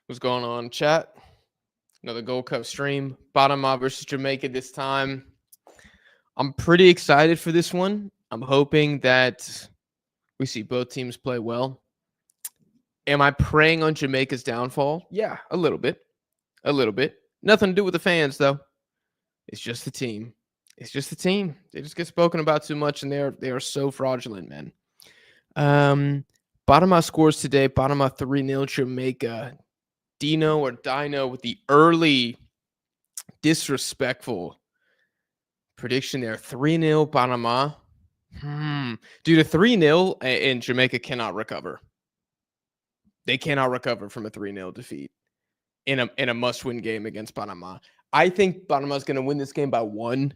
What's going on, chat? Another Gold Cup stream. Panama versus Jamaica this time. I'm pretty excited for this one. I'm hoping that we see both teams play well. Am I preying on Jamaica's downfall? Yeah, a little bit. A little bit. Nothing to do with the fans, though. It's just the team. It's just the team. They just get spoken about too much, and they are so fraudulent, man. Panama scores today. Panama 3-0 Jamaica. Dino or Dino with the early disrespectful prediction there. 3-0 Panama. Dude, a 3-0 and Jamaica cannot recover. They cannot recover from a 3-0 defeat in a must-win game against Panama. I think Panama is going to win this game by 1.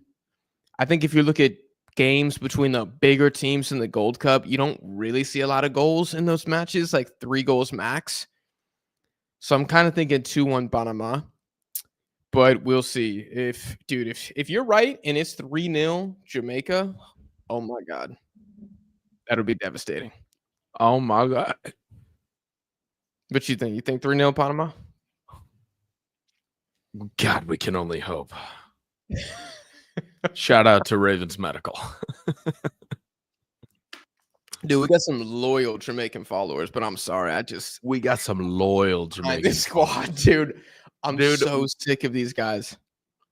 I think if you look at games between the bigger teams in the Gold Cup, you don't really see a lot of goals in those matches, like 3 goals max. So I'm kind of thinking 2-1 Panama. But we'll see. If you're right and it's 3-0 Jamaica, oh my God. That'll be devastating. Oh my God. What you think? You think 3-0 Panama? God, we can only hope. Shout out to Ravens Medical. Dude, we got some loyal Jamaican followers, but I'm sorry. We got some loyal Jamaican this squad, dude. I'm so sick of these guys.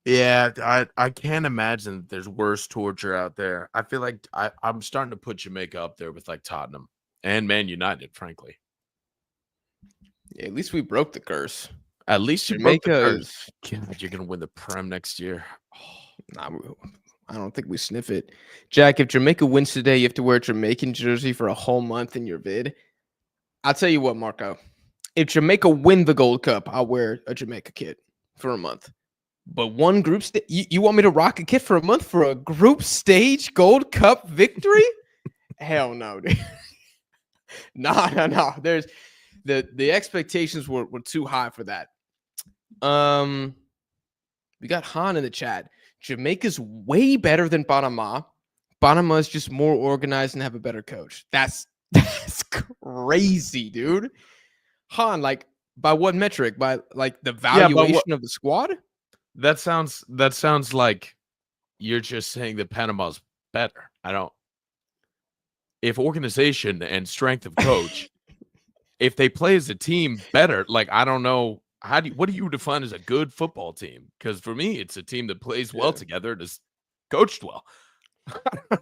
Yeah, I can't imagine that there's worse torture out there. I feel like I'm starting to put Jamaica up there with like Tottenham and Man United, frankly. Yeah, at least we broke the curse. At least Jamaica is. God, you're gonna win the Prem next year. Nah, I don't think we sniff it. Jack, if Jamaica wins today, you have to wear a Jamaican jersey for a whole month in your vid. I'll tell you what, Marco. If Jamaica win the Gold Cup, I'll wear a Jamaica kit for a month. But one group stage, you want me to rock a kit for a month for a group stage Gold Cup victory? Hell no, dude. No. There's the expectations were too high for that. We got Han in the chat. Jamaica's way better than Panama. Panama is just more organized and have a better coach. That's crazy, dude. Han, like by what metric? By like the valuation of the squad? That sounds like you're just saying that Panama's better. If organization and strength of coach, if they play as a team better, like I don't know. What do you define as a good football team? Because for me, it's a team that plays well together and is coached well.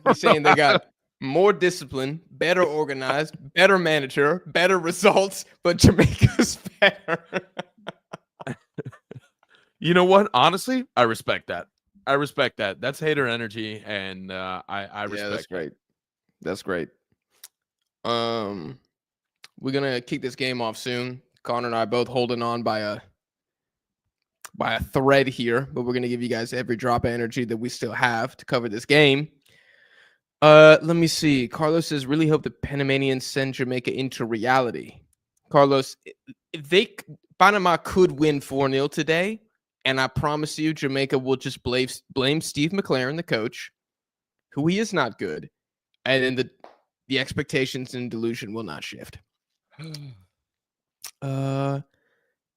You're saying they got more discipline, better organized, better manager, better results, but Jamaica's better. You know what? Honestly, I respect that. That's hater energy, and I respect. Yeah, that's great. That's great. We're gonna kick this game off soon. Connor and I both holding on by a thread here, but we're gonna give you guys every drop of energy that we still have to cover this game. Let me see. Carlos says, really hope the Panamanians send Jamaica into reality. Carlos, Panama could win 4-0 today, and I promise you Jamaica will just blame Steve McLaren, the coach, who he is not good, and then the expectations and delusion will not shift.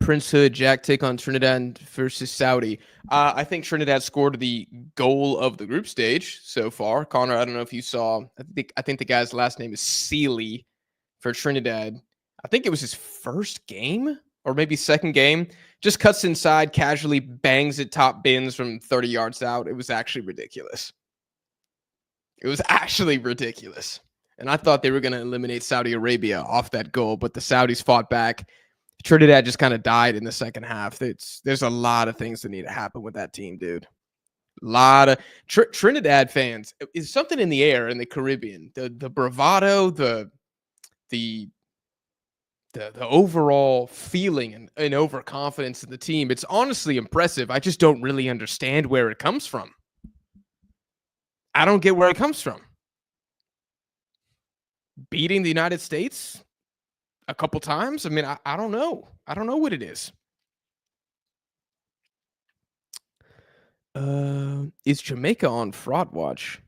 Prince Hood, Jack take on Trinidad versus Saudi. I think Trinidad scored the goal of the group stage so far. Connor, I don't know if you saw. I think the guy's last name is Sealy for Trinidad. I think it was his first game or maybe second game. Just cuts inside, casually bangs it top bins from 30 yards out. It was actually ridiculous. And I thought they were going to eliminate Saudi Arabia off that goal, but the Saudis fought back. Trinidad just kind of died in the second half. There's a lot of things that need to happen with that team, dude. A lot of Trinidad fans. Is something in the air in the Caribbean. The bravado, the overall feeling and overconfidence in the team. It's honestly impressive. I just don't really understand where it comes from. I don't get where it comes from. Beating the United States a couple times? I mean, I don't know. I don't know what it is. Is Jamaica on fraud watch?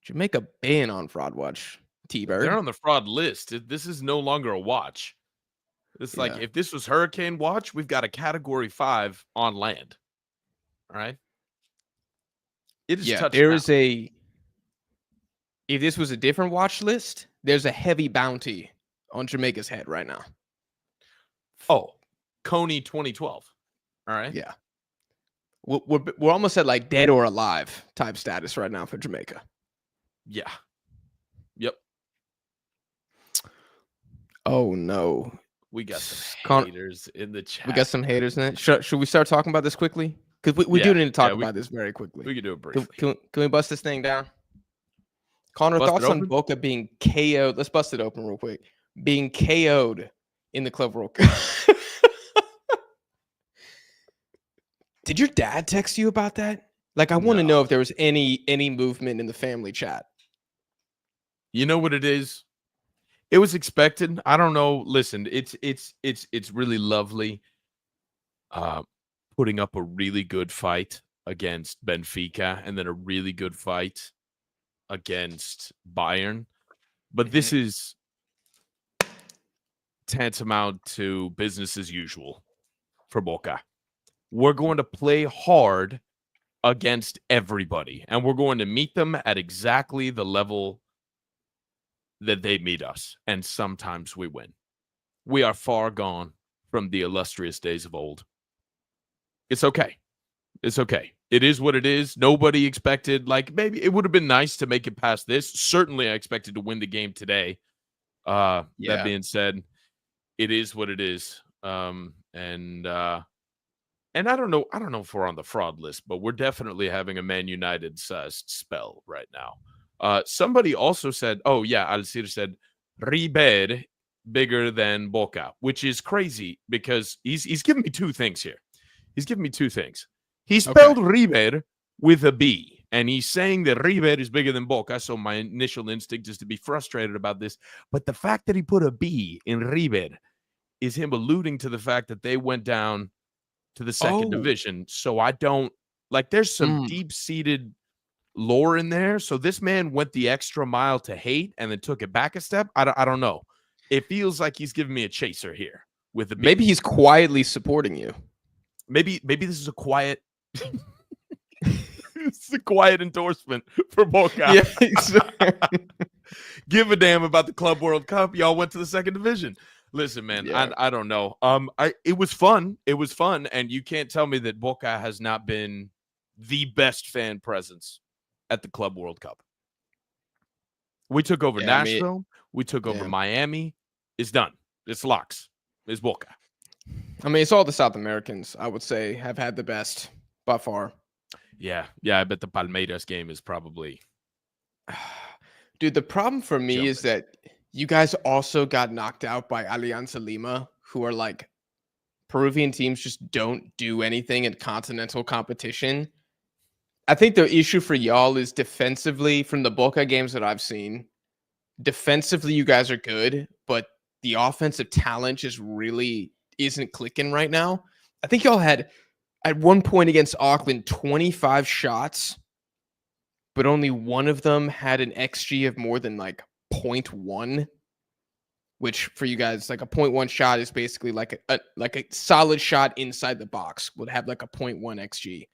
Jamaica been on fraud watch, T-Bird. They're on the fraud list. This is no longer a watch. It's like Yeah. if this was hurricane watch, we've got a category 5 on land. All right. It is Yeah, there touchdown. is if this was a different watch list, there's a heavy bounty on Jamaica's head right now. Oh, Coney 2012. All right. Yeah. We're almost at like dead or alive type status right now for Jamaica. Yeah. Yep. Oh no. We got some Con- haters in the chat. We got some haters in it. Should we start talking about this quickly? Because we Yeah, do need to talk yeah, about this very quickly. We can do it briefly. Can we bust this thing down? Connor, Bust it thoughts on open? Boca being KO'd? Let's bust it open real quick. Being KO'd in the Club World Cup. Did your dad text you about that? Like, I want to know if there was any movement in the family chat. You know what it is? It was expected. I don't know. Listen, it's really lovely putting up a really good fight against Benfica and then a really good fight against Bayern. But this is tantamount to business as usual for Boca. We're going to play hard against everybody, and we're going to meet them at exactly the level that they meet us, and sometimes we win. We are far gone from the illustrious days of old. It's okay. It's okay. It is what it is. Nobody expected, like, maybe it would have been nice to make it past this. Certainly, I expected to win the game today. That being said, it is what it is. And I don't know if we're on the fraud list, but we're definitely having a Man United spell right now. Somebody also said, oh yeah, Alcir said River bigger than Boca, which is crazy because he's giving me two things here. He's giving me two things. He spelled River with a B, and he's saying that River is bigger than Boca. So my initial instinct is to be frustrated about this. But the fact that he put a B in River is him alluding to the fact that they went down to the second division. So I don't like, there's some deep-seated lore in there. So this man went the extra mile to hate and then took it back a step. I don't know. It feels like he's giving me a chaser here with the B. Maybe he's quietly supporting you. Maybe this is a quiet it's a quiet endorsement for Boca. Yeah, give a damn about the Club World Cup. Y'all went to the second division. Listen, man, I don't know. It was fun. It was fun, and you can't tell me that Boca has not been the best fan presence at the Club World Cup. We took over Nashville. We took over Miami. It's done. It's locks. It's Boca. I mean, it's all the South Americans, I would say, have had the best by far. Yeah. I bet the Palmeiras game is probably... Dude, the problem for me is that you guys also got knocked out by Alianza Lima, who are like, Peruvian teams just don't do anything in continental competition. I think the issue for y'all is defensively, from the Boca games that I've seen, defensively you guys are good, but the offensive talent just really isn't clicking right now. I think y'all had, at one point against Auckland, 25 shots, but only one of them had an XG of more than like 0.1, which for you guys, like a 0.1 shot is basically like a solid shot inside the box would have like a 0.1 XG.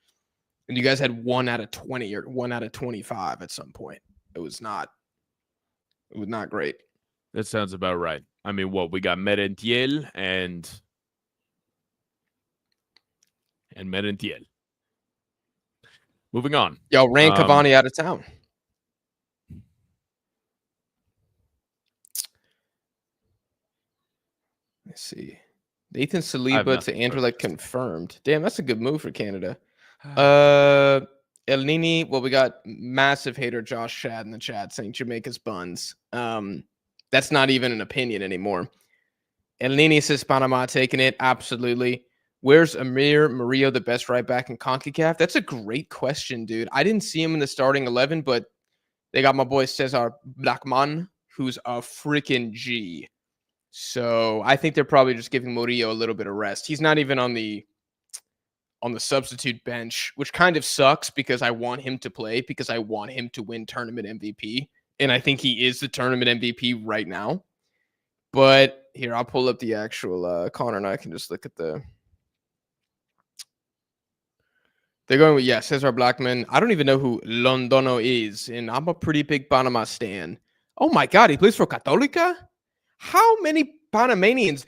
And you guys had 1 out of 20 or 1 out of 25 at some point. It was not great. That sounds about right. I mean, what we got Merentiel and Merentiel. Moving on. Y'all ran Cavani out of town. Let's see. Nathan Saliba to Anderlecht confirmed. Damn, that's a good move for Canada. El Nini, well, we got massive hater Josh Shad in the chat saying Jamaica's buns. That's not even an opinion anymore. El Nini says Panama taking it. Absolutely. Where's Amir Murillo, the best right back in CONCACAF? That's a great question, dude. I didn't see him in the starting 11, but they got my boy Cesar Blackman, who's a freaking G. So I think they're probably just giving Murillo a little bit of rest. He's not even on the substitute bench, which kind of sucks because I want him to play, because I want him to win tournament MVP. And I think he is the tournament MVP right now. But here, I'll pull up the actual Connor, and I can just look at the. They're going with Cesar Blackman. I don't even know who Londono is, and I'm a pretty big Panama stan. Oh my God, he plays for Católica. How many Panamanians?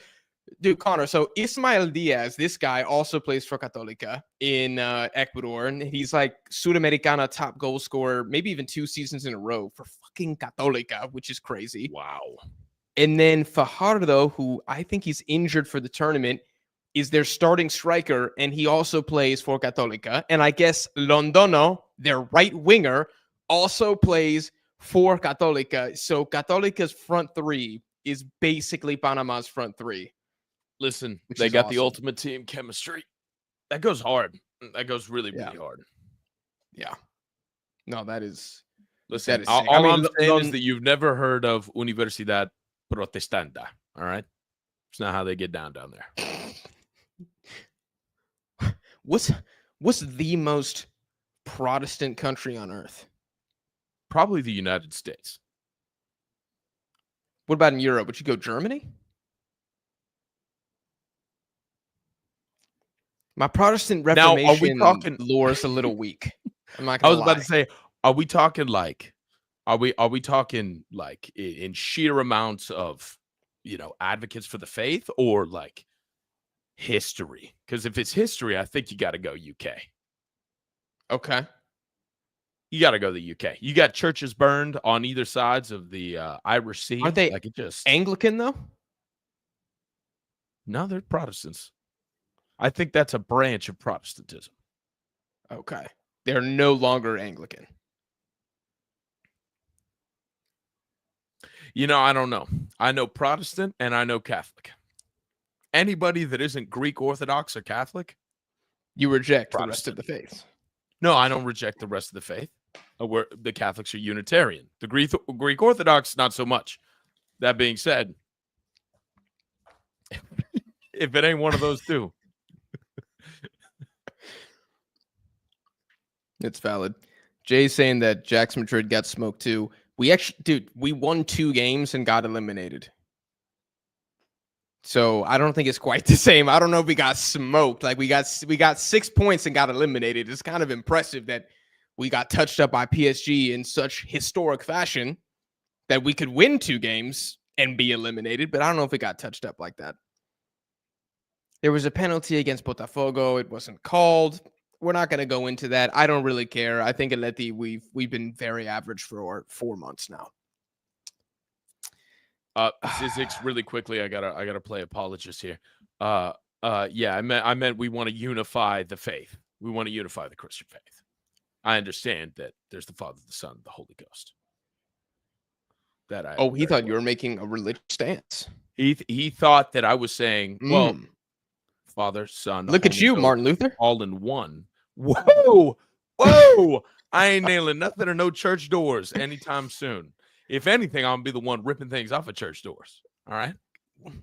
Dude, Connor, so Ismael Diaz, this guy also plays for Católica in Ecuador, and he's like Sudamericana top goal scorer, maybe even 2 seasons in a row for fucking Católica, which is crazy. Wow. And then Fajardo, who I think he's injured for the tournament, is their starting striker, and he also plays for Católica. And I guess Londono, their right winger, also plays for Católica. So Católica's front three is basically Panama's front three. Listen, they got the ultimate team chemistry. That goes hard. That goes really, really hard. Yeah. No, that is. Listen, that is all I'm saying is that you've never heard of Universidad Protestanta. All right, it's not how they get down there. What's the most Protestant country on earth? Probably the United States. What about in Europe? Would you go Germany? My Protestant Reformation lore is a little weak. I'm not gonna lie. About to say, are we talking like in sheer amounts of, advocates for the faith, or like history? Because if it's history, I think you got to go UK. Okay. You got to go the UK. You got churches burned on either sides of the Irish Sea. Aren't they Anglican though? No, they're Protestants. I think that's a branch of Protestantism. Okay. They're no longer Anglican. I don't know. I know Protestant and I know Catholic. Anybody that isn't Greek Orthodox or Catholic, you reject the rest of the faith. No, I don't reject the rest of the faith. The Catholics are Unitarian. The Greek Orthodox, not so much. That being said, if it ain't one of those two. It's valid. Jay's saying that Jax Madrid got smoked too. We won 2 games and got eliminated. So I don't think it's quite the same. I don't know if we got smoked. Like we got 6 points and got eliminated. It's kind of impressive that we got touched up by PSG in such historic fashion that we could win 2 games and be eliminated. But I don't know if we got touched up like that. There was a penalty against Botafogo. It wasn't called. We're not going to go into that. I don't really care. I think Atleti, we've been very average for 4 months now. Zizix, really quickly, I gotta play apologist here. I meant we want to unify the faith. We want to unify the Christian faith. I understand that there's the Father, the Son, the Holy Ghost. He thought you were making a religious stance. He thought that I was saying, well, Father, Son. Look at you, Martin Luther. All in one. Whoa. I ain't nailing nothing or no church doors anytime soon. If anything, I'm gonna be the one ripping things off of church doors. All right.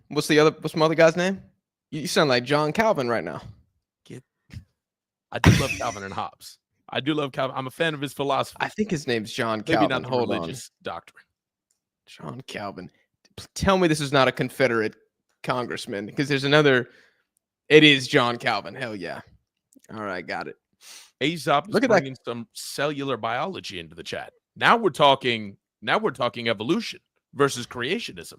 What's my other guy's name? You sound like John Calvin right now. I do love Calvin and Hobbes. I do love Calvin. I'm a fan of his philosophy. I think his name's John Calvin. Maybe not the religious doctrine. John Calvin. Tell me this is not a Confederate congressman, because there's another. It is John Calvin. Hell yeah. All right, got it. Aesop is bringing some cellular biology into the chat. Now we're talking evolution versus creationism.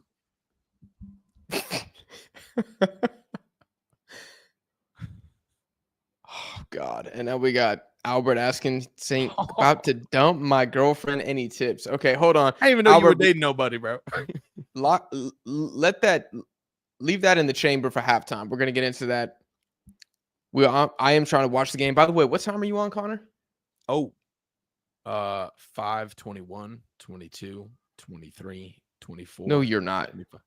Oh God. And now we got Albert asking, saying, about to dump my girlfriend. Any tips? Okay, hold on. I didn't even know Albert, you were dating nobody, bro. Leave that in the chamber for halftime. We're gonna get into that. I am trying to watch the game. By the way, what time are you on, Connor? 5, 21, 22, 23, 24. No, you're not. 25.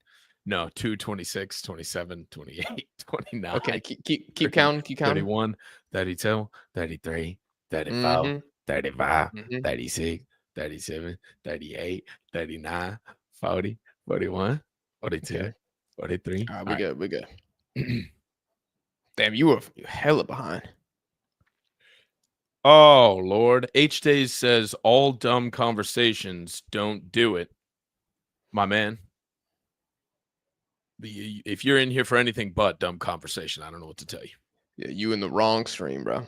No, 2, 26, 27, 28, 29. Okay, keep counting. 31, 32, 33, 34, 35, 36, 37, 38, 39, 40, 41, 42, 43. All right, we good. Damn, you were hella behind. Oh, Lord. H-Days says, all dumb conversations, don't do it. My man. If you're in here for anything but dumb conversation, I don't know what to tell you. Yeah, you in the wrong stream, bro.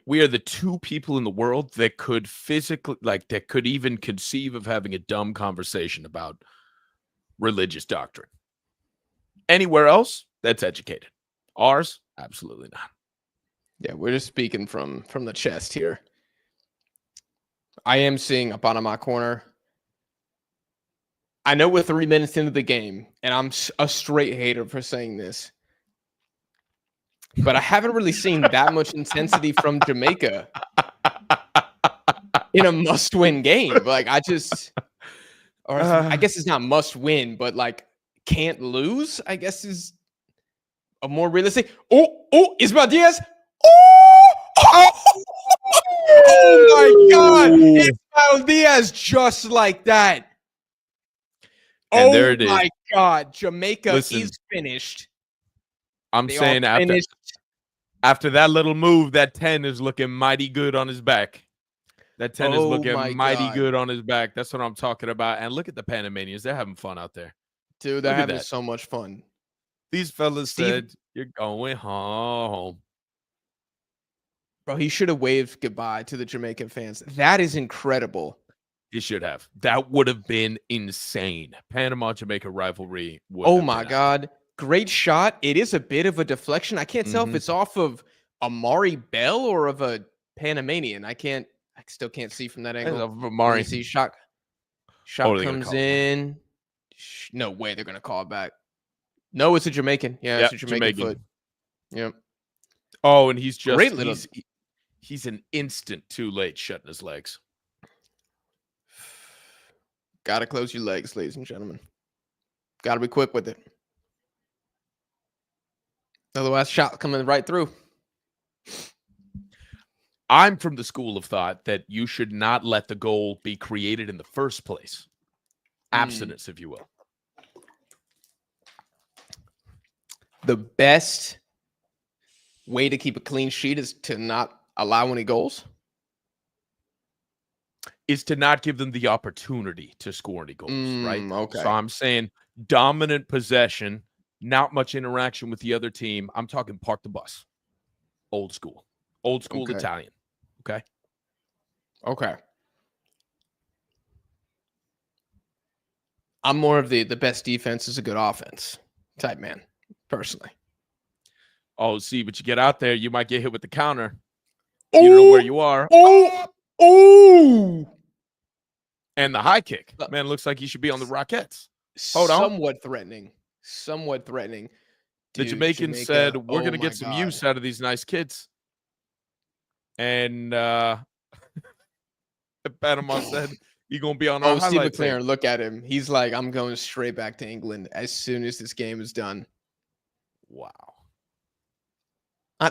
We are the two people in the world that could physically, that could even conceive of having a dumb conversation about religious doctrine. Anywhere else, that's educated. Ours, absolutely not. Yeah, we're just speaking from the chest here. I am seeing a Panama corner. I know we're 3 minutes into the game, and I'm a straight hater for saying this, but I haven't really seen that much intensity from Jamaica in a must-win game. Like, I guess it's not must-win, but like can't lose, I guess is a more realistic. Oh, Ismael Diaz. Oh my God. Ismael Diaz just like that. And there it is. Oh my God. Jamaica Listen, is finished. I'm saying after that little move, that 10 is looking mighty good on his back. That 10 is looking mighty good on his back. That's what I'm talking about. And look at the Panamanians. They're having fun out there. Dude, they're having so much fun. These fellas said, you're going home. Bro, he should have waved goodbye to the Jamaican fans. That is incredible. He should have. That would have been insane. Panama-Jamaica rivalry. Oh my God. Great shot. It is a bit of a deflection. I can't tell if it's off of Amari Bell or of a Panamanian. I still can't see from that angle. Amari. See, shot comes in. No way they're going to call it back. No, it's a Jamaican. Yeah, it's a Jamaican foot. Yep. Oh, and he's just great little. He's an instant too late shutting his legs. Gotta close your legs, ladies and gentlemen. Gotta be quick with it. Otherwise, shot coming right through. I'm from the school of thought that you should not let the goal be created in the first place. Abstinence, if you will. The best way to keep a clean sheet is to not allow any goals? Is to not give them the opportunity to score any goals, right? Okay. So I'm saying dominant possession, not much interaction with the other team. I'm talking park the bus. Old school okay. Italian. Okay. Okay. I'm more of the best defense is a good offense type man, personally. Oh, see, but you get out there, you might get hit with the counter. You don't know where you are. Oh! And the high kick. Man, looks like he should be on the Rockettes. Hold on. Somewhat threatening. Dude, the Jamaicans said, we're going to get some use out of these nice kids. And Panama said, you're going to be on our highlight Steve McLaren, look at him. He's like, I'm going straight back to England as soon as this game is done. Wow.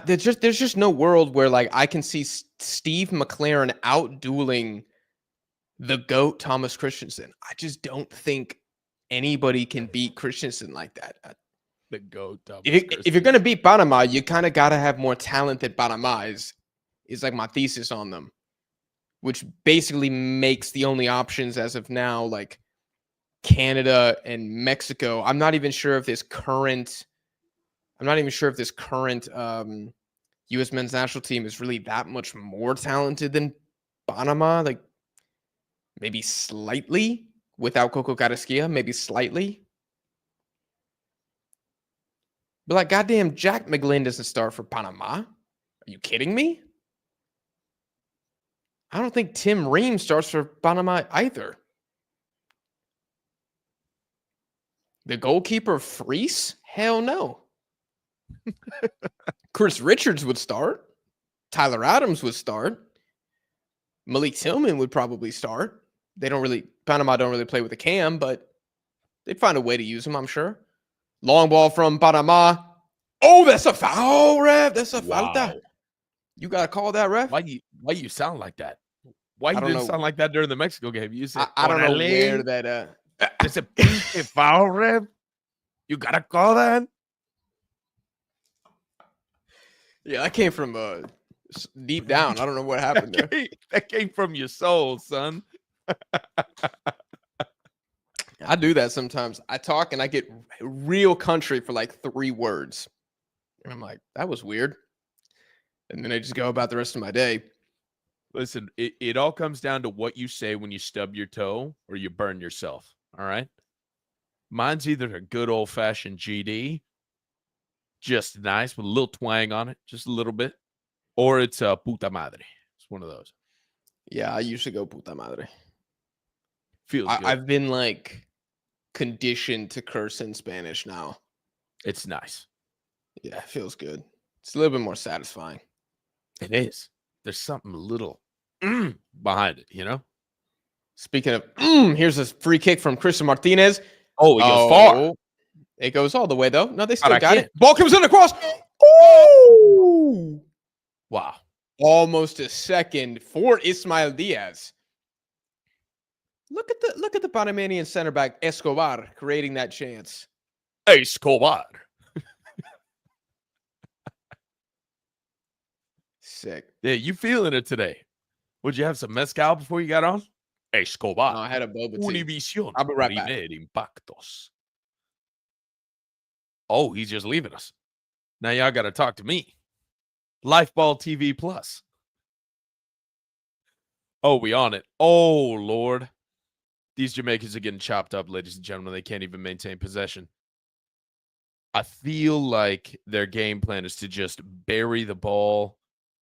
There's just no world where like I can see Steve McLaren out-dueling the GOAT Thomas Christensen. I just don't think anybody can beat Christensen like that. The GOAT Thomas if you're going to beat Panama, you kind of got to have more talent than Panama is like my thesis on them, which basically makes the only options as of now like Canada and Mexico. I'm not even sure if this current U.S. men's national team is really that much more talented than Panama. Like maybe slightly without Coco Carrasquilla, maybe slightly. But like goddamn, Jack McGlynn doesn't start for Panama. Are you kidding me? I don't think Tim Ream starts for Panama either. The goalkeeper Freese? Hell no. Chris Richards would start. Tyler Adams would start. Malik Tillman would probably start. Panama don't really play with a cam, but they'd find a way to use him, I'm sure. Long ball from Panama. Oh, that's a foul, ref. That's a falta. You got to call that, ref? Why you sound like that? Why you didn't sound like that during the Mexico game? You said, I don't know where that... It's a pinche foul, ref. You got to call that? Yeah, that came from deep down. I don't know what happened there. That came from your soul, son. I do that sometimes. I talk and I get real country for like 3 words. And I'm like, that was weird. And then I just go about the rest of my day. Listen, it all comes down to what you say when you stub your toe or you burn yourself. All right. Mine's either a good old fashioned GD, just nice with a little twang on it, just a little bit, or it's a puta madre. It's one of those. Yeah, I usually go puta madre. Feels good. I've been like conditioned to curse in Spanish now. It's nice. Yeah, it feels good. It's a little bit more satisfying. It is. There's something a little behind it, you know? Speaking of, here's a free kick from Christian Martinez. Oh, he goes far. It goes all the way, though. No, they still got can't. it. Ball comes in across. Oh! Wow. Almost a second for Ismael Diaz. Look at the Panamanian center back Escobar creating that chance. Escobar. Sick. Yeah, you feeling it today? Would you have some mezcal before you got on? Escobar. No, I had a boba tea. Univision. I'll be right back. Impactos. Oh, he's just leaving us. Now y'all got to talk to me. Lifeball TV Plus. Oh, we on it. Oh, Lord. These Jamaicans are getting chopped up, ladies and gentlemen. They can't even maintain possession. I feel like their game plan is to just bury the ball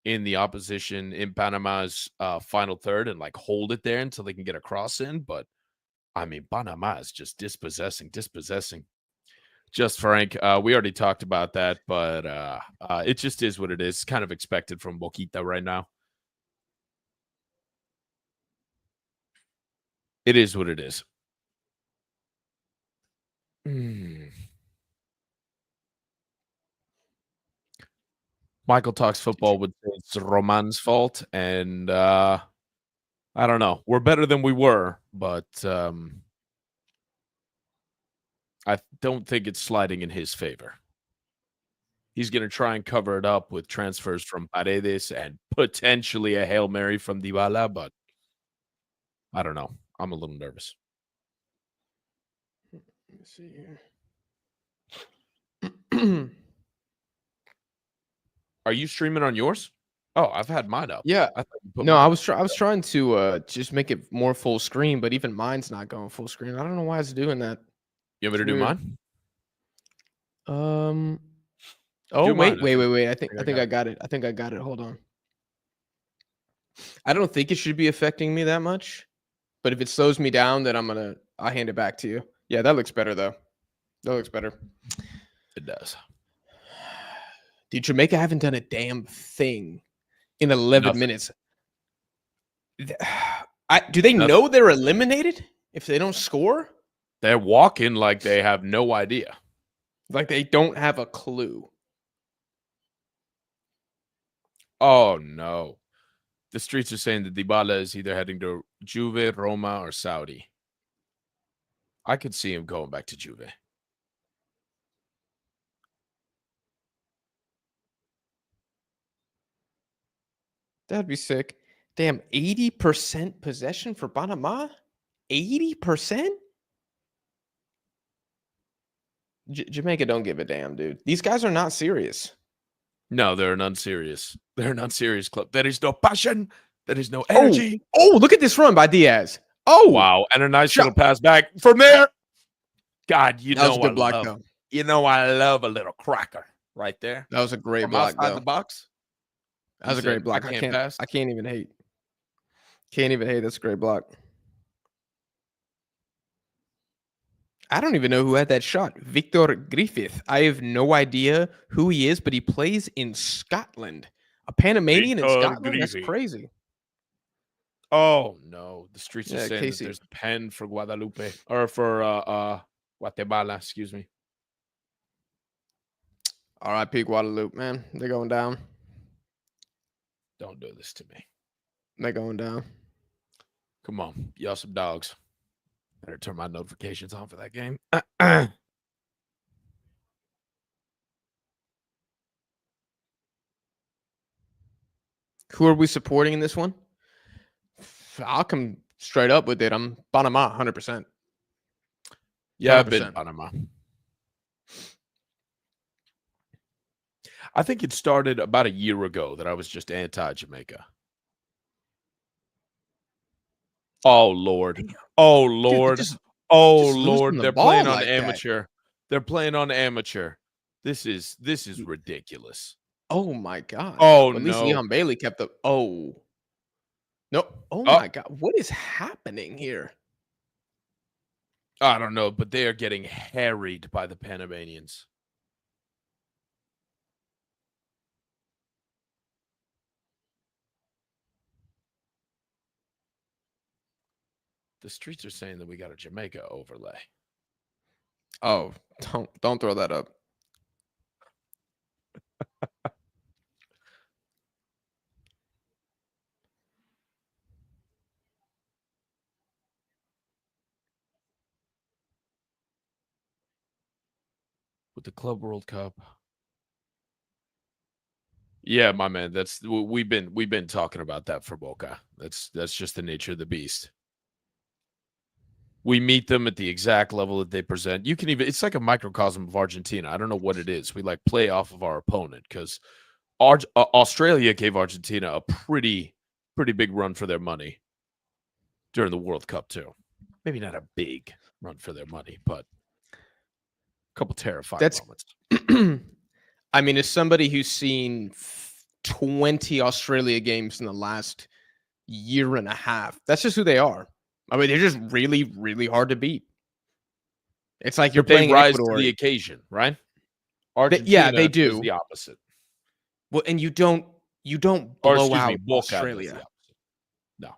in the opposition in Panama's final third and like hold it there until they can get a cross in. But I mean, Panama is just dispossessing. Just Frank, we already talked about that, but it just is what it is. It's kind of expected from Boquita right now. It is what it is. Michael talks football would say it's Roman's fault, and I don't know. We're better than we were, but I don't think it's sliding in his favor. He's going to try and cover it up with transfers from Paredes and potentially a Hail Mary from Dybala, but I don't know. I'm a little nervous. Let me see here. Are you streaming on yours? Oh, I've had mine up. Yeah. I was trying to just make it more full screen, but even mine's not going full screen. I don't know why it's doing that. You want me to do mine? Oh, wait. I think I got it. I think I got it. Hold on. I don't think it should be affecting me that much, but if it slows me down, then I'll hand it back to you. Yeah, that looks better though. That looks better. It does. Dude, Jamaica haven't done a damn thing in 11 minutes. Do they know they're eliminated if they don't score? They're walking like they have no idea. Like they don't have a clue. Oh, no. The streets are saying that Dybala is either heading to Juve, Roma, or Saudi. I could see him going back to Juve. That'd be sick. Damn, 80% possession for Panama? 80%? Jamaica don't give a damn, dude. These guys are not serious. No, they're an unserious. They're an unserious club. There is no passion. There is no energy. Oh, look at this run by Diaz. Oh, wow. And a nice little pass back from there. God, that was a good block, though. You know I love a little cracker right there. That was a great block, outside though. the box. That was a great block. I can't even hate. Can't even hate. That's a great block. I don't even know who had that shot. Victor Griffith. I have no idea who he is, but he plays in Scotland. A Panamanian in Scotland? Griffith. That's crazy. Oh, no. The streets are saying Casey. that there's a pen for Guadalupe. Or for Guatemala, excuse me. R.I.P. Guadeloupe, man. They're going down. Don't do this to me. They're going down. Come on. Y'all some dogs. Better turn my notifications on for that game. Who are we supporting in this one? I'll come straight up with it. I'm Panama, 100%. Yeah, I've been 100%. Panama. I think it started about a year ago that I was just anti-Jamaica. Oh, Lord. Damn. Oh, Dude, Lord. Oh, just losing Lord. the They're playing ball on like that. amateur. They're playing on amateur. This is ridiculous. Oh my god. Oh, Well, at least no. Leon Bailey kept the no. Oh Oh, my god. What is happening here? I don't know, but they are getting harried by the Panamanians. The streets are saying that we got a Jamaica overlay. Oh, don't throw that up. With the Club World Cup. Yeah, my man. We've been talking about that for Boca. That's just the nature of the beast. We meet them at the exact level that they present. You can even it's like a microcosm of Argentina. I don't know what it is. We like play off of our opponent because Australia gave Argentina a pretty big run for their money during the World Cup too. Maybe not a big run for their money, but a couple terrifying moments. I mean, as somebody who's seen 20 Australia games in the last year and a half, that's just who they are. I mean, they're just really, really hard to beat. It's like you're But they playing rise to Ecuador. the occasion, right? Yeah, they Argentina do. is the opposite. Well, and you don't Or blow excuse me, out Boca does the Australia. opposite. No.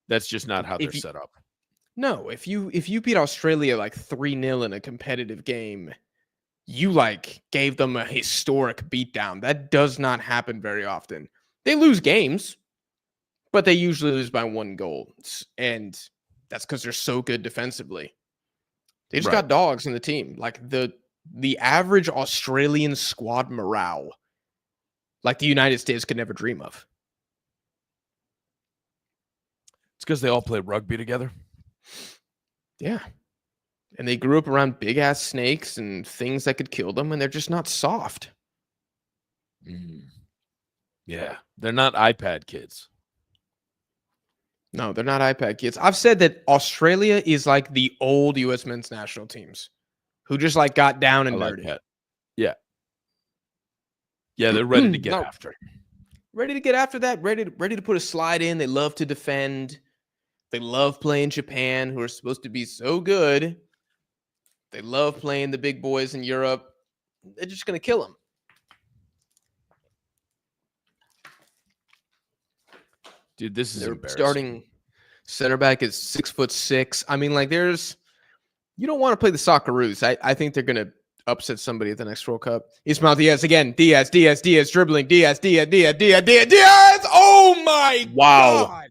That's just not how they're If you, set up. no, if you beat Australia like 3-0 in a competitive game, you like gave them a historic beatdown. That does not happen very often. They lose games, but they usually lose by 1 goal. And that's because they're so good defensively. They just Right. got dogs in the team. Like the average Australian squad morale, like the United States could never dream of. It's because they all play rugby together. Yeah. And they grew up around big ass snakes and things that could kill them, and they're just not soft. Yeah. They're not iPad kids. No, they're not iPad kids. I've said that Australia is like the old U.S. men's national teams who just like got down and I like dirty. that. Yeah. Yeah, they're ready to get No, after it. ready to get after that. Ready to put a slide in. They love to defend. They love playing Japan, who are supposed to be so good. They love playing the big boys in Europe. They're just going to kill them. Dude, this is They're embarrassing. starting center back is 6'6". I mean, like, you don't want to play the Socceroos. I think they're going to upset somebody at the next World Cup. Ismail Diaz again. Diaz dribbling. Diaz. Oh my God.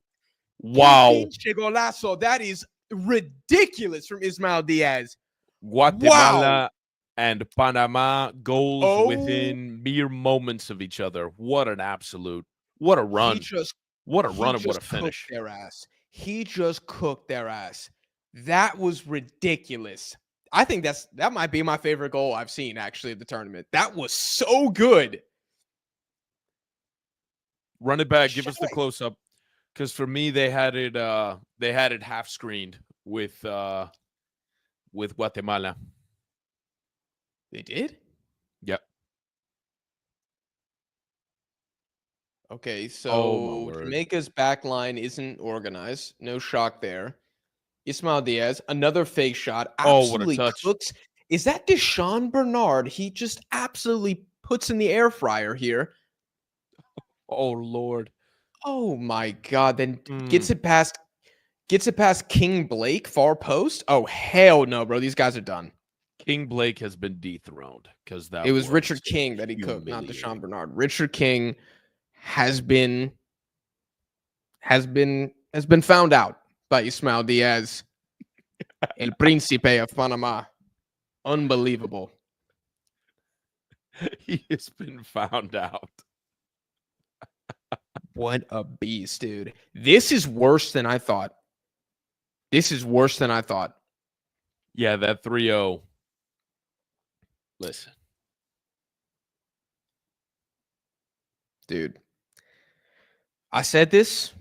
Wow. Pinche golazo. That is ridiculous from Ismail Diaz. Guatemala and Panama goals within Oh. mere moments of each other. What a run. What a run and what a finish. Their ass. He just cooked their ass. That was ridiculous. I think that might be my favorite goal I've seen actually at the tournament. That was so good. Run it back. Give us the close up. Because for me, they had it half screened with Guatemala. They did? Yep. Okay, so word. Jamaica's back line isn't organized. No shock there. Ismail Diaz, another fake shot. Absolutely what a touch. cooks. Is that Deshaun Bernard? He just absolutely puts in the air fryer here. Oh, Lord. Oh, my God. Then gets it past King Blake, far post. Oh, hell no, bro. These guys are done. King Blake has been dethroned because It was Richard King that he cooked, not Deshaun Bernard. Richard King has been found out by Ismail Diaz, El Príncipe of Panama. Unbelievable. He has been found out. What a beast, dude. This is worse than I thought. Yeah, that 3-0. Listen. Dude, I said this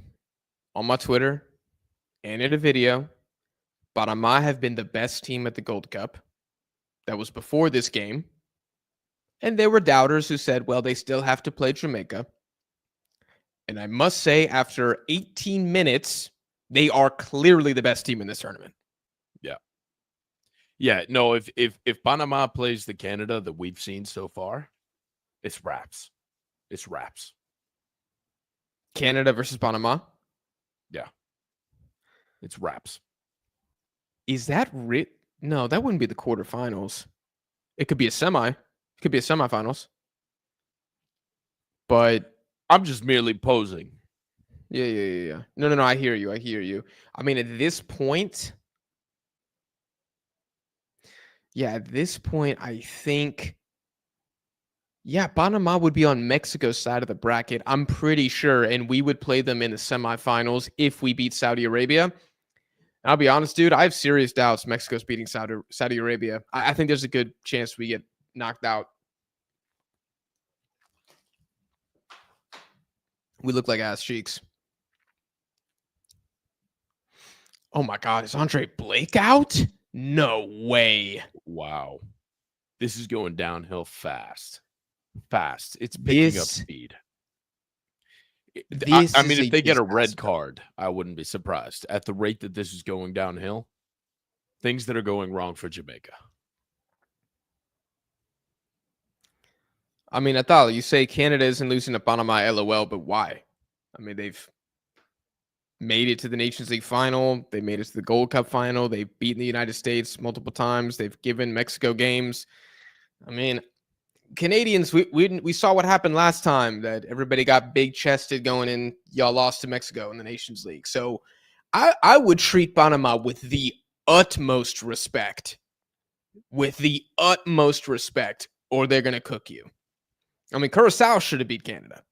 on my Twitter and in a video. Panama have been the best team at the Gold Cup. That was before this game. And there were doubters who said, well, they still have to play Jamaica. And I must say, after 18 minutes, they are clearly the best team in this tournament. Yeah. Yeah, no, if Panama plays the Canada that we've seen so far, it's wraps. It's wraps. Canada versus Panama? Yeah. It's wraps. Is that No, that wouldn't be the quarterfinals. It could be a semi. It could be a semifinals. But I'm just merely posing. Yeah. No. I hear you. I mean, at this point, I think, Panama would be on Mexico's side of the bracket. I'm pretty sure, and we would play them in the semifinals if we beat Saudi Arabia. I'll be honest, dude, I have serious doubts Mexico's beating Saudi Arabia. I think there's a good chance we get knocked out. We look like ass cheeks. Oh my God, is Andre Blake out? No way. Wow. This is going downhill fast. It's picking up speed. I mean, if they get a red card, I wouldn't be surprised. At the rate that this is going downhill, things that are going wrong for Jamaica. I mean, Atal, you say Canada isn't losing to Panama, LOL, but why? I mean, they've made it to the Nations League final. They made it to the Gold Cup final. They've beaten the United States multiple times. They've given Mexico games. I mean, Canadians, we saw what happened last time, that everybody got big chested going in. Y'all lost to Mexico in the Nations League. So I would treat Panama with the utmost respect. Or they're going to cook you. I mean, Curacao should have beat Canada.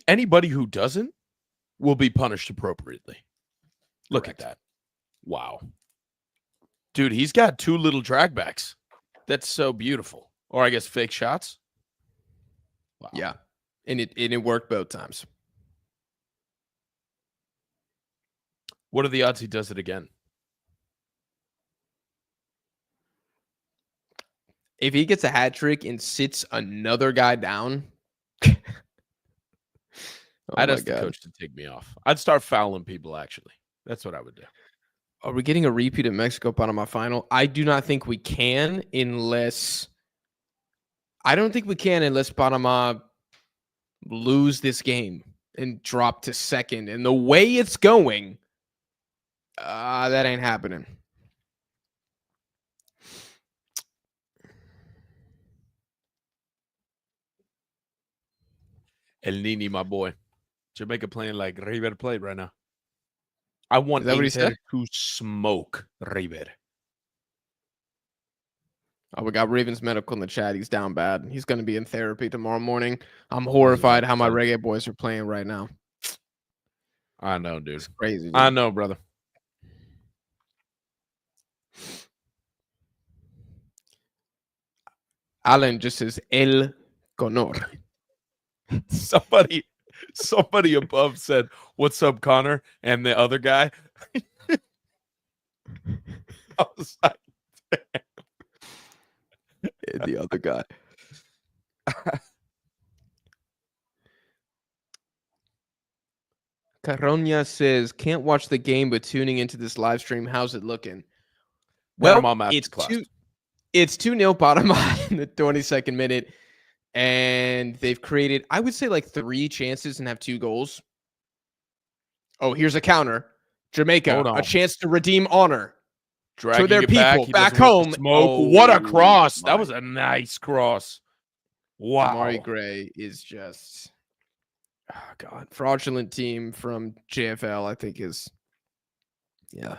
Anybody who doesn't will be punished appropriately. Look at that. Wow. Dude, he's got 2 little trackbacks. That's so beautiful. Or I guess fake shots. Wow. Yeah. And it worked both times. What are the odds he does it again? If he gets a hat trick and sits another guy down. I'd ask the coach to take me off. I'd start fouling people, actually. That's what I would do. Are we getting a repeat of Mexico-Panama final? I do not think we can unless Panama lose this game and drop to second. And the way it's going, that ain't happening. El Nini, my boy. Jamaica playing like River played right now. I want Inter to smoke River. Oh, we got Ravens Medical in the chat. He's down bad. He's going to be in therapy tomorrow morning. I'm horrified how my reggae boys are playing right now. I know, dude. It's crazy. Dude. I know, brother. Alan just says El Conor. Somebody above said, "What's up, Connor?" And the other guy, I was like, the other guy. Caronia says, "Can't watch the game, but tuning into this live stream. How's it looking?" Well, it's 2-0 Panama in the 22nd minute. And they've created, I would say, like 3 chances and have 2 goals. Oh, here's a counter. Jamaica, a chance to redeem honor. Dragging to their people back home. Oh, what a cross. That was a nice cross. Wow. Amari Gray is just, oh God, fraudulent team from JFL, I think is, yeah.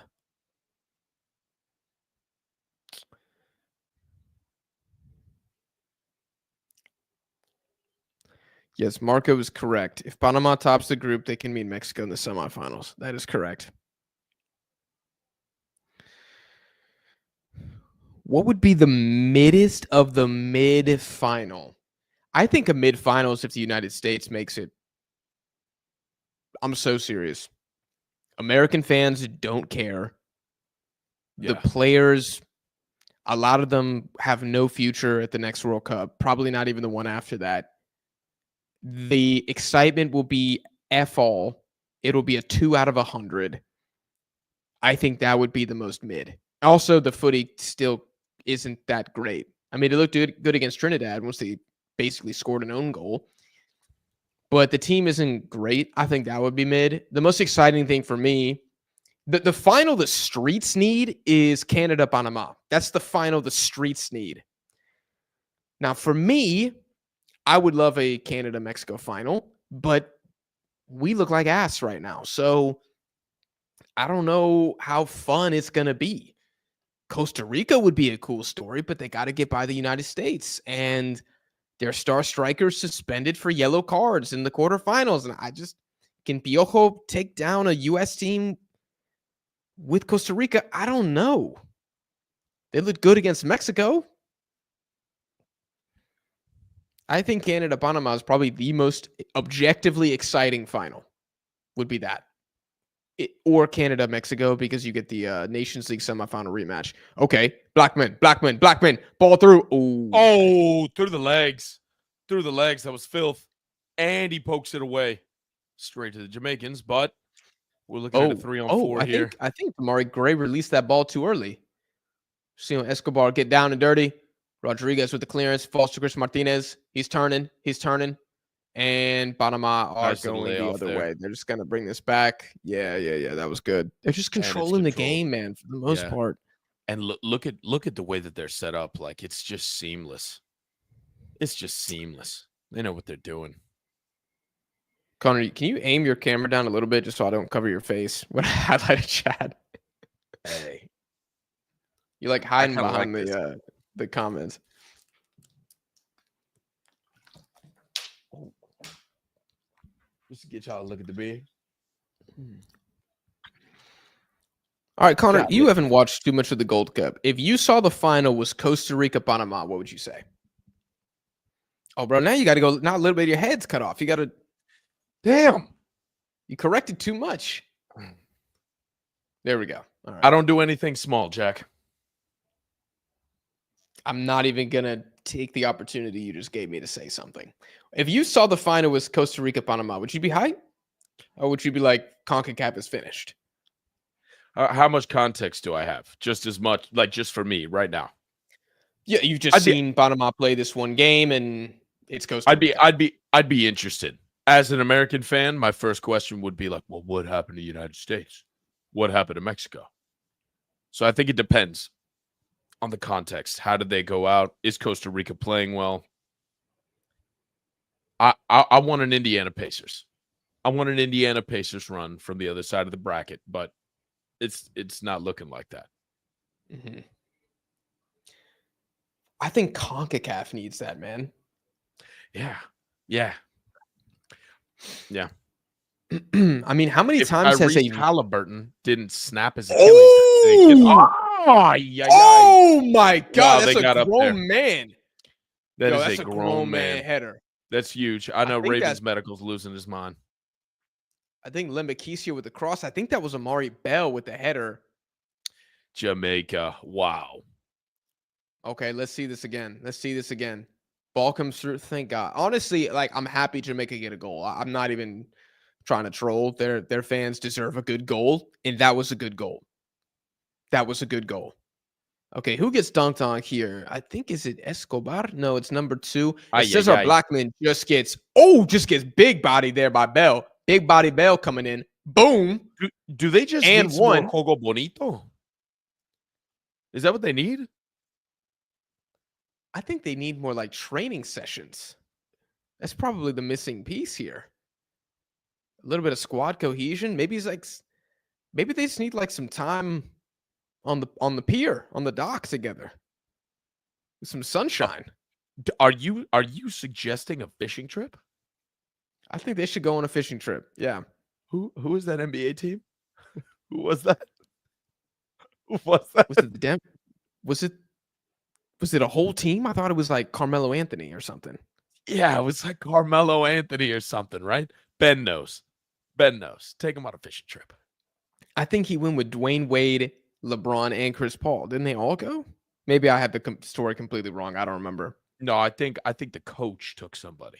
Yes, Marco is correct. If Panama tops the group, they can meet Mexico in the semifinals. That is correct. What would be the middest of the mid-final? I think a mid-final is if the United States makes it. I'm so serious. American fans don't care. The Yeah. players, a lot of them have no future at the next World Cup, probably not even the one after that. The excitement will be F all. It'll be a 2 out of 100. I think that would be the most mid. Also, the footy still isn't that great. I mean, it looked good against Trinidad once they basically scored an own goal. But the team isn't great. I think that would be mid. The most exciting thing for me, the final the streets need is Canada-Panama. That's the final the streets need. Now, for me, I would love a Canada-Mexico final, but we look like ass right now. So I don't know how fun it's going to be. Costa Rica would be a cool story, but they got to get by the United States. And their star strikers suspended for yellow cards in the quarterfinals. And can Piojo take down a U.S. team with Costa Rica? I don't know. They looked good against Mexico. I think Canada-Panama is probably the most objectively exciting final. Would be that. Or Canada-Mexico, because you get the Nations League semifinal rematch. Okay, Blackman, ball through. Oh, through the legs. That was filth. And he pokes it away straight to the Jamaicans, but we're looking at a 3-on-4 here. I think Amari Gray released that ball too early. Seeing Escobar get down and dirty. Rodriguez with the clearance, falls to Chris Martinez. He's turning. And Panama are going the other way. They're just going to bring this back. Yeah. That was good. They're just controlling the game, man, for the most part. And look at the way that they're set up. Like, it's just seamless. They know what they're doing. Connor, can you aim your camera down a little bit just so I don't cover your face when I highlight a chat? Hey. You like hiding behind the comments. Just to get y'all to look at the big. All right, Connor, you haven't watched too much of the Gold Cup. If you saw the final was Costa Rica, Panama, what would you say? Oh, bro, now you got to go. Now a little bit of your head's cut off. You got to. Damn. You corrected too much. There we go. All right. I don't do anything small, Jack. I'm not even going to take the opportunity you just gave me to say something. If you saw the final was Costa Rica, Panama, would you be hyped? Or would you be like, CONCACAF is finished? How much context do I have? Just as much, like just for me right now. Yeah, you've just seen Panama play this one game, and it's Costa Rica. I'd be interested. As an American fan, my first question would be like, well, what happened to the United States? What happened to Mexico? So I think it depends on the context. How did they go out? Is Costa Rica playing well? I want an Indiana Pacers. I want an Indiana Pacers run from the other side of the bracket, but it's not looking like that. Mm-hmm. I think CONCACAF needs that, man. Yeah. I mean, how many times has Halliburton didn't snap his Achilles? Oh my God, that's a grown man. That's a grown man header. That's huge. I know Ravens Medical's losing his mind. I think Lembekisio with the cross. I think that was Amari Bell with the header. Jamaica. Wow. Okay, let's see this again. Ball comes through. Thank God. Honestly, like, I'm happy Jamaica get a goal. I'm not even trying to troll. Their fans deserve a good goal, and that was a good goal. Okay, who gets dunked on here? I think, is it Escobar? No, it's number 2. Cesar Blackman just gets big body there by Bell. Big body Bell coming in. Boom. Do they just and need one more Juego Bonito? Is that what they need? I think they need more like training sessions. That's probably the missing piece here. A little bit of squad cohesion. Maybe they just need like some time on the pier, on the dock together. With some sunshine. Are you suggesting a fishing trip? I think they should go on a fishing trip. Yeah. Who is that NBA team? Who was that? Who was that? Was it Was it a whole team? I thought it was like Carmelo Anthony or something. Yeah, it was like Carmelo Anthony or something, right? Ben knows. Ben knows. Take him on a fishing trip. I think he went with Dwayne Wade, LeBron, and Chris Paul. Didn't they all go? Maybe I have the story completely wrong. I don't remember. No, I think the coach took somebody.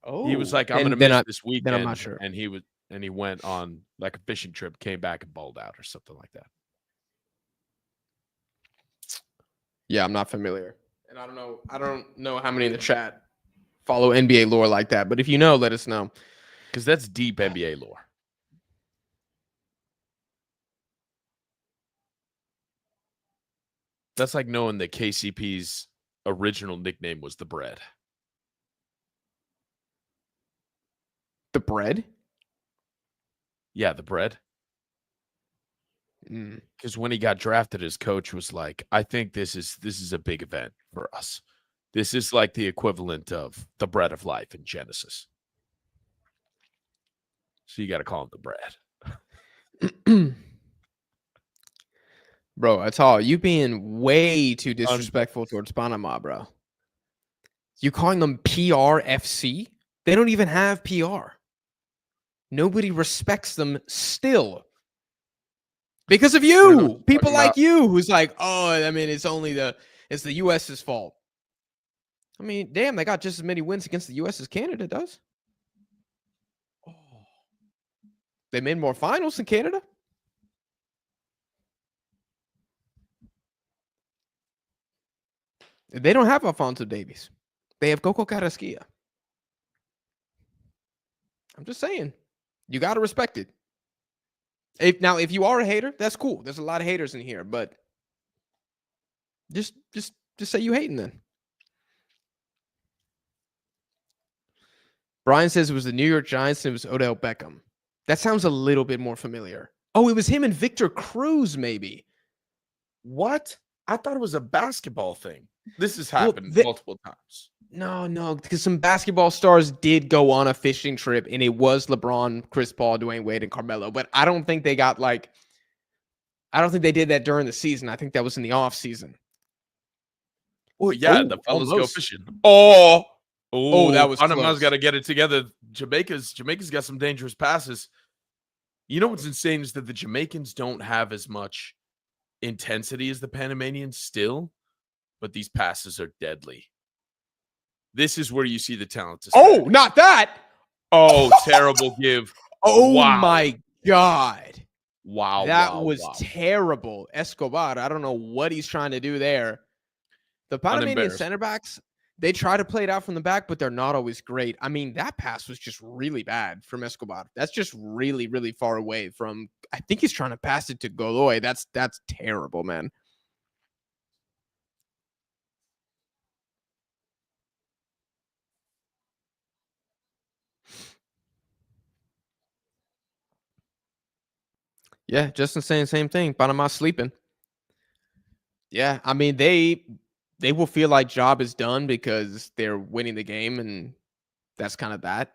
He was like, "I'm gonna miss this weekend," then I'm not sure. and he went on like a fishing trip, came back and balled out or something like that. Yeah, I'm not familiar, and I don't know how many in the chat follow NBA lore like that. But if you know, let us know, because that's deep NBA lore. That's like knowing that KCP's original nickname was the Bread. The Bread? Yeah, the Bread. Because when he got drafted, his coach was like, "I think this is a big event for us. This is like the equivalent of the bread of life in Genesis. So you got to call him the Bread." Bro, that's all. You being way too disrespectful towards Panama, bro. You calling them PRFC? They don't even have PR. Nobody respects them still. Because of you. People like you who's like, oh, I mean, it's the US's fault. I mean, damn, they got just as many wins against the US as Canada does. Oh. They made more finals than Canada. They don't have Alfonso Davies. They have Coco Carrasquilla. I'm just saying. You got to respect it. If you are a hater, that's cool. There's a lot of haters in here, but just say you hating then. Brian says it was the New York Giants and it was Odell Beckham. That sounds a little bit more familiar. Oh, it was him and Victor Cruz, maybe. What? I thought it was a basketball thing. This has happened multiple times. No, because some basketball stars did go on a fishing trip, and it was LeBron, Chris Paul, Dwayne Wade, and Carmelo. But I don't think they got I don't think they did that during the season. I think that was in the off season. Oh yeah, the fellas go fishing. Oh, that was Panama's got to get it together. Jamaica's got some dangerous passes. You know what's insane is that the Jamaicans don't have as much intensity as the Panamanians still, but these passes are deadly. This is where you see the talent. Oh, not that. Oh, terrible give. Oh, wow. My God. Wow. That was terrible. Escobar, I don't know what he's trying to do there. The Panamanian center backs, they try to play it out from the back, but they're not always great. I mean, that pass was just really bad from Escobar. That's just really, really far away from, I think he's trying to pass it to Godoy. That's terrible, man. Yeah, Justin saying the same thing. Panama sleeping. Yeah, I mean, they will feel like job is done because they're winning the game, and that's kind of that.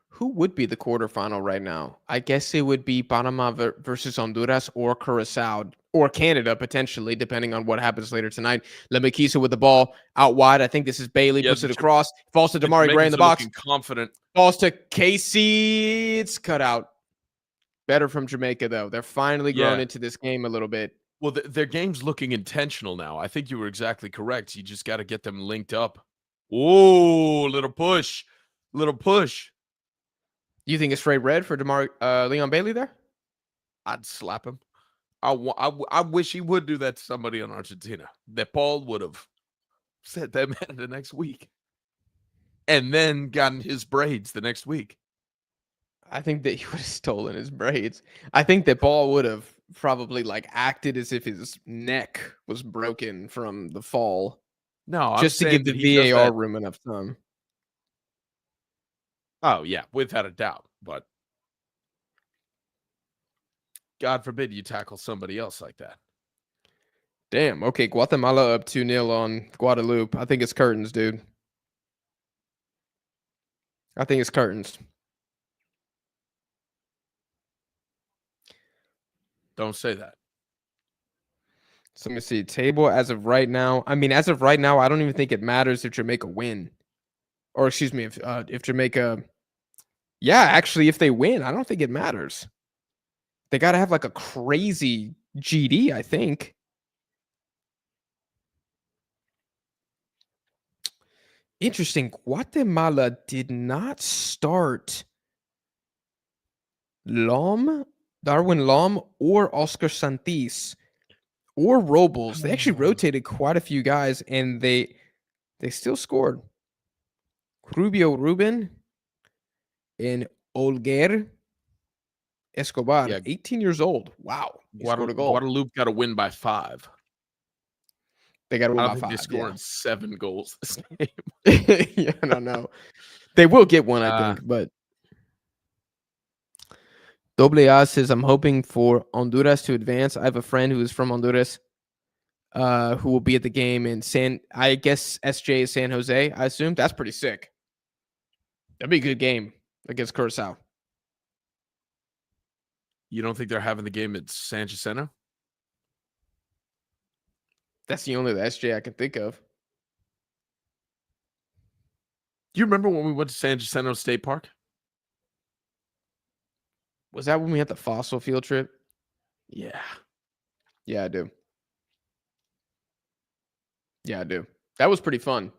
Who would be the quarterfinal right now? I guess it would be Panama versus Honduras or Curacao or Canada, potentially, depending on what happens later tonight. Lemekisa with the ball out wide. I think this is Bailey, puts it across. Falls to Damari Gray in the box. Confident. Falls to Casey. It's cut out. Better from Jamaica, though. They're finally grown into this game a little bit. Well, their game's looking intentional now. I think you were exactly correct. You just got to get them linked up. Oh, little push. Little push. You think it's straight red for Leon Bailey there? I'd slap him. I wish he would do that to somebody on Argentina. That Paul would have set them in the next week. And then gotten his braids the next week. I think that he would have stolen his braids. I think that Paul would have probably acted as if his neck was broken from the fall. No, just to give the VAR room enough time. Oh, yeah, without a doubt. But God forbid you tackle somebody else like that. Damn. Okay, Guatemala up 2-0 on Guadeloupe. I think it's curtains, dude. I think it's curtains. Don't say that. So let me see. Table as of right now. I mean, as of right now, I don't even think it matters if Jamaica win. Or excuse me, if Jamaica. Yeah, actually, if they win, I don't think it matters. They got to have like a crazy GD, I think. Interesting. Guatemala did not start Darwin Lom, or Oscar Santis, or Robles. They actually rotated quite a few guys, and they still scored. Rubio Ruben and Olguer Escobar, Yeah, 18 years old. Wow. He scored a goal. Guadeloupe got to win by 5. They got to I win don't by think they 5. scored 7 goals this game. Yeah, I don't know. They will get one, I think, but Doble A says, I'm hoping for Honduras to advance. I have a friend who is from Honduras who will be at the game in I guess SJ is San Jose, I assume. That's pretty sick. That'd be a good game against Curacao. You don't think they're having the game at San Jacinto? That's the only SJ I can think of. Do you remember when we went to San Jacinto State Park? Was that when we had the fossil field trip? Yeah. Yeah, I do. Yeah, I do. That was pretty fun.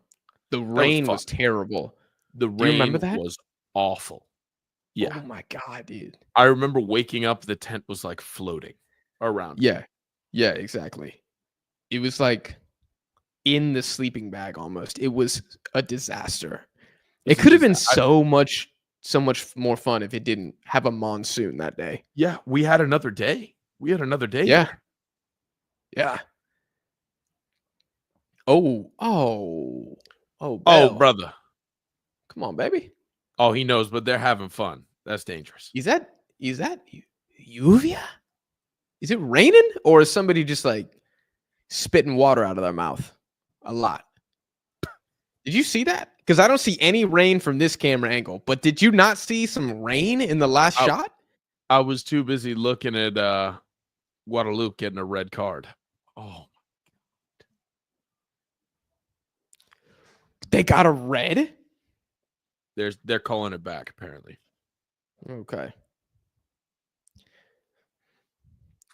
The rain was terrible. The Do you remember rain that? was awful. Yeah. Oh my God, dude. I remember waking up, the tent was like floating around. Yeah. Yeah, exactly. It was like in the sleeping bag almost. It was a disaster. It could have been so much more fun if it didn't have a monsoon that day. Yeah, we had another day. Yeah. There. Yeah. Oh, Oh, Bell. brother. Come on, baby. Oh, he knows, but they're having fun. That's dangerous. Is that Lluvia? Is it raining, or is somebody just like spitting water out of their mouth a lot? Did you see that? Because I don't see any rain from this camera angle. But did you not see some rain in the last shot? I was too busy looking at Guadeloupe getting a red card. Oh, they got a red? They're calling it back, apparently. Okay.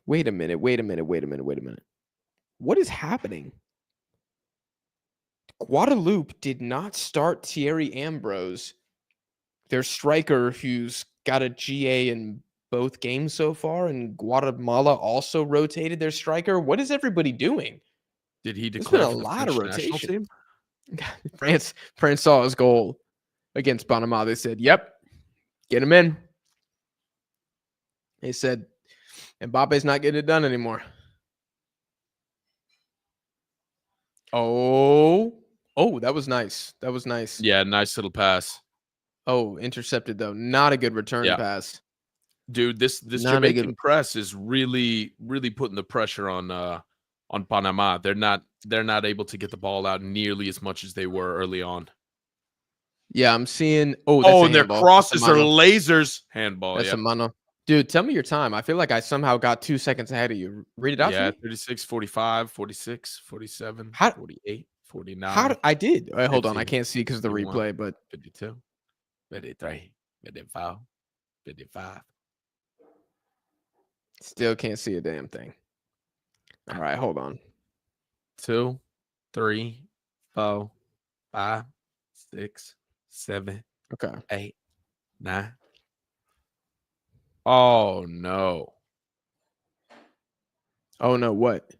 Wait a minute. What is happening? Guadeloupe did not start Thierry Ambrose, their striker who's got a GA in both games so far, and Guatemala also rotated their striker. What is everybody doing? Did he declare There's been a for the lot French of national rotation. team? France saw his goal against Panama. They said, yep, get him in. They said, Mbappe's not getting it done anymore. Oh, that was nice. Yeah, nice little pass. Oh, intercepted though. Not a good return pass. Dude, this Jamaican press is really, really putting the pressure on Panama. They're not able to get the ball out nearly as much as they were early on. Yeah, I'm seeing. And their crosses are lasers. Handball. That's a mano. Dude, tell me your time. I feel like I somehow got 2 seconds ahead of you. Read it out for me. 36, 45, 46, 47, 48, 49. How I did. Hold on. I can't see because of the replay, but 52, 53, 54, 55. Still can't see a damn thing. All right, hold on. 2, 3, 4, 5, 6, 7. Okay. 8, 9. Oh no. Oh no, what?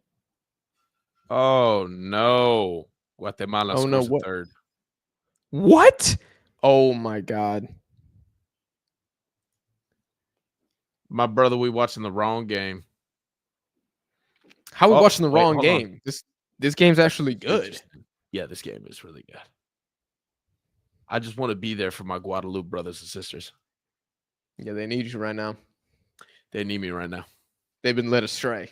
Oh no. Guatemala scores a third. What? Oh my God. My brother, we watching the wrong game. How are we watching the wrong game? This game's actually good. Yeah, this game is really good. I just want to be there for my Guadeloupe brothers and sisters. Yeah, they need you right now. They need me right now. They've been led astray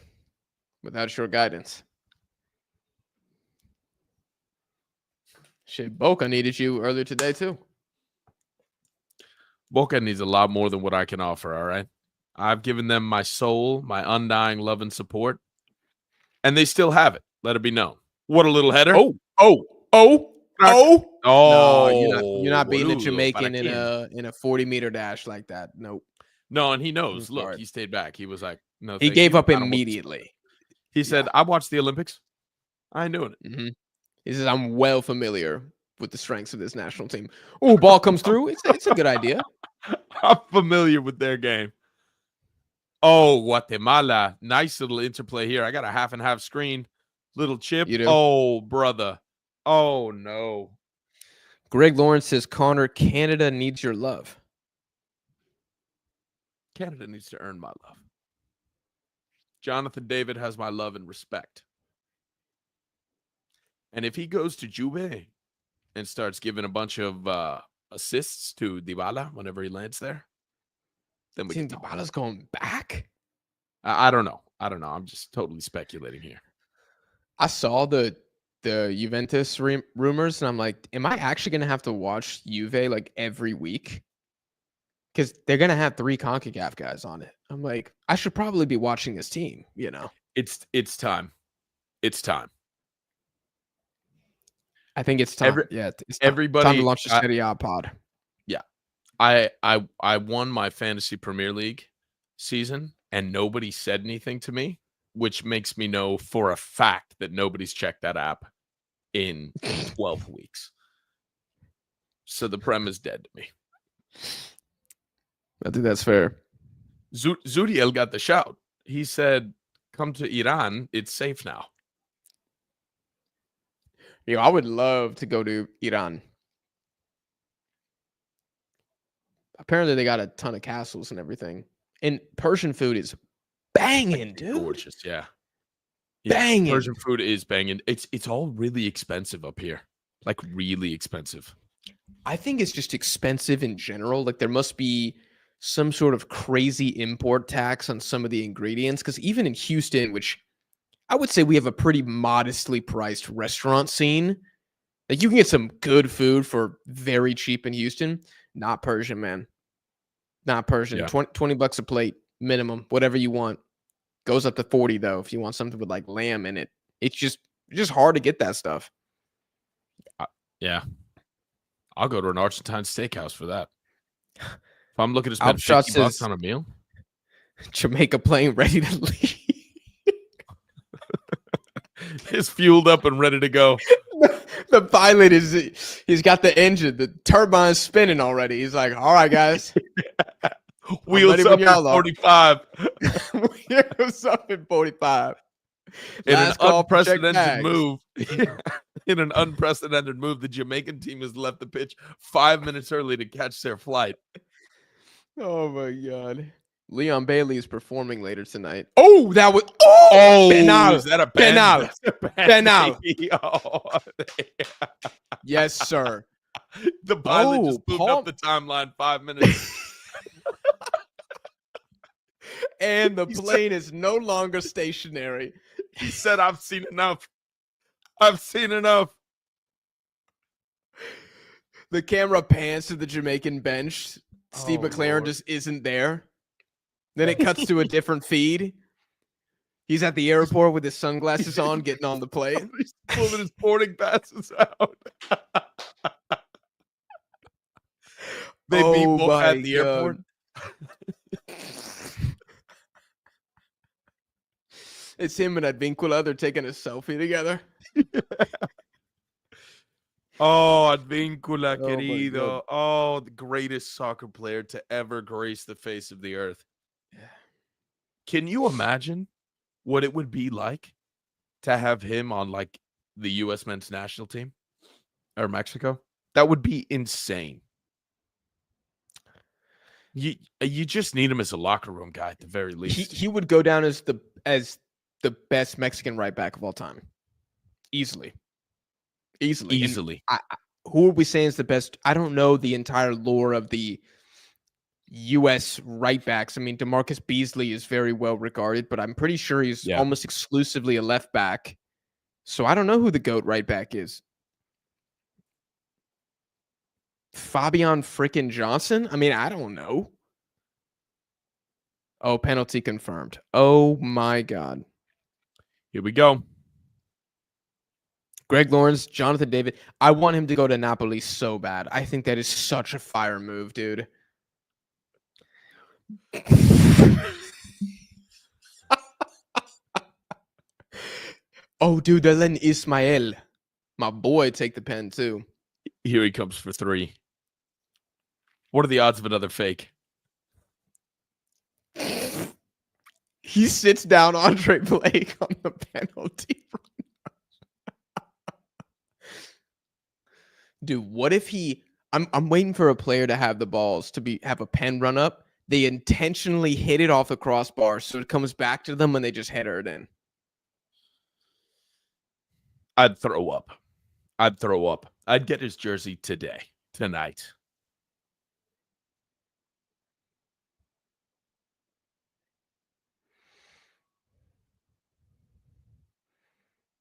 without your guidance. Shit, Boca needed you earlier today too. Boca needs a lot more than what I can offer, all right? I've given them my soul, my undying love and support, and they still have it. Let it be known. What a little header. Oh. No, you're not beating a Boludo, Jamaican ¿para in quién? a 40-meter dash like that. Nope. No, and he I'm knows. Look, sorry. he stayed back. He was like, no, He thank gave you. up I don't want this. immediately. He said, I watched the Olympics. I ain't doing it. Mhm. He says, "I'm well familiar with the strengths of this national team." Oh, ball comes through. It's a good idea. I'm familiar with their game. Oh, Guatemala. Nice little interplay here. I got a half and half screen. Little chip. You do. Oh, brother. Oh, no. Greg Lawrence says, "Connor, Canada needs your love." Canada needs to earn my love. Jonathan David has my love and respect. And if he goes to Juve and starts giving a bunch of assists to Dybala whenever he lands there, then we can talk. Dybala's going back. I don't know. I'm just totally speculating here. I saw the Juventus rumors, and I'm like, am I actually going to have to watch Juve like every week? Because they're going to have 3 CONCACAF guys on it. I'm like, I should probably be watching this team, you know? It's time. It's time. I think it's time. It's time. Everybody, time to launch the Serie A pod. Yeah. I won my fantasy Premier League season, and nobody said anything to me, which makes me know for a fact that nobody's checked that app in 12 weeks. So the Prem is dead to me. I think that's fair. Zuriel got the shout. He said, come to Iran. It's safe now. Yo, I would love to go to Iran. Apparently, they got a ton of castles and everything. And Persian food is banging, dude. Gorgeous, yeah. Banging. Persian food is banging. It's all really expensive up here. Like, really expensive. I think it's just expensive in general. Like, there must be some sort of crazy import tax on some of the ingredients. Because even in Houston, which I would say we have a pretty modestly priced restaurant scene, like you can get some good food for very cheap in Houston. Not Persian, man. Not Persian. Yeah. 20 bucks a plate minimum, whatever you want. Goes up to 40 though if you want something with like lamb in it. It's just hard to get that stuff. Yeah. I'll go to an Argentine steakhouse for that. If I'm looking to spend $50 on a meal. Jamaica playing ready to leave. It's fueled up and ready to go. The pilot he's got the engine, the turbine's spinning already. He's like, all right, guys. Wheels up in 45. Wheels up in 45. In an unprecedented move. In an unprecedented move, the Jamaican team has left the pitch 5 minutes early to catch their flight. Oh my God. Leon Bailey is performing later tonight. Oh, that was penal. Is that a penal? Penal. Yes, sir. The pilot just moved up the timeline 5 minutes. And the plane is no longer stationary. He said, I've seen enough. I've seen enough. The camera pans to the Jamaican bench. Steve McLaren Lord. just isn't there. Then it cuts to a different feed. He's at the airport with his sunglasses on, getting on the plane. He's pulling his boarding passes out. They beat Boca at the airport. It's him and Advíncula. They're taking a selfie together. Oh, Advíncula, querido. Oh, the greatest soccer player to ever grace the face of the earth. Can you imagine what it would be like to have him on like the U.S. men's national team or Mexico? That would be insane. You just need him as a locker room guy at the very least. He would go down as the best Mexican right back of all time. Easily. Who are we saying is the best? I don't know the entire lore of the U.S. right backs. I mean, DeMarcus Beasley is very well regarded, but I'm pretty sure he's almost exclusively a left back. So I don't know who the GOAT right back is. Fabian frickin' Johnson? I mean, I don't know. Oh, penalty confirmed. Oh, my God. Here we go. Greg Lawrence, Jonathan David. I want him to go to Napoli so bad. I think that is such a fire move, dude. Oh, dude, they're letting Ismael, my boy, take the pen, too. Here he comes for 3. What are the odds of another fake? He sits down Andre Blake on the penalty. Dude, what if he... I'm waiting for a player to have the balls to have a pen run up. They intentionally hit it off the crossbar, so it comes back to them and they just header it in. I'd throw up. I'd get his jersey tonight.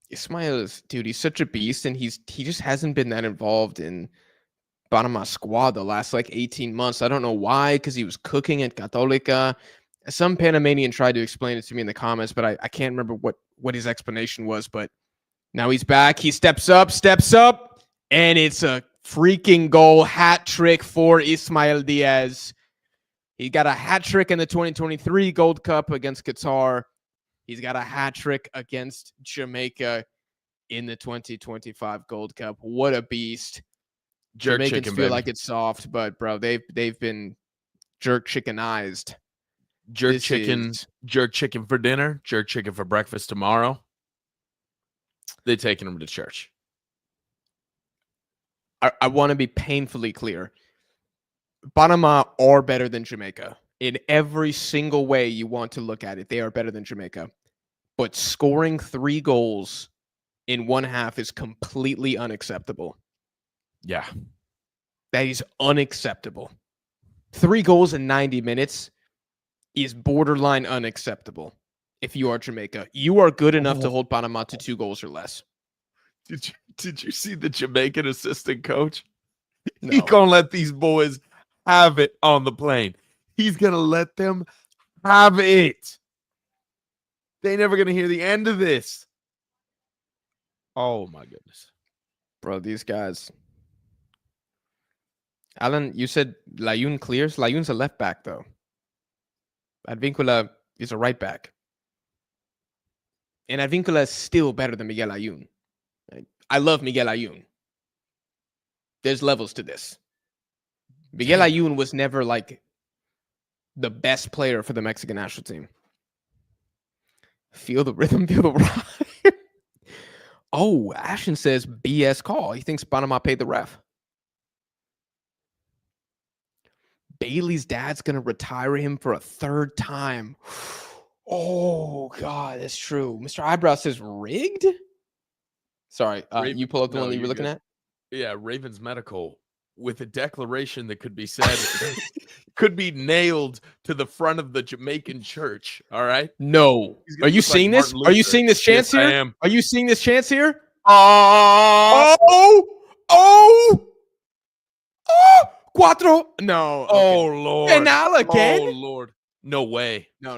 Ismail is, dude, he's such a beast, and he just hasn't been that involved in Panama squad the last like 18 months. I don't know why, because he was cooking at Católica. Some Panamanian tried to explain it to me in the comments, but I can't remember what his explanation was. But now he's back. He steps up, and it's a freaking goal, hat trick for Ismail Diaz. He got a hat trick in the 2023 Gold Cup against Qatar. He's got a hat trick against Jamaica in the 2025 Gold Cup. What a beast. Jerk Jamaicans chicken, feel baby. like it's soft, but bro, they've been jerk chickenized. Jerk chicken for dinner, jerk chicken for breakfast tomorrow. They're taking him to church. I want to be painfully clear. Panama are better than Jamaica. In every single way you want to look at it, they are better than Jamaica. But scoring 3 goals in one half is completely unacceptable. Yeah. That is unacceptable. 3 goals in 90 minutes is borderline unacceptable. If you are Jamaica, you are good enough to hold Panama to 2 goals or less. Did you see the Jamaican assistant coach? No. He gonna let these boys have it on the plane. He's gonna let them have it. They never gonna hear the end of this. Oh my goodness. Bro, these guys. Alan, you said Layun clears. Layun's a left back, though. Advíncula is a right back. And Advíncula is still better than Miguel Layun. I love Miguel Layun. There's levels to this. Miguel Layun was never like the best player for the Mexican national team. Feel the rhythm, feel the ride. Oh, Ashton says BS call. He thinks Panama paid the ref. Bailey's dad's going to retire him for a 3rd time. Oh, God, that's true. Mr. Eyebrow says rigged? Sorry, you pull up the one that you were looking at? Yeah, Ravens Medical with a declaration that could be said, could be nailed to the front of the Jamaican church. All right. No. Are you seeing this? Are you seeing this chance here? I am. Are you seeing this chance here? Oh, Cuatro. No. Okay. Oh, Lord. Penal again? Oh, Lord. No way. No.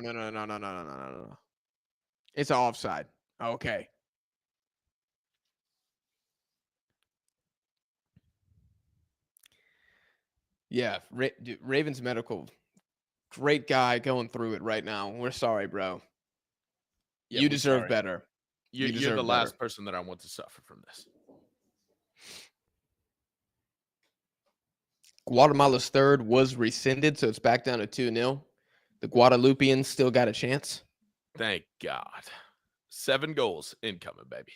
It's offside. Okay. Yeah, Ravens Medical, great guy going through it right now. We're sorry, bro. Yeah, you deserve better. You're the last person that I want to suffer from this. Guatemala's 3rd was rescinded, so it's back down to 2-0. The Guadeloupeans still got a chance. Thank God. 7 goals incoming, baby.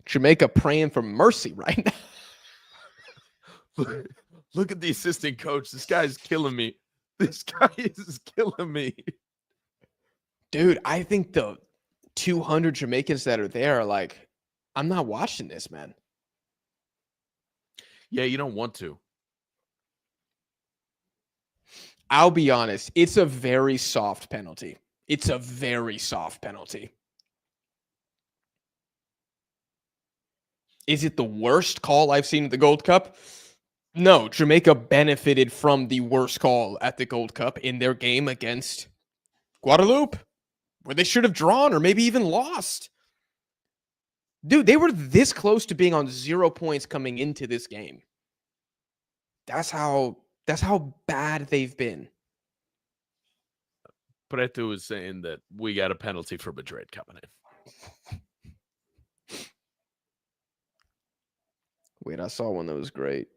Jamaica praying for mercy right now. Look at the assistant coach. This guy's killing me. This guy is killing me. Dude, I think the 200 Jamaicans that are there are like, I'm not watching this, man. Yeah, you don't want to. I'll be honest. It's a very soft penalty. It's a very soft penalty. Is it the worst call I've seen at the Gold Cup? No, Jamaica benefited from the worst call at the Gold Cup in their game against Guadeloupe, where they should have drawn or maybe even lost. Dude, they were this close to being on 0 points coming into this game. That's how bad they've been. Preto was saying that we got a penalty for Madrid coming in. Wait, I saw one that was great.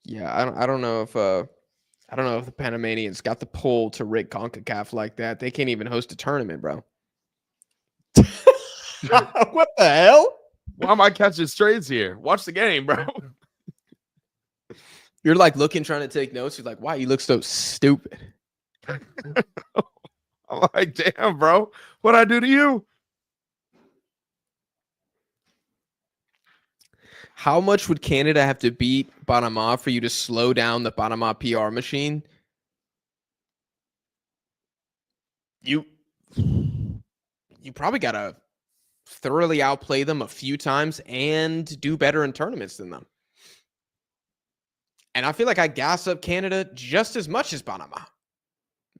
Yeah, I don't know if the Panamanians got the pull to rig CONCACAF like that. They can't even host a tournament, bro. What the hell? Why am I catching strays here? Watch the game, bro. You're like looking, trying to take notes. You're like, wow, you look so stupid. I'm like, damn, bro. What'd I do to you? How much would Canada have to beat Panama for you to slow down the Panama PR machine? You probably got to thoroughly outplay them a few times and do better in tournaments than them. And I feel like I gas up Canada just as much as Panama.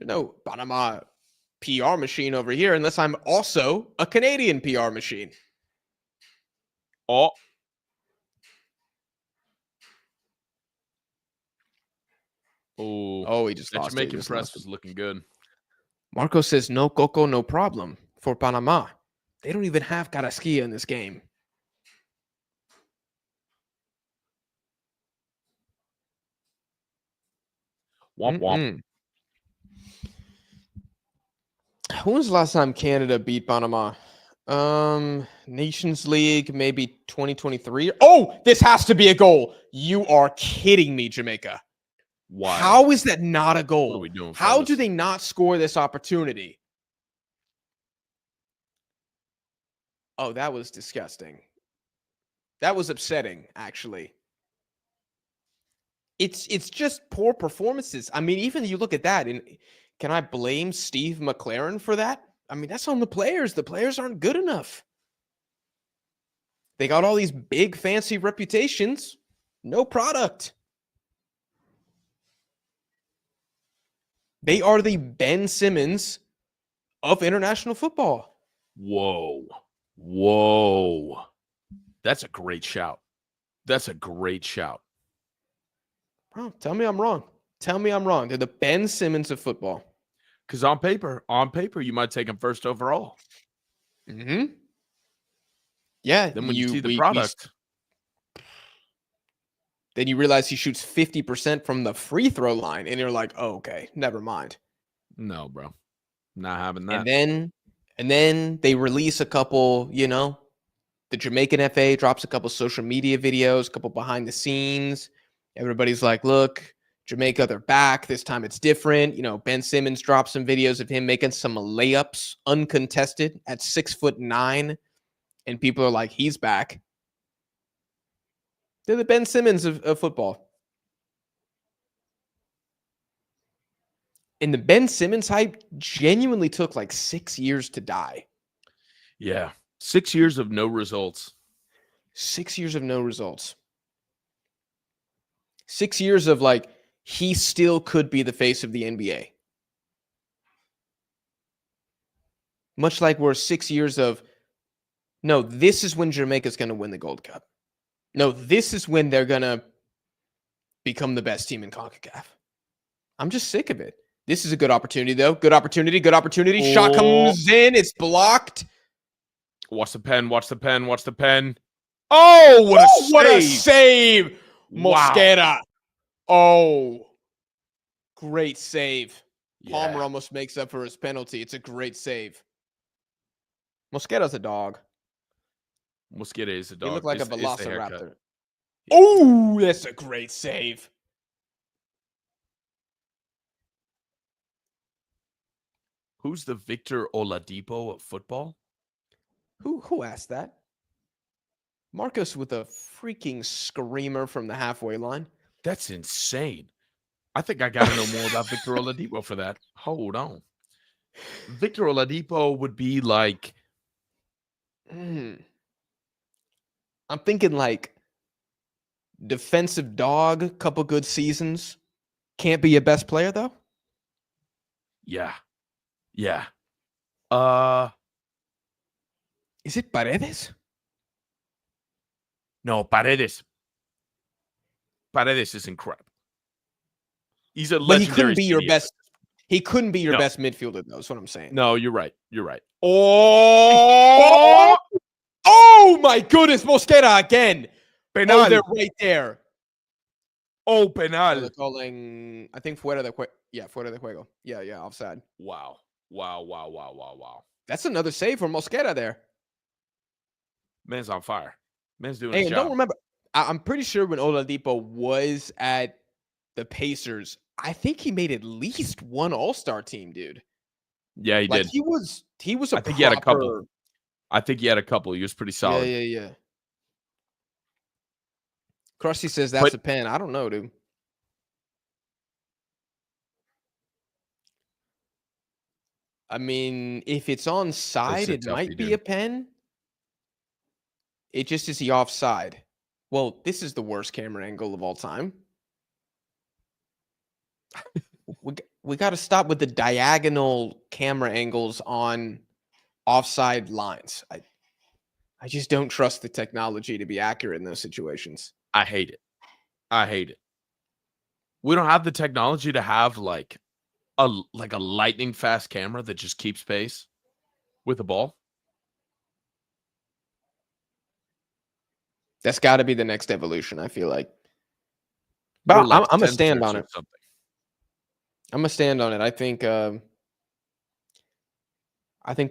No Panama PR machine over here unless I'm also a Canadian PR machine. Oh. Oh, he just lost it. Jamaican press was looking good. Marco says, no Coco, no problem for Panama. They don't even have Carrasquilla in this game. Womp womp. When was the last time Canada beat Panama? Nations League, maybe 2023. Oh, this has to be a goal. You are kidding me, Jamaica. Why? How is that not a goal? What are we doing? How do they not score this opportunity? Oh, that was disgusting. That was upsetting, actually. It's just poor performances. I mean, even you look at that, and can I blame Steve McLaren for that? I mean, that's on the players. The players aren't good enough. They got all these big, fancy reputations. No product. They are the Ben Simmons of international football. Whoa. That's a great shout. Bro, tell me I'm wrong. They're the Ben Simmons of football. Because on paper, you might take him first overall. Mm-hmm. Yeah. Then when you see the product. Then you realize he shoots 50% from the free throw line, and you're like, oh, okay, never mind. No, bro. Not having that. And then they release a couple, the Jamaican FA drops a couple social media videos, a couple behind the scenes. Everybody's like, look, Jamaica, they're back. This time it's different. Ben Simmons dropped some videos of him making some layups uncontested at 6'9", and people are like, he's back. They're the Ben Simmons of football. And the Ben Simmons hype genuinely took like 6 years to die. Yeah. 6 years of no results. 6 years of no results. 6 years of like, he still could be the face of the NBA. Much like we're 6 years of, no, this is when Jamaica's going to win the Gold Cup. No, this is when they're going to become the best team in CONCACAF. I'm just sick of it. This is a good opportunity, though. Good opportunity. Oh. Shot comes in. It's blocked. Watch the pen. Oh, what a save. Wow. Mosquera. Oh, great save. Yeah. Palmer almost makes up for his penalty. It's a great save. Mosquera's a dog. Mosquera is a dog. He looked like a velociraptor. Yeah. Oh, that's a great save. Who's the Victor Oladipo of football? Who asked that? Marcos with a freaking screamer from the halfway line. That's insane. I think I got to know more about Victor Oladipo for that. Hold on. Victor Oladipo would be like I'm thinking like defensive dog, couple good seasons. Can't be your best player though. Yeah. Yeah. Is it Paredes? No, Paredes. Paredes is incredible. He's a But he legendary couldn't be your senior. best. He couldn't be your No. best midfielder though. That's what I'm saying. No, you're right. You're right. Oh! Oh my goodness, Mosquera again. Penal. Oh, they're right there. Oh, Oh, penal. they're calling, I think, fuera de juego. Yeah, offside. Wow. That's another save from Mosquera there. Man's on fire. Man's doing Hey, his and job. don't remember, I'm pretty sure when Oladipo was at the Pacers, I think he made at least one All-Star team, dude. Yeah, he Like did. he was a I think he had a couple. I think he had a couple. He was pretty solid. Yeah. Krusty says that's a pen. I don't know, dude. I mean, if it's on side, it might be a pen. It just is he offside. Well, this is the worst camera angle of all time. we got to stop with the diagonal camera angles on offside lines. I just don't trust the technology to be accurate in those situations. I hate it. We don't have the technology to have like a lightning fast camera that just keeps pace with the ball. That's got to be the next evolution, I feel like. But I'm going to stand on it. I'm going to stand on it. I think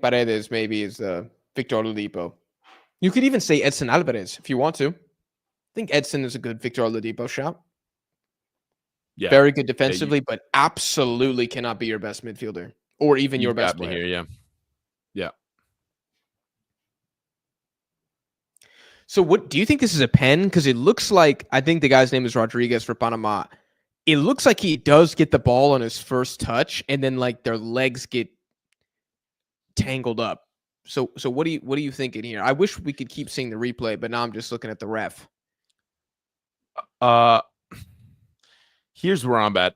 Paredes maybe is Victor Oladipo. You could even say Edson Alvarez if you want to. I think Edson is a good Victor Oladipo shot. Yeah. Very good defensively, but absolutely cannot be your best midfielder or even your best player. Here, yeah. So what do you think this is a pen? Because it looks like, I think the guy's name is Rodriguez for Panama. It looks like he does get the ball on his first touch, and then like their legs get tangled up. So what are you thinking here? I wish we could keep seeing the replay, but now I'm just looking at the ref. Here's where I'm at.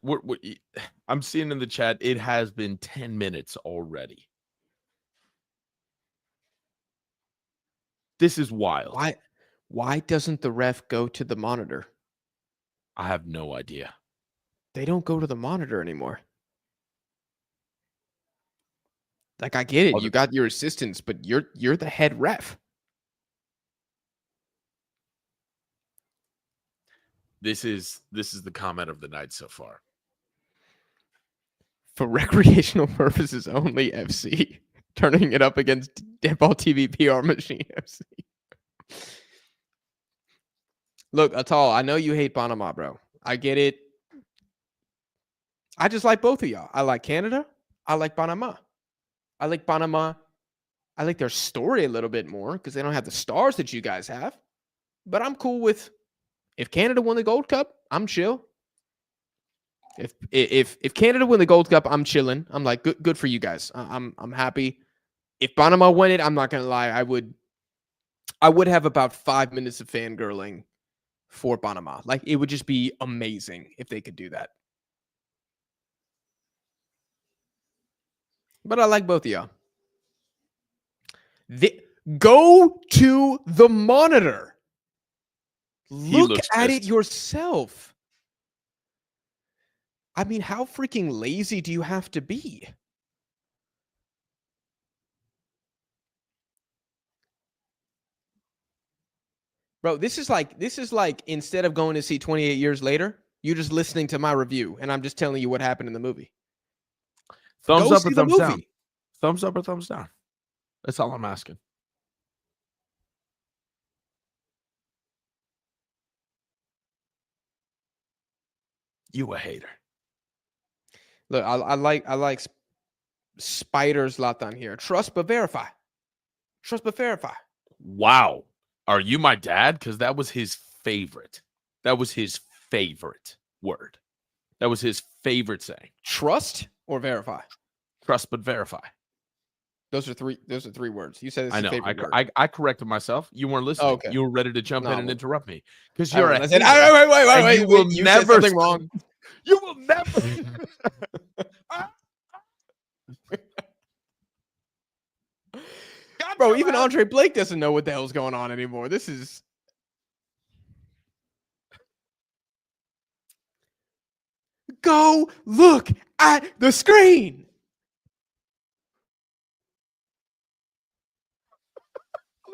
I'm seeing in the chat, it has been 10 minutes already. This is wild. Why doesn't the ref go to the monitor? I have no idea. They don't go to the monitor anymore. Like, I get it. You got your assistants, but you're the head ref. This is the comment of the night so far. For recreational purposes only, FC. Turning it up against Deadball TV PR Machine FC. Look, Atal, I know you hate Panama, bro. I get it. I just like both of y'all. I like Canada. I like Panama. I like Panama. I like their story a little bit more because they don't have the stars that you guys have. But I'm cool with, if Canada won the Gold Cup, I'm chill. If Canada win the Gold Cup, I'm chilling. I'm like, good for you guys. I'm happy. If Panama win it, I'm not gonna lie. I would have about 5 minutes of fangirling for Panama. Like, it would just be amazing if they could do that. But I like both of y'all. Go to the monitor. Look at it yourself. I mean, how freaking lazy do you have to be? Bro, this is like instead of going to see 28 Years Later, you're just listening to my review, and I'm just telling you what happened in the movie. Thumbs up or thumbs down? Thumbs up or thumbs down? That's all I'm asking. You a hater. Look, I like Spider Zlatan here. Trust but verify. Trust but verify. Wow. Are you my dad? Because that was his favorite. That was his favorite word. That was his favorite saying. Trust or verify? Trust but verify. Those are three words. You said it's I your know. favorite word. I corrected myself. You weren't listening. Okay. You were ready to jump in and interrupt me because I you're was. a I said, hater, wait. you will You said never something wrong. You will never. Bro, even Andre Blake doesn't know what the hell's going on anymore. This is. Go look at the screen.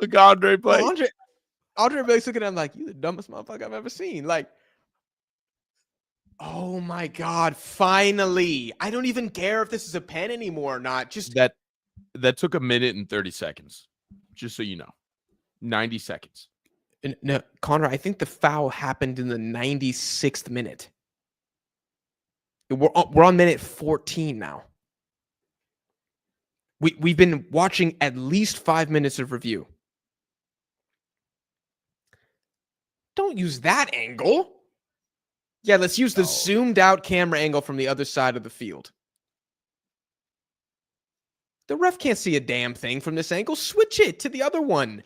Look, Andre Blake. Bro, Andre Blake's looking at him like, you the dumbest motherfucker I've ever seen. Like, oh my God, finally. I don't even care if this is a pen anymore or not. Just that took a minute and 30 seconds. Just so you know. 90 seconds. No, Connor, I think the foul happened in the 96th minute. We're on minute 14 now. We've been watching at least 5 minutes of review. Don't use that angle. Yeah, let's use the zoomed out camera angle from the other side of the field. The ref can't see a damn thing from this angle. Switch it to the other one.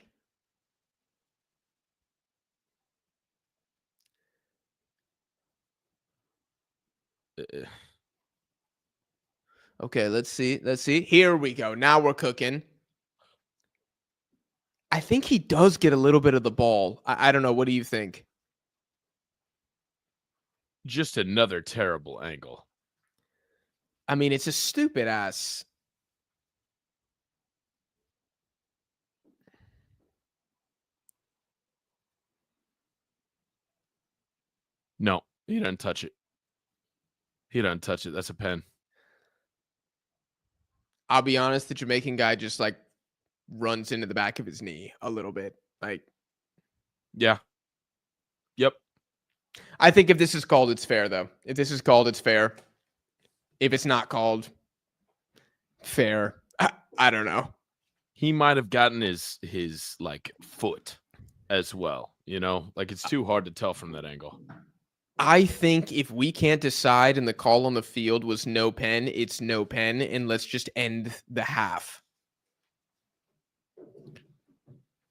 Okay, let's see. Here we go. Now we're cooking. I think he does get a little bit of the ball. I don't know. What do you think? Just another terrible angle. I mean, it's a stupid ass. No, he doesn't touch it. That's a pen. I'll be honest, the Jamaican guy just like runs into the back of his knee a little bit. Like, yeah. Yep. I think if this is called, it's fair, though. If this is called, it's fair. If it's not called, fair. I don't know. He might have gotten his like foot as well. You know, like it's too hard to tell from that angle. I think if we can't decide and the call on the field was no pen, it's no pen, and let's just end the half.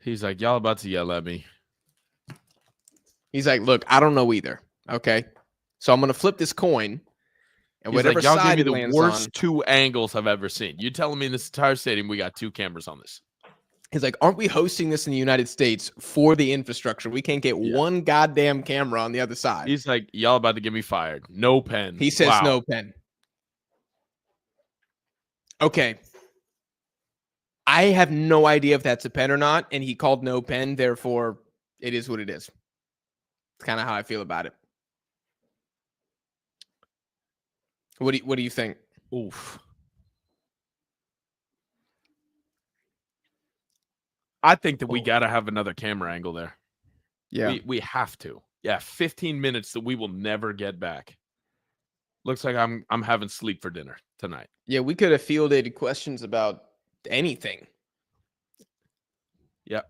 He's like, y'all about to yell at me. He's like, look, I don't know either. Okay. So I'm going to flip this coin. And he's whatever like, y'all side give me it the lands worst on, 2 angles I've ever seen. You telling me in this entire stadium we got 2 cameras on this? He's like, aren't we hosting this in the United States for the infrastructure? We can't get one goddamn camera on the other side. He's like, y'all about to get me fired. No pen. He says no pen. Okay. I have no idea if that's a pen or not, and he called no pen, therefore it is what it is. It's kind of how I feel about it. What do you think? Oof. I think that we got to have another camera angle there. Yeah. We have to. Yeah, 15 minutes that we will never get back. Looks like I'm having sleep for dinner tonight. Yeah, we could have fielded questions about anything. Yeah.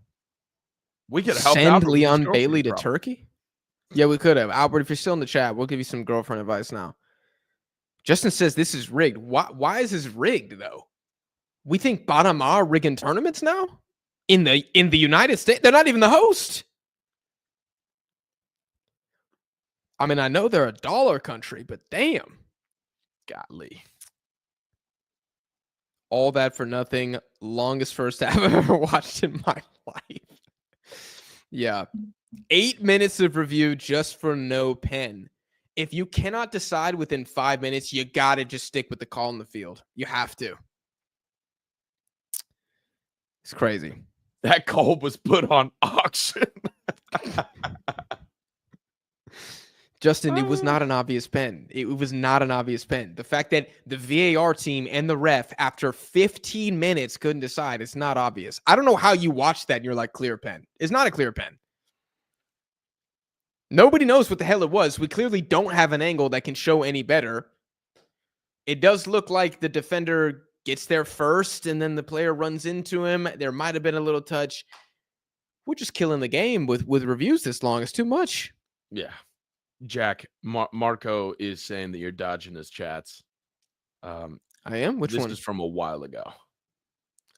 We could help send Leon Bailey to Turkey. Yeah, we could have. Albert, if you're still in the chat, we'll give you some girlfriend advice now. Justin says this is rigged. Why is this rigged though? We think Panama are rigging tournaments now in the United States. They're not even the host. I mean, I know they're a dollar country, but damn. Golly. All that for nothing. Longest first half I've ever watched in my life. Yeah. 8 minutes of review just for no pen. If you cannot decide within 5 minutes, you got to just stick with the call in the field. You have to. It's crazy. That call was put on auction. Justin, it was not an obvious pen. It was not an obvious pen. The fact that the VAR team and the ref, after 15 minutes, couldn't decide, it's not obvious. I don't know how you watch that and you're like, clear pen. It's not a clear pen. Nobody knows what the hell it was. We clearly don't have an angle that can show any better. It does look like the defender gets there first and then the player runs into him. There might have been a little touch. We're just killing the game with reviews this long. It's too much. Yeah. Jack, Marco is saying that you're dodging his chats. I am? Which one? This is from a while ago.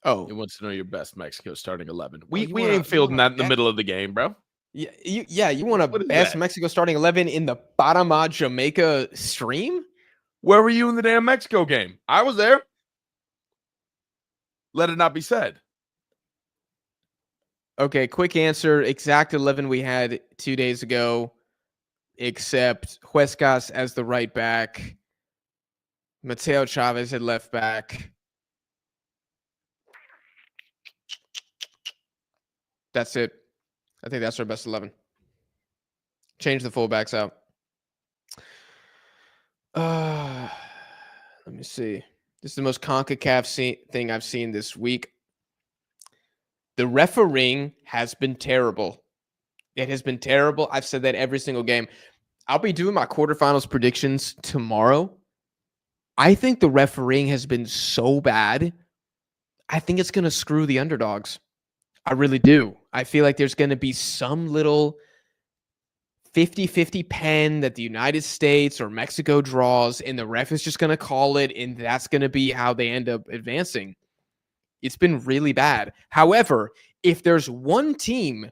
Oh, It wants to know your best Mexico starting 11. oh, We ain't fielding that in the middle of the game, bro. Yeah, you want a What is best that? Mexico starting 11 in the Panama Jamaica stream? Where were you in the damn Mexico game? I was there. Let it not be said. Okay, quick answer. Exact 11 we had 2 days ago, except Huescas as the right back, Mateo Chavez at left back. That's it. I think that's our best 11. Change the fullbacks out. Let me see. This is the most CONCACAF thing I've seen this week. The refereeing has been terrible. It has been terrible. I've said that every single game. I'll be doing my quarterfinals predictions tomorrow. I think the refereeing has been so bad. I think it's going to screw the underdogs. I really do. I feel like there's going to be some little 50-50 pen that the United States or Mexico draws, and the ref is just going to call it, and that's going to be how they end up advancing. It's been really bad. However, if there's one team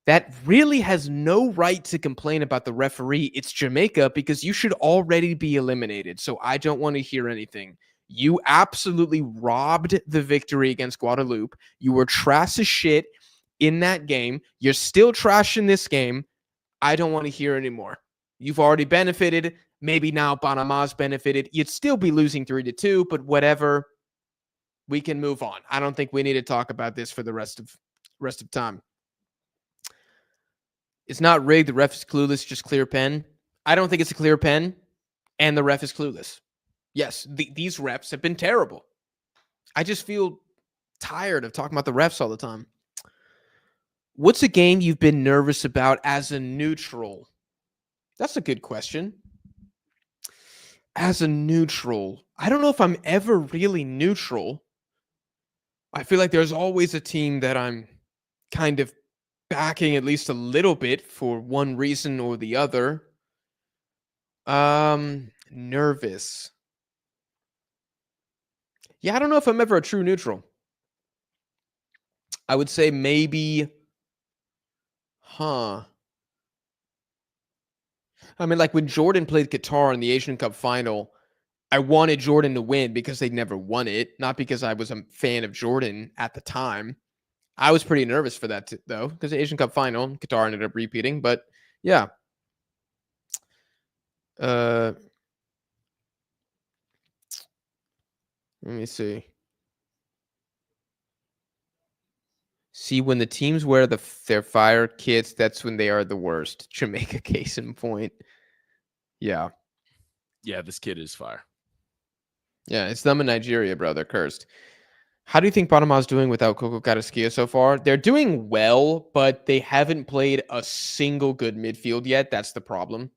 that really has no right to complain about the referee, it's Jamaica, because you should already be eliminated. So I don't want to hear anything. You absolutely robbed the victory against Guadeloupe. You were trash as shit in that game. You're still trash in this game. I don't want to hear anymore. You've already benefited. Maybe now Panama's benefited. You'd still be losing 3-2, but whatever. We can move on. I don't think we need to talk about this for the rest of time. It's not rigged. The ref is clueless. Just clear pen. I don't think it's a clear pen, and the ref is clueless. Yes, these refs have been terrible. I just feel tired of talking about the refs all the time. What's a game you've been nervous about as a neutral? That's a good question. As a neutral, I don't know if I'm ever really neutral. I feel like there's always a team that I'm kind of backing at least a little bit for one reason or the other. Nervous. Yeah, I don't know if I'm ever a true neutral. I would say maybe, I mean, like when Jordan played Qatar in the Asian Cup final, I wanted Jordan to win because they'd never won it, not because I was a fan of Jordan at the time. I was pretty nervous for that, though, because the Asian Cup final, Qatar ended up repeating. But yeah. Let me see. See, when the teams wear their fire kits, that's when they are the worst. Jamaica, case in point. Yeah. Yeah, this kid is fire. Yeah, it's them in Nigeria, bro. They're cursed. How do you think Panama's doing without Coco Carrasquilla so far? They're doing well, but they haven't played a single good midfield yet. That's the problem.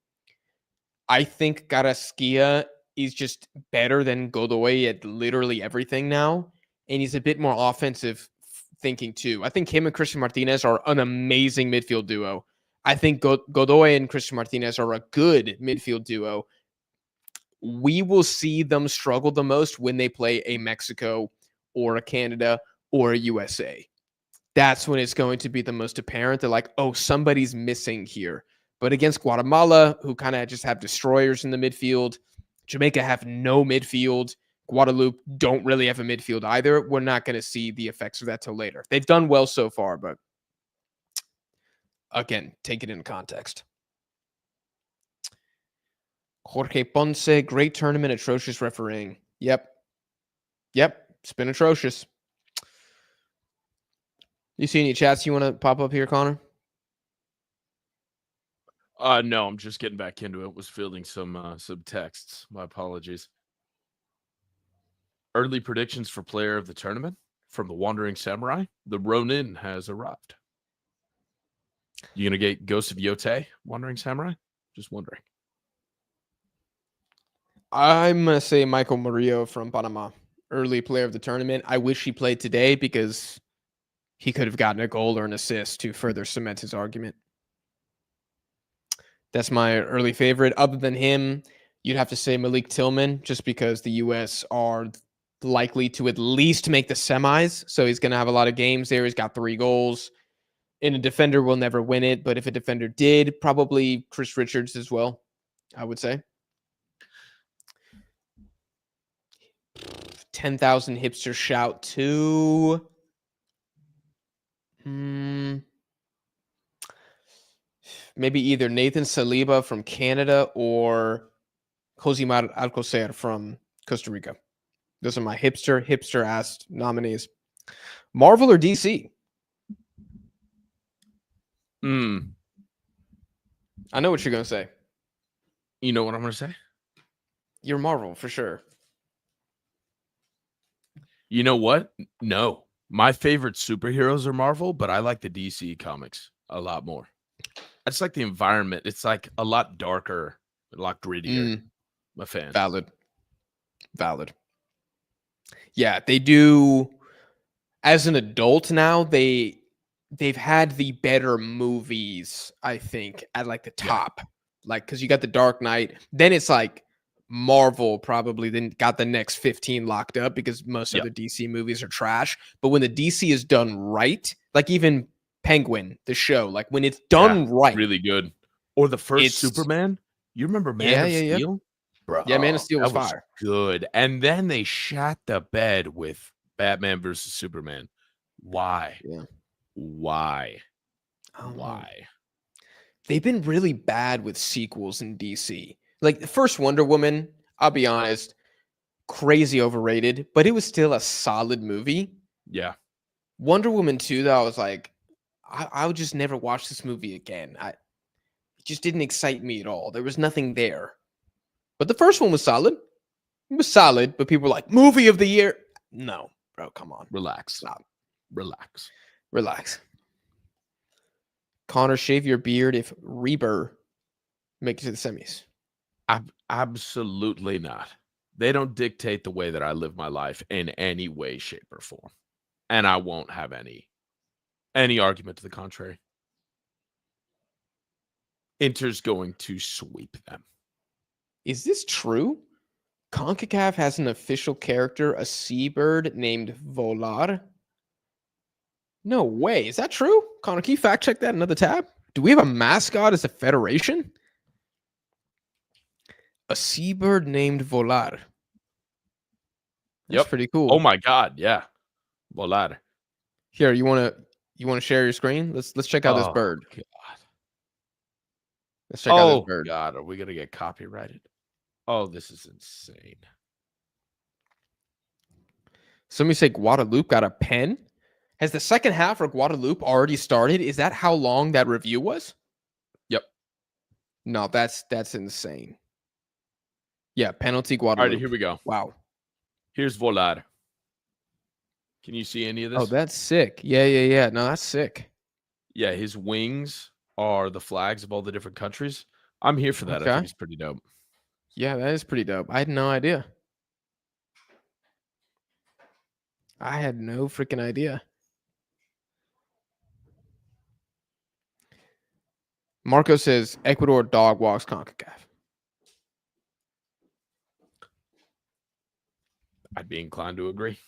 I think Carrasquilla is just better than Godoy at literally everything now, and he's a bit more offensive thinking too. I think him and Christian Martinez are an amazing midfield duo. I think Godoy and Christian Martinez are a good midfield duo. We will see them struggle the most when they play a Mexico or a Canada or a USA. That's when it's going to be the most apparent. They're like, oh, somebody's missing here. But against Guatemala, who kind of just have destroyers in the midfield, Jamaica have no midfield. Guadeloupe don't really have a midfield either. We're not going to see the effects of that till later. They've done well so far, but again, take it in context. Jorge Ponce, great tournament, atrocious refereeing. Yep. It's been atrocious. You see any chats you want to pop up here, Connor? No, I'm just getting back into it. Was fielding some texts. My apologies. Early predictions for player of the tournament from the Wandering Samurai. The Ronin has arrived. You gonna get Ghost of Yote, Wandering Samurai? Just wondering. I'm going to say Michael Murillo from Panama. Early player of the tournament. I wish he played today because he could have gotten a goal or an assist to further cement his argument. That's my early favorite. Other than him, you'd have to say Malik Tillman, just because the U.S. are likely to at least make the semis. So he's going to have a lot of games there. He's got 3 goals. And a defender will never win it. But if a defender did, probably Chris Richards as well, I would say. 10,000 hipster shout to maybe either Nathan Saliba from Canada or Josimar Alcocer from Costa Rica. Those are my hipster-ass nominees. Marvel or DC? I know what you're going to say. You know what I'm going to say? You're Marvel, for sure. You know what? No. My favorite superheroes are Marvel, but I like the DC comics a lot more. I just like the environment. It's like a lot darker, a lot grittier. I'm a fan. Valid. Yeah, they do. As an adult now, they've had the better movies, I think, at like the top. Like, because you got the Dark Knight. Then it's like Marvel probably then got the next 15 locked up because most of the DC movies are trash. But when the DC is done right, like even Penguin, the show, like when it's done right. Really good. Or the first Superman. You remember Man of Steel? Bro, yeah, Man of Steel was fire. Good. And then they shot the bed with Batman versus Superman. Why? Yeah. Why? They've been really bad with sequels in DC. Like the first Wonder Woman, I'll be honest, crazy overrated, but it was still a solid movie. Yeah. Wonder Woman 2, though, I was like, I would just never watch this movie again. It just didn't excite me at all. There was nothing there. But the first one was solid. It was solid, but people were like, movie of the year. No, bro, come on. Relax. Stop. Relax. Connor, shave your beard if Reber makes it to the semis. Absolutely not. They don't dictate the way that I live my life in any way, shape, or form. And I won't have any argument to the contrary. Inter's going to sweep them. Is this true? CONCACAF has an official character, a seabird named Volar. No way. Is that true? Connor, can you fact check that? Another tab? Do we have a mascot as a federation? A seabird named Volar. That's pretty cool. Oh my God, yeah. Volar. Here, you wanna share your screen? Let's check out this bird. God. Let's check out this bird. God, are we gonna get copyrighted? Oh, this is insane. Somebody say Guadeloupe got a pen. Has the second half for Guadeloupe already started? Is that how long that review was? Yep. No, that's insane. Yeah, penalty Guadeloupe. All right, here we go. Wow. Here's Volar. Can you see any of this? Oh, that's sick. Yeah. No, that's sick. Yeah, his wings are the flags of all the different countries. I'm here for that. Okay. I think it's pretty dope. Yeah, that is pretty dope. I had no idea. I had no freaking idea. Marco says Ecuador dog walks CONCACAF. I'd be inclined to agree.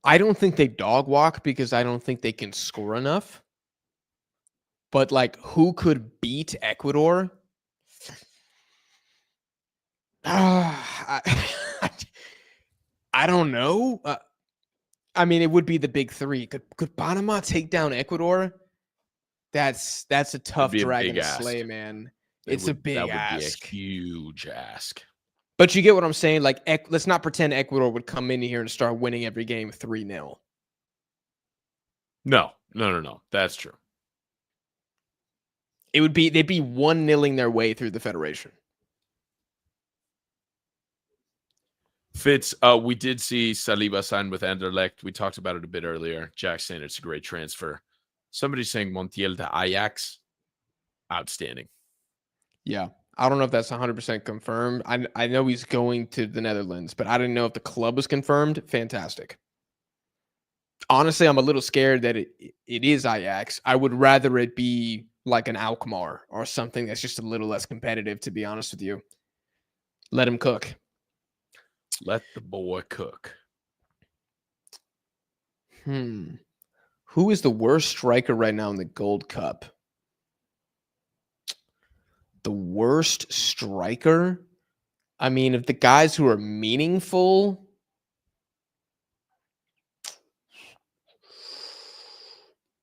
I don't think they dog walk because I don't think they can score enough. But like, who could beat Ecuador? I don't know. I mean, it would be the big three. Could Panama take down Ecuador? That's a tough dragon to slay, man. It's a big ask. Be a huge ask. But you get what I'm saying? Like, let's not pretend Ecuador would come in here and start winning every game 3-0. No. That's true. They'd be 1-0ing their way through the federation. Fitz, we did see Saliba sign with Anderlecht. We talked about it a bit earlier. Jack saying it's a great transfer. Somebody's saying Montiel to Ajax. Outstanding. Yeah. I don't know if that's 100% confirmed. I know he's going to the Netherlands, but I didn't know if the club was confirmed. Fantastic. Honestly, I'm a little scared that it is Ajax. I would rather it be like an Alkmaar or something that's just a little less competitive, to be honest with you. Let him cook. Let the boy cook. Who is the worst striker right now in the Gold Cup? The worst striker? I mean, if the guys who are meaningful,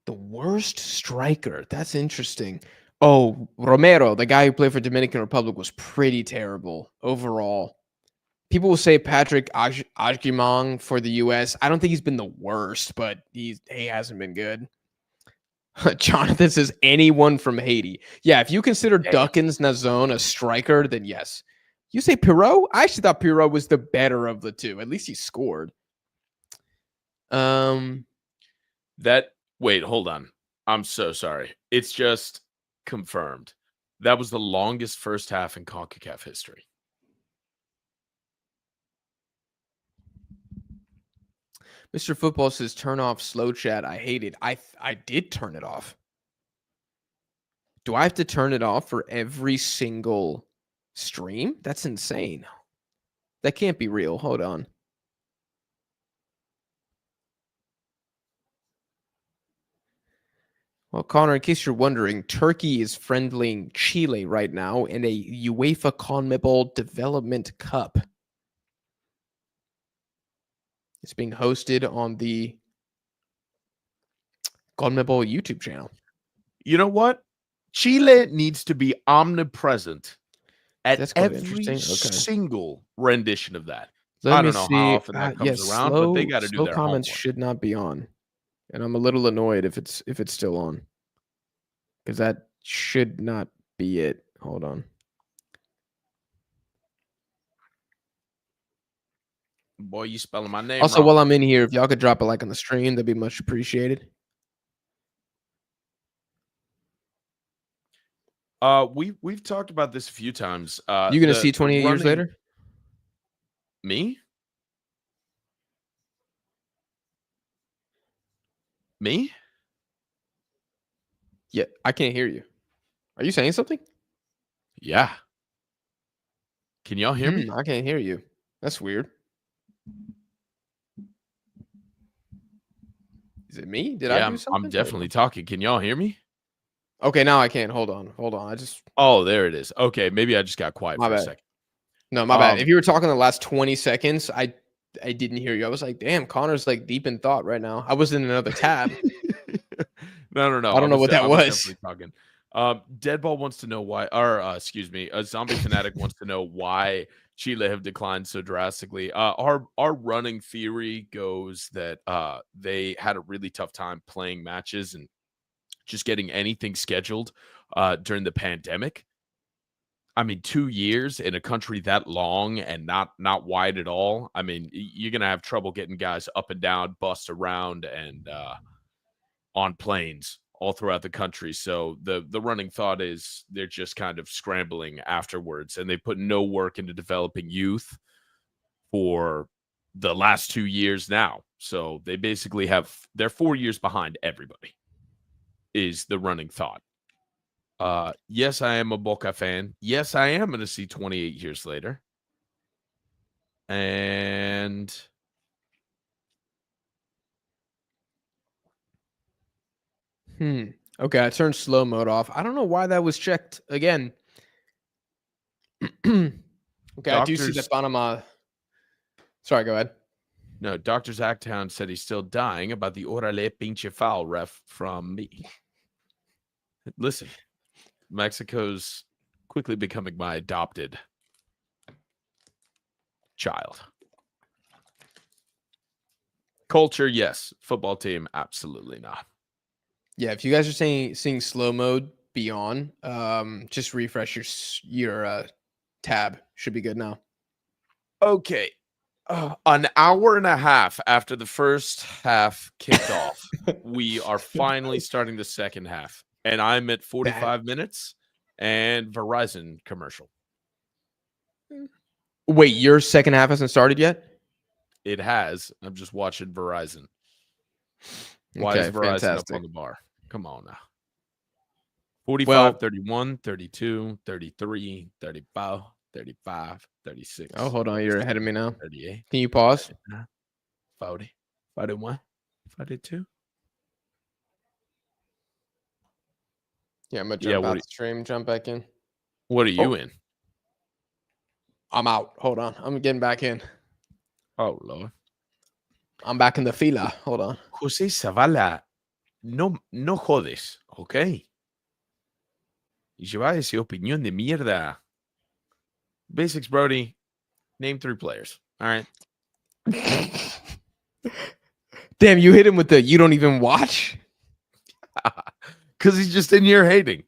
the worst striker. That's interesting. Oh, Romero, the guy who played for Dominican Republic, was pretty terrible overall. People will say Patrick Ajgimong for the U.S. I don't think he's been the worst, but he hasn't been good. Jonathan says anyone from Haiti. Yeah, if you consider Dang. Duckins Nazone a striker, then yes. You say Pirot? I actually thought Pirot was the better of the two. At least he scored. Wait, hold on. I'm so sorry. It's just confirmed. That was the longest first half in CONCACAF history. Mr. Football says turn off slow chat. I hate it. I did turn it off. Do I have to turn it off for every single stream? That's insane. That can't be real. Hold on. Well, Connor, in case you're wondering, Turkey is friendlying Chile right now in a UEFA Conmebol Development Cup. It's being hosted on the Conmebol YouTube channel. You know what? Chile needs to be omnipresent at every single rendition of that. I don't know how often that comes around, but they got to do their comments homework. Should not be on, and I'm a little annoyed if it's still on, because that should not be it. Hold on. Boy, you spelling my name also wrong. While I'm in here, if y'all could drop a like on the stream, that'd be much appreciated. We've talked about this a few times. You gonna see 28 years later? Me? Me? Yeah, I can't hear you. Are you saying something? Yeah. Can y'all hear me? I can't hear you. That's weird. Is it me? Did I do something? I'm definitely talking. Can y'all hear me? Okay, now I can. Hold on. Oh, there it is. Okay, maybe I just got quiet for a second. No, my bad. If you were talking the last 20 seconds, I didn't hear you. I was like, damn, Connor's like deep in thought right now. I was in another tab. No. I don't know what that was. Definitely talking. Deadball wants to know why, or excuse me, a zombie fanatic wants to know why Chile have declined so drastically. Our running theory goes that they had a really tough time playing matches and just getting anything scheduled during the pandemic. I mean, 2 years in a country that long and not wide at all. I mean, you're gonna have trouble getting guys up and down, bust around, and on planes all throughout the country. So the running thought is they're just kind of scrambling afterwards, and they put no work into developing youth for the last 2 years now. So they basically they're 4 years behind everybody, is the running thought. Yes, I am a Boca fan. Yes, I am going to see 28 years later. And Okay, I turned slow mode off. I don't know why that was checked again. Okay, I do see that Panama. Sorry, go ahead. No, Dr. Zacktown said he's still dying about the orale pinche foul ref from me. Listen, Mexico's quickly becoming my adopted child. Culture, yes. Football team, absolutely not. Yeah, if you guys are seeing slow mode be on, just refresh your tab. Should be good now. Okay. An hour and a half after the first half kicked off, we are finally starting the second half. And I'm at 45 minutes and Verizon commercial. Wait, your second half hasn't started yet? It has. I'm just watching Verizon. Why is Verizon up on the bar? Come on now. 45, 31, 32, 33, 35, 35, 36. Oh, hold on. You're ahead of me now. 38. Can you pause? 40, 41, 42. Yeah, I'm gonna Yeah, jump out the stream, jump back in. what are you in? I'm out. Hold on. I'm getting back in. Oh, Lord. I'm back in the fila. Hold on. José Zavala, no jodes, ¿ok? Y lleva esa opinión de mierda. Basics, Brody. Name 3 players. All right. Damn, you hit him with the you don't even watch? Because he's just in here hating.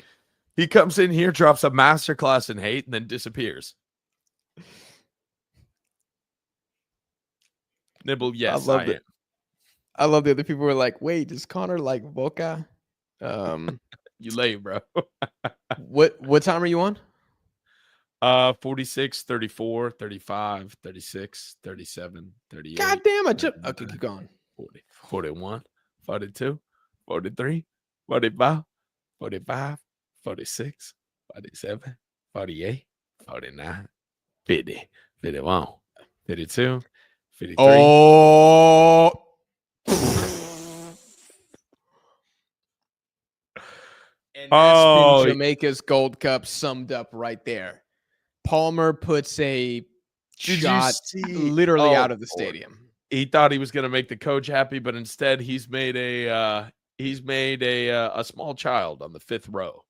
He comes in here, drops a masterclass in hate, and then disappears. Nibble, yes, I am. I love the other people who are like, wait, does Connor like Boca? You lame, bro. What time are you on? 46, 34, 35, 36, 37, 38. God damn, I just okay, keep going. 40, 41, 42, 43, 45, 45, 46, 47, 48, 49, 50, 51, 52, 53. Oh. And that's been Jamaica's Gold Cup summed up right there. Palmer puts a shot literally out of the stadium. He thought he was going to make the coach happy, but instead he's made a small child on the 5th row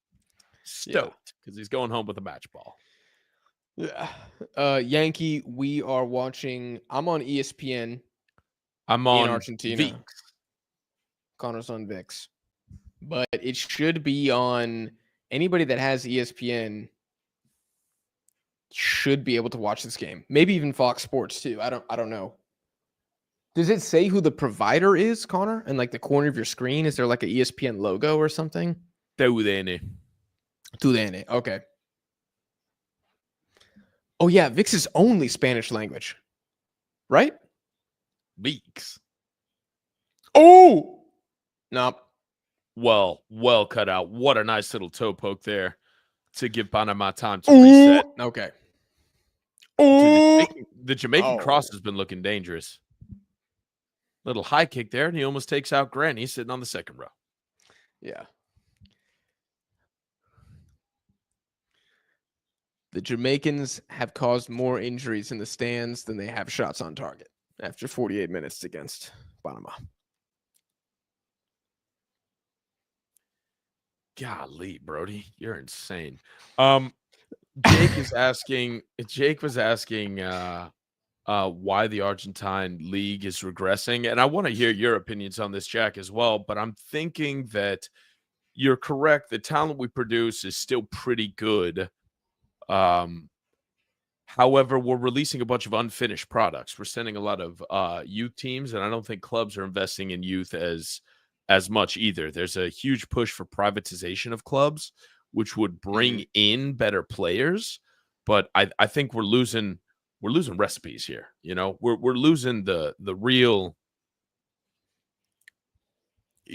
stoked because he's going home with a match ball. Yeah. Yankee, we are watching. I'm on ESPN. I'm on in Argentina. VIX. Connor's on VIX. But it should be on anybody that has ESPN should be able to watch this game. Maybe even Fox Sports too. I don't know. Does it say who the provider is, Connor? In like the corner of your screen, is there like an ESPN logo or something? TUDN. Okay. Oh yeah, VIX is only Spanish language, right? VIX. Oh, nope. Well cut out. What a nice little toe poke there to give Panama time to reset. Okay. Dude, the Jamaican cross has been looking dangerous. Little high kick there, and he almost takes out Grant. He's sitting on the 2nd row. Yeah. The Jamaicans have caused more injuries in the stands than they have shots on target after 48 minutes against Panama. Golly, Brody, you're insane. Jake was asking why the Argentine league is regressing, and I want to hear your opinions on this, Jack, as well. But I'm thinking that you're correct. The talent we produce is still pretty good. However, we're releasing a bunch of unfinished products. We're sending a lot of youth teams, and I don't think clubs are investing in youth as much either. There's a huge push for privatization of clubs, which would bring in better players. But I think we're losing recipes here. You know, we're losing the real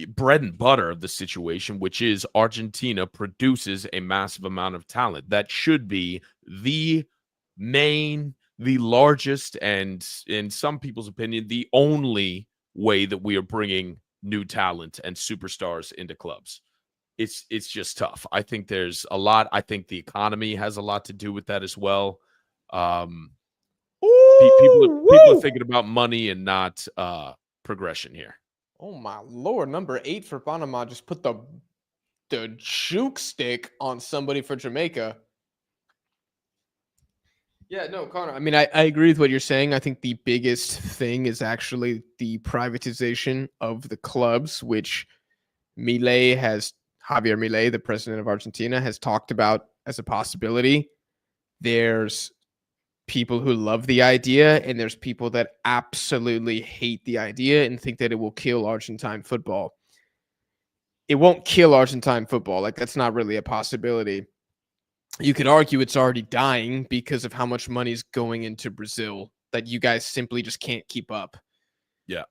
bread and butter of the situation, which is Argentina produces a massive amount of talent. That should be the largest, and in some people's opinion, the only way that we are bringing new talent and superstars into clubs. It's just tough. I think there's a lot. I think the economy has a lot to do with that as well. People are thinking about money and not progression here. Oh my Lord. Number 8 for Panama just put the juke stick on somebody for Jamaica. Yeah, no, Connor. I mean, I agree with what you're saying. I think the biggest thing is actually the privatization of the clubs, which Javier Milei, the president of Argentina, has talked about as a possibility. There's people who love the idea, and there's people that absolutely hate the idea and think that it will kill Argentine football. It won't kill Argentine football. Like, that's not really a possibility. You could argue it's already dying because of how much money is going into Brazil that you guys simply just can't keep up. Yeah.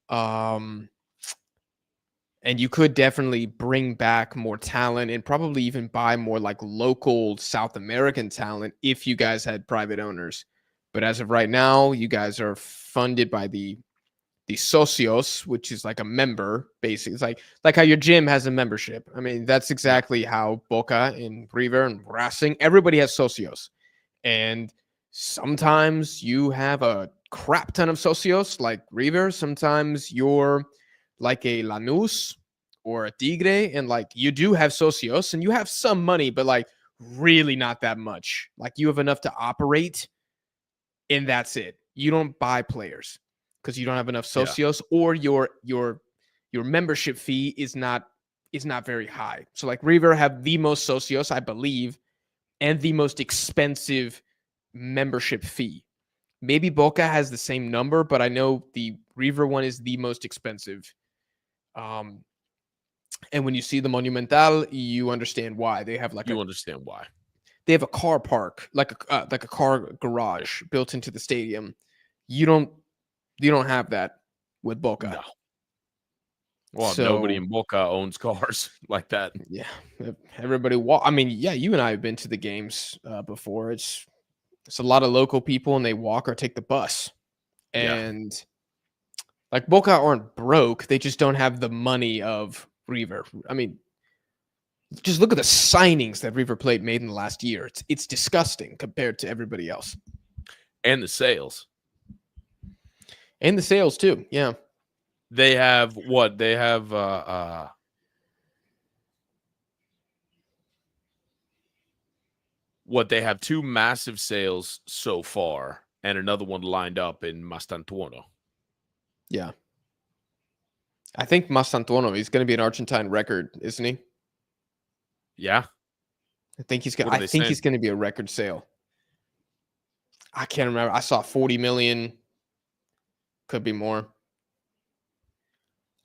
And you could definitely bring back more talent and probably even buy more like local South American talent if you guys had private owners. But as of right now, you guys are funded by the socios, which is like a member, basically. It's like how your gym has a membership. I mean, that's Yeah. exactly how Boca and River and Racing, everybody has socios. And sometimes you have a crap ton of socios like River. Sometimes you're like a Lanús or a Tigre, and like you do have socios and you have some money, but like really not that much. Like you have enough to operate, and that's it. You don't buy players because you don't have enough Yeah. socios, or your membership fee is not very high. So like River have the most socios, I believe, and the most expensive membership fee. Maybe Boca has the same number, but I know the River one is the most expensive. And when you see the Monumental, you understand why. You understand why. They have a car park, like a car garage built into the stadium. You don't have that with Boca. No. Well, nobody So in Boca owns cars like that. yeah, everybody walk. I mean, yeah, you and I have been to the games before. It's a lot of local people, and they walk or take the bus. Yeah. And like Boca aren't broke; they just don't have the money of River. I mean, just look at the signings that River Plate made in the last year. It's disgusting compared to everybody else, And the sales. and the sales too. Yeah, They have what? They have they have two massive sales so far and another one lined up in Mastantuono. yeah. I think Mastantuono is going to be an Argentine record, isn't he? Yeah. I think he's What going. are I they think saying? he's going to be a record sale. I can't remember. I saw 40 million. Could be more.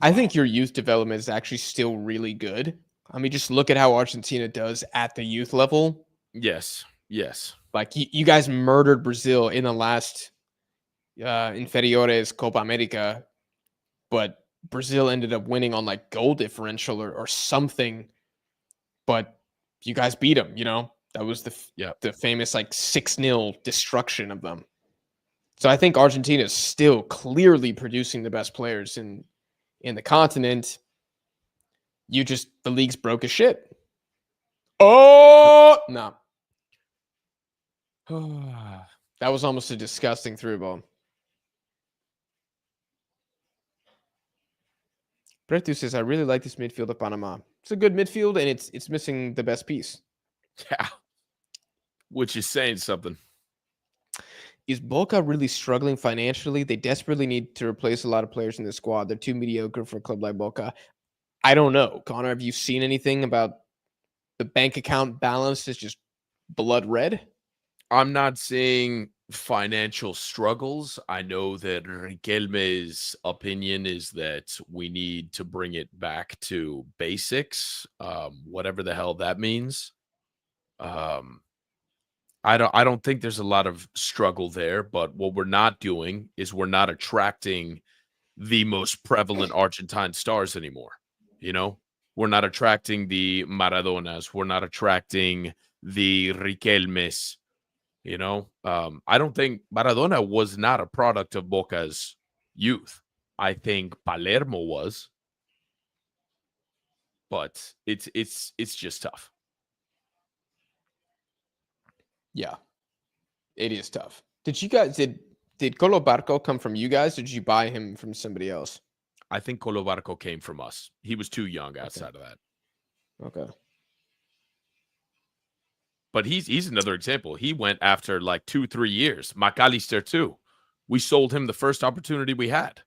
I think your youth development is actually still really good. I mean, just look at how Argentina does at the youth level. Yes. Yes. Like you guys murdered Brazil in the last Inferiores Copa America, but Brazil ended up winning on like goal differential or something. But you guys beat them. That was the famous like 6-0 destruction of them. So I think Argentina is still clearly producing the best players in the continent. The league's broke as shit. Oh no. That was almost a disgusting through ball. Bretu says, I really like this midfield of Panama. It's a good midfield, and it's missing the best piece. Yeah. Which is saying something. Is Boca really struggling financially? They desperately need to replace a lot of players in the squad. They're too mediocre for a club like Boca. I don't know. Connor, have you seen anything about the bank account balance is just blood red? I'm not seeing financial struggles. I know that Riquelme's opinion is that we need to bring it back to basics, whatever the hell that means. I don't think there's a lot of struggle there, but what we're not doing is we're not attracting the most prevalent Argentine stars anymore. We're not attracting the Maradonas. We're not attracting the Riquelmes. I don't think Maradona was not a product of Boca's youth. I think Palermo was, but it's just tough. Yeah, it is tough. Did Colo Barco come from you guys, or did you buy him from somebody else? I think Colo Barco came from us. He was too young outside of that. Okay. But he's another example. He went after like 2-3 years. McAllister too. We sold him the first opportunity we had.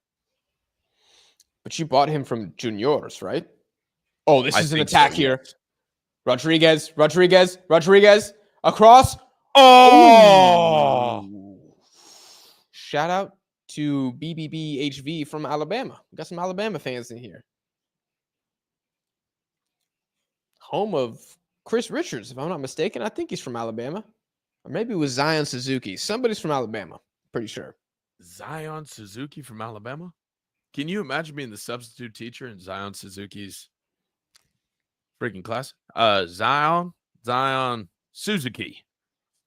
But you bought him from Juniors, right? Oh, this is an think attack so, here. yes. Rodriguez, across. Oh! Shout out to BBBHV from Alabama. We got some Alabama fans in here. Home of Chris Richards, if I'm not mistaken. I think he's from Alabama. Or maybe it was Zion Suzuki. Somebody's from Alabama. Pretty sure. Zion Suzuki from Alabama? Can you imagine being the substitute teacher in Zion Suzuki's freaking class? Zion Suzuki.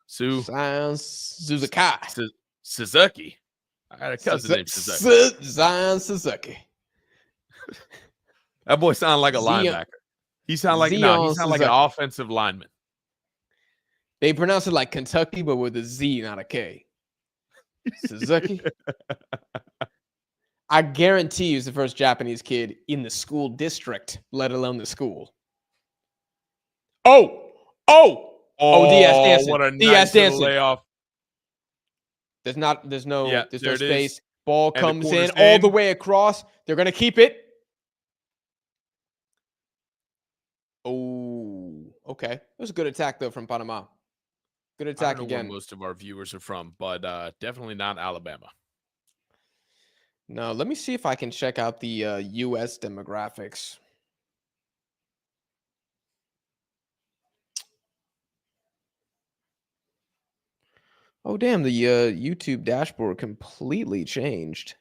Zion Suzuki. Suzuki. I got a cousin named Suzuki. Zion Suzuki. That boy sounded like a Zion- linebacker. He sounded like an offensive lineman. They pronounce it like Kentucky, but with a Z, not a K. Suzuki. I guarantee he's the first Japanese kid in the school district, let alone the school. Oh, Diaz dancing. What a Diaz nice little dancing. layoff. There's no space. Is. Ball And the comes in corner's all the in. way across. They're gonna keep it. Oh, okay. It was a good attack though from Panama. Good I attack don't know again. where most of our viewers are from, but definitely not Alabama. No, let me see if I can check out the U.S. demographics. Oh, damn, the YouTube dashboard completely changed.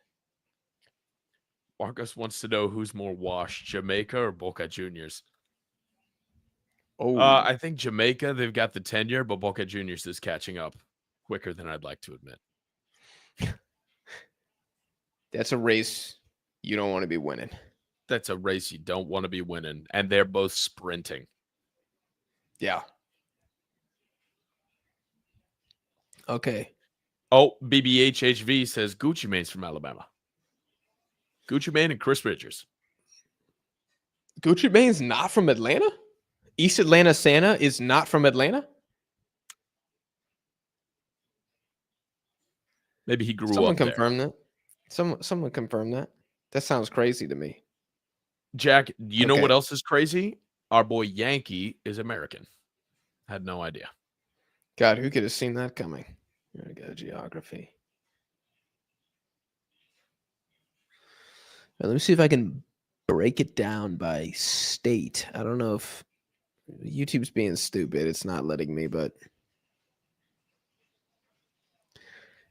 Marcos wants to know who's more washed, Jamaica or Boca Juniors. Oh, I think Jamaica, they've got the tenure, but Boca Juniors is catching up quicker than I'd like to admit. that's a race you don't want to be winning. That's a race you don't want to be winning, and they're both sprinting. Yeah. Okay. Oh, BBHHV says Gucci Mane's from Alabama. Gucci Mane and Chris Richards. Gucci Mane's not from Atlanta? East Atlanta Santa is not from Atlanta? Maybe he grew Someone up there. confirm that. Someone confirm that. That sounds crazy to me. Jack, you know what else is crazy? Our boy Yankee is American. Had no idea. God, who could have seen that coming? Here we go, geography. Let me see if I can break it down by state. I don't know if YouTube's being stupid. It's not letting me, but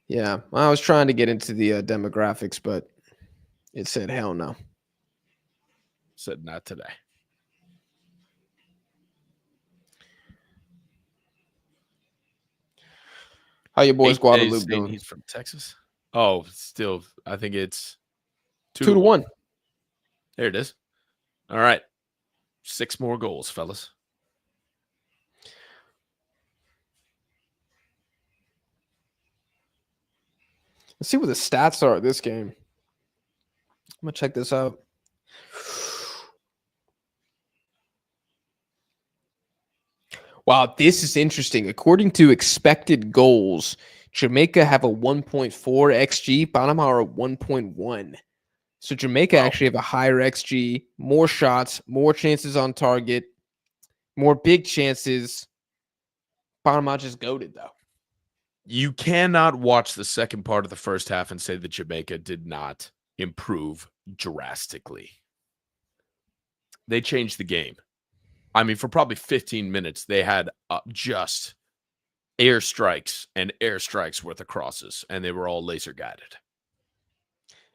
yeah, I was trying to get into the demographics, but it said hell no. Said not today. How your boys Guadeloupe doing? He's from Texas. Oh, still, I think it's 2-1. There it is. All right. 6 more goals, fellas. Let's see what the stats are of this game. I'm going to check this out. Wow, this is interesting. According to expected goals, Jamaica have a 1.4 XG, Panama are a 1.1. So Jamaica actually have a higher XG, more shots, more chances on target, more big chances. Panama just goated, though. You cannot watch the second part of the first half and say that Jamaica did not improve drastically. They changed the game. I mean, for probably 15 minutes, they had just airstrikes and airstrikes worth of crosses, and they were all laser guided.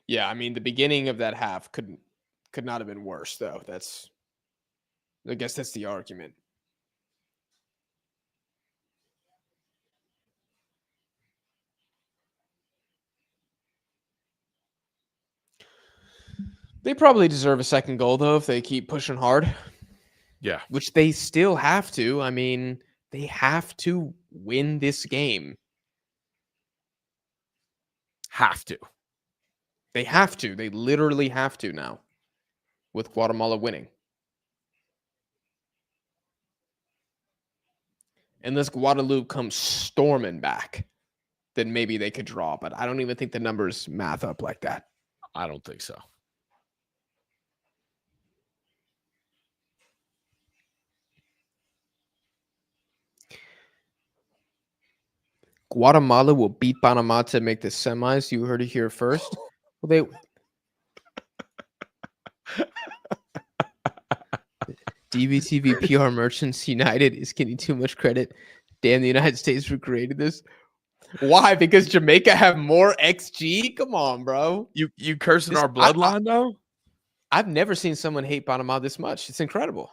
Yeah, I mean, the beginning of that half could not have been worse, though. I guess that's the argument. They probably deserve a second goal, though, if they keep pushing hard. Yeah. Which they still have to. I mean, they have to win this game. Have to. They have to. They literally have to now with Guatemala winning. Unless Guadeloupe comes storming back, then maybe they could draw. But I don't even think the numbers math up like that. I don't think so. Guatemala will beat Panama to make the semis. You heard it here first. Well, they DVTV PR Merchants United is getting too much credit. Damn, the United States recreated this. Why? Because Jamaica have more XG? Come on, bro. You cursing This- our bloodline though? I've never seen someone hate Panama this much. It's incredible.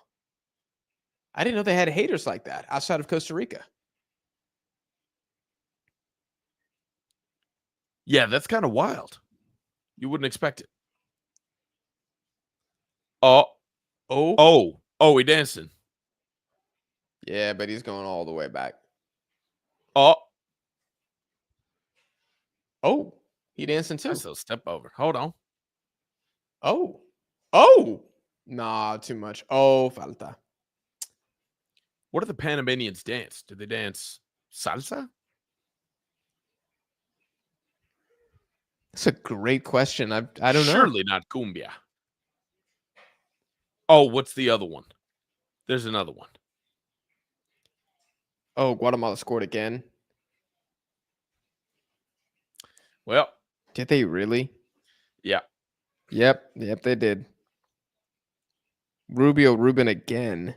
I didn't know they had haters like that outside of Costa Rica. Yeah, that's kind of wild. You wouldn't expect it. Oh, he dancing. Yeah, but he's going all the way back. Oh, He dancing too. nice little step over. Hold on. Nah, too much. Falta. What do the Panamanians dance? Do they dance salsa? That's a great question. I don't know. Surely not cumbia. Oh, what's the other one? There's another one. Oh, Guatemala scored again. Well, Did they really? yeah. Yep, they did. Ruben again.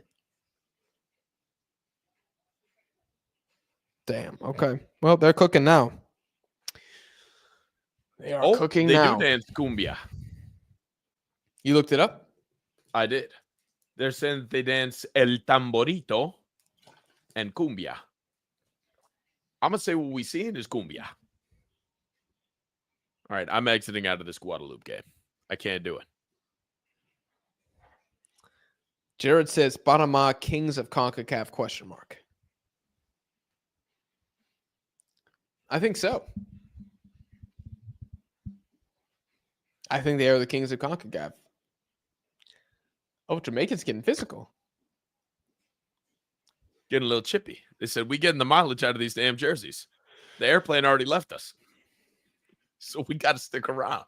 Damn. Okay. Well, they're cooking now. They are cooking now. They do dance cumbia. You looked it up? I did. They're saying that they dance el tamborito and cumbia. I'm going to say what we seen is cumbia. All right, I'm exiting out of this Guadeloupe game. I can't do it. Jared says Panama Kings of CONCACAF ? I think so. I think they are the Kings of CONCACAF. Oh, Jamaica's getting physical. Getting a little chippy. They said, we getting the mileage out of these damn jerseys. The airplane already left us. So we got to stick around.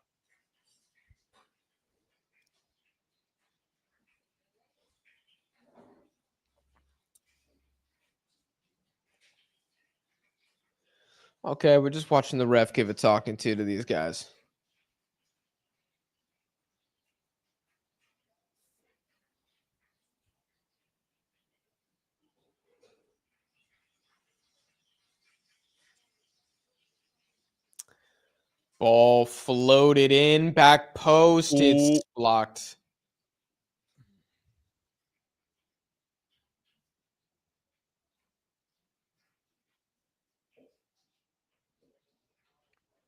Okay, we're just watching the ref give a talking to these guys. Ball floated in, back post. It's blocked.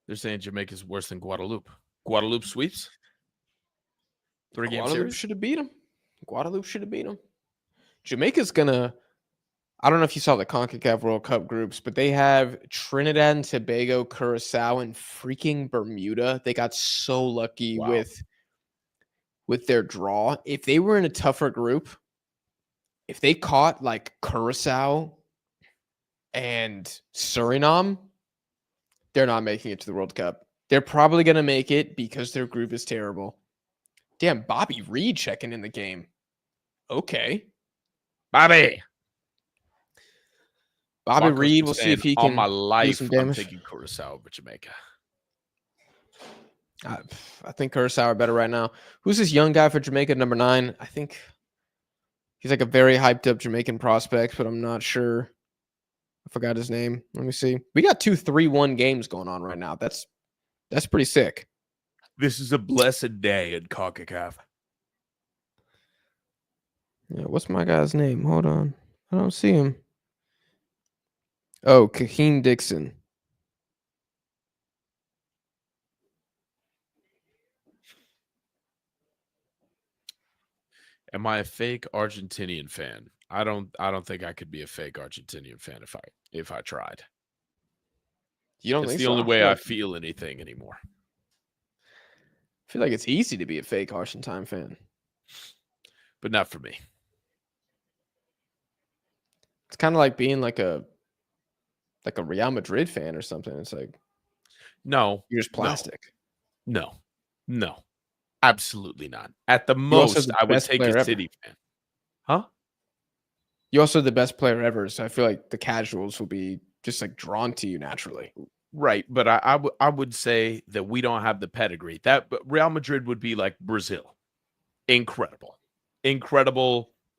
They're saying Jamaica's worse than Guadeloupe. Guadeloupe sweeps? 3-game Guadeloupe series? should have beat them. Guadeloupe should have beat them. Jamaica's gonna. I don't know if you saw the CONCACAF World Cup groups, but they have Trinidad and Tobago, Curacao, and freaking Bermuda. They got so lucky with their draw. If they were in a tougher group, if they caught like Curacao and Suriname, they're not making it to the World Cup. They're probably going to make it because their group is terrible. Damn, Bobby Reed checking in the game. Okay. Bobby Reed, was we'll see saying, if he all can my do life, some I'm damage. thinking Curacao over Jamaica. I think Curacao are better right now. Who's this young guy for Jamaica, number 9? I think he's like a very hyped up Jamaican prospect, but I'm not sure. I forgot his name. Let me see. We got 2 3-1 games going on right now. That's pretty sick. This is a blessed day in CONCACAF. Yeah, what's my guy's name? Hold on. I don't see him. Oh, Kaheen Dixon. Am I a fake Argentinian fan? I don't think I could be a fake Argentinian fan if I tried. You don't It's think the so? only way I feel anything anymore. I feel like it's easy to be a fake Argentine fan. But not for me. It's kind of like being like a Real Madrid fan or something. It's like, no, you're just plastic. No, absolutely not. At the most, I would take a City fan. Huh? You're also the best player ever, so I feel like the casuals will be just like drawn to you naturally. Right, but I would say that we don't have the pedigree. That Real Madrid would be like Brazil. Incredible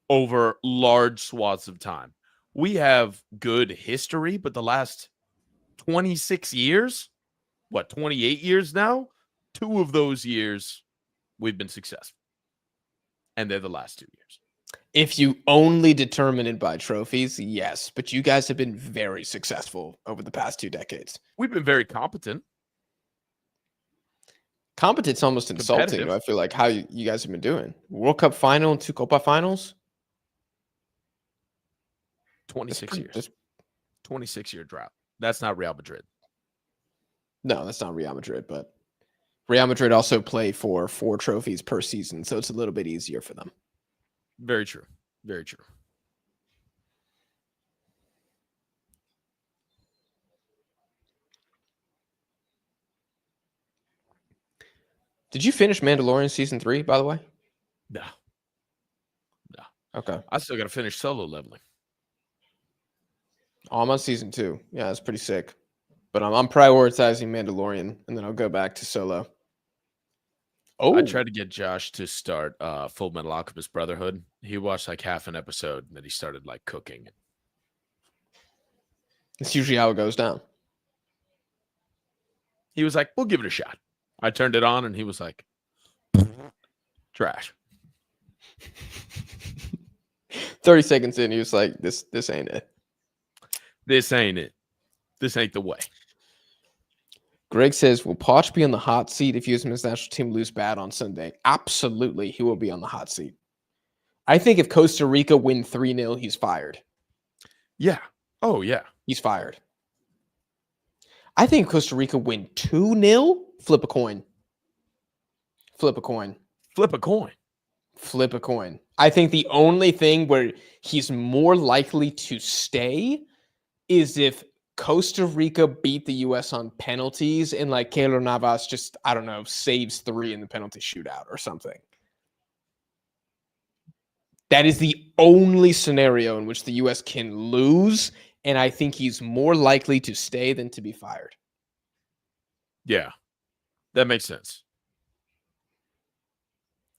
over large swaths of time. We have good history, but the last 26 years? What, 28 years now? 2 of those years we've been successful. And they're the last 2 years. If you only determine it by trophies, yes. But you guys have been very successful over the past 2 decades. We've been very competent. Competent's almost insulting. I feel like how you guys have been doing. World Cup final and 2 Copa finals. 26 years. 26-year drought. That's not Real Madrid. No, that's not Real Madrid, but Real Madrid also play for 4 trophies per season, so it's a little bit easier for them. Very true. Very true. Did you finish Mandalorian season 3, by the way? No. Okay. I still got to finish solo leveling. Oh, I'm on season 2. Yeah, that's pretty sick. But I'm prioritizing Mandalorian, and then I'll go back to solo. I tried to get Josh to start Full Metal Alchemist Brotherhood. He watched like half an episode, and then he started like cooking. It's usually how it goes down. He was like, "We'll give it a shot." I turned it on, and he was like, "Trash." 30 seconds in, he was like, "This ain't it. This ain't it. This ain't the way." Greg says, will Poch be on the hot seat if U.S. national team lose bad on Sunday? Absolutely, he will be on the hot seat. I think if Costa Rica win 3-0, he's fired. Yeah. Oh, yeah. He's fired. I think Costa Rica win 2-0, flip a coin. Flip a coin. Flip a coin. Flip a coin. I think the only thing where he's more likely to stay is if Costa Rica beat the U.S. on penalties and like Keylor Navas just, I don't know, saves 3 in the penalty shootout or something. That is the only scenario in which the U.S. can lose, and I think he's more likely to stay than to be fired. Yeah, that makes sense.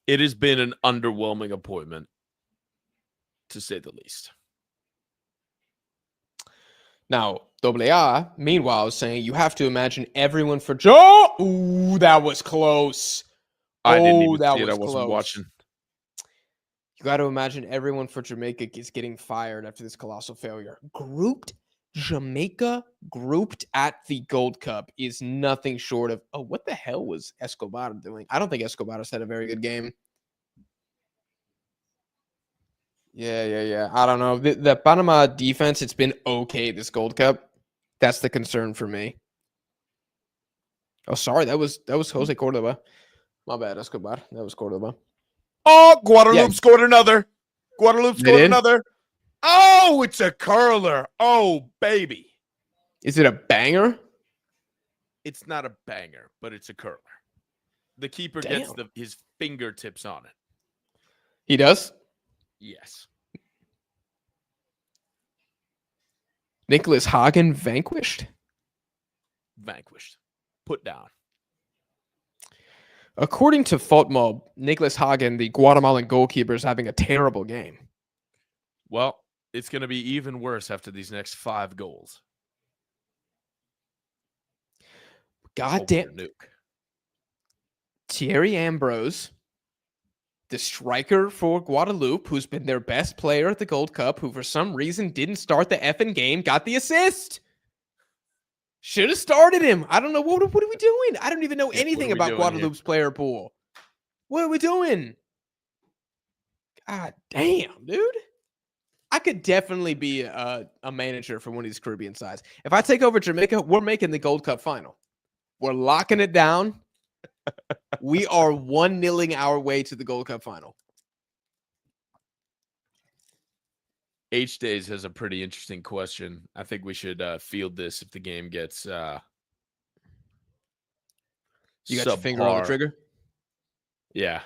It has been an underwhelming appointment, to say the least. Now, AA, meanwhile, is saying you have to imagine everyone for Joe. Ooh, that was close. I didn't even see it. I wasn't watching. You got to imagine everyone for Jamaica is getting fired after this colossal failure. Jamaica grouped at the Gold Cup is nothing short of, oh, what the hell was Escobar doing? I don't think Escobar's had a very good game. Yeah. I don't know. The Panama defense, it's been okay this Gold Cup. That's the concern for me. Oh, sorry. That was Jose Cordoba. My bad, Escobar. That was Cordoba. Oh, Guadeloupe scored another. Guadeloupe scored another. Oh, it's a curler. Oh, baby. Is it a banger? It's not a banger, but it's a curler. The keeper gets his fingertips on it. He does? Yes. Nicholas Hagen vanquished? Vanquished. Put down. According to FootMob, Nicholas Hagen, the Guatemalan goalkeeper, is having a terrible game. Well, it's going to be even worse after these next 5 goals. Goddamn. Thierry Ambrose, the striker for Guadeloupe, who's been their best player at the Gold Cup, who for some reason didn't start the effing game, got the assist. Should have started him. I don't know. What are we doing? I don't even know anything about Guadeloupe's player pool. What are we doing? God damn, dude. I could definitely be a manager for one of these Caribbean sides. If I take over Jamaica, we're making the Gold Cup final. We're locking it down. We are 1-0ing our way to the Gold Cup final. H-Days has a pretty interesting question. I think we should field this if the game gets You got your finger on the trigger? Yeah.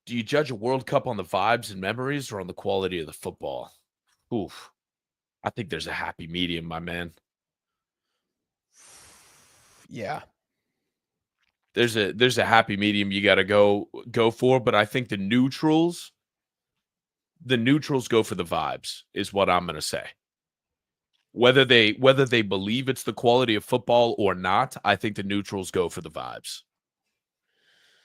Do you judge a World Cup on the vibes and memories or on the quality of the football? Oof. I think there's a happy medium, my man. Yeah. There's a happy medium you got to go for, but I think the neutrals go for the vibes is what I'm going to say. Whether they believe it's the quality of football or not, I think the neutrals go for the vibes.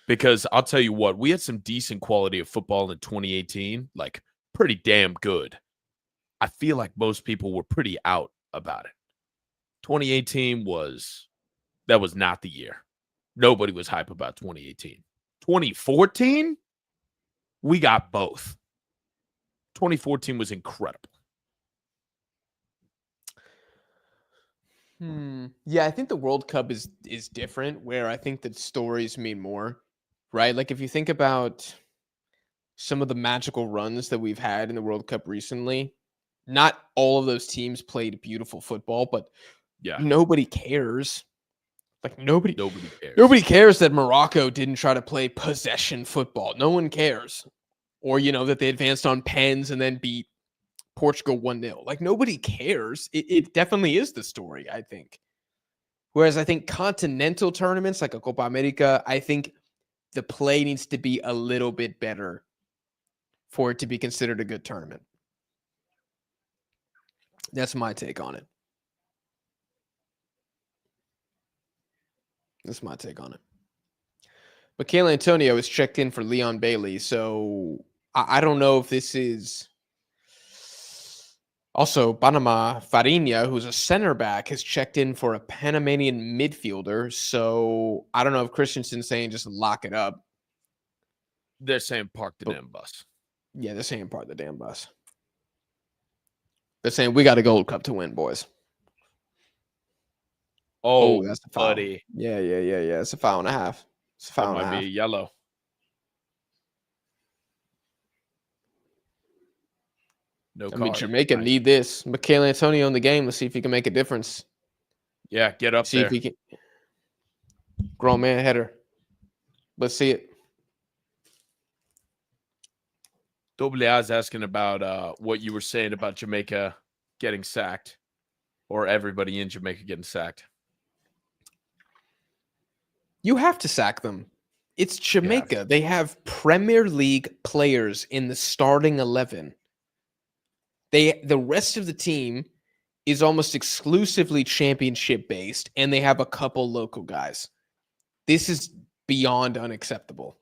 Because I'll tell you what, we had some decent quality of football in 2018, like pretty damn good. I feel like most people were pretty out about it. 2018 was not the year. Nobody was hype about 2018. 2014, we got both. 2014 was incredible. Yeah, I think the World Cup is different, where I think that stories mean more, right? Like if you think about some of the magical runs that we've had in the World Cup recently, not all of those teams played beautiful football, but Yeah, nobody cares. Like nobody cares. cares that Morocco didn't try to play possession football. No one cares. Or that they advanced on pens and then beat Portugal 1-0. Like nobody cares. It definitely is the story, I think. Whereas I think continental tournaments like a Copa America, I think the play needs to be a little bit better for it to be considered a good tournament. That's my take on it. Michael Antonio is checked in for Leon Bailey, so I don't know if this is... Also, Panama Farinha, who's a center back, has checked in for a Panamanian midfielder. So I don't know if Christensen's saying just lock it up. They're saying park the damn bus. Yeah, they're saying park the damn bus. They're saying we got a Gold Cup to win, boys. Oh, that's a foul. buddy. Yeah. It's a foul and a half. It's a foul and a half. That might be yellow. No card. I mean, Jamaica need this. Michael Antonio in the game. Let's see if he can make a difference. Yeah, get up see there. If he can. Grown man header. Let's see it. Double A's asking about what you were saying about Jamaica getting sacked, or everybody in Jamaica getting sacked. You have to sack them. It's Jamaica. They have Premier League players in the starting 11. The rest of the team is almost exclusively championship based, and they have a couple local guys. This is beyond unacceptable.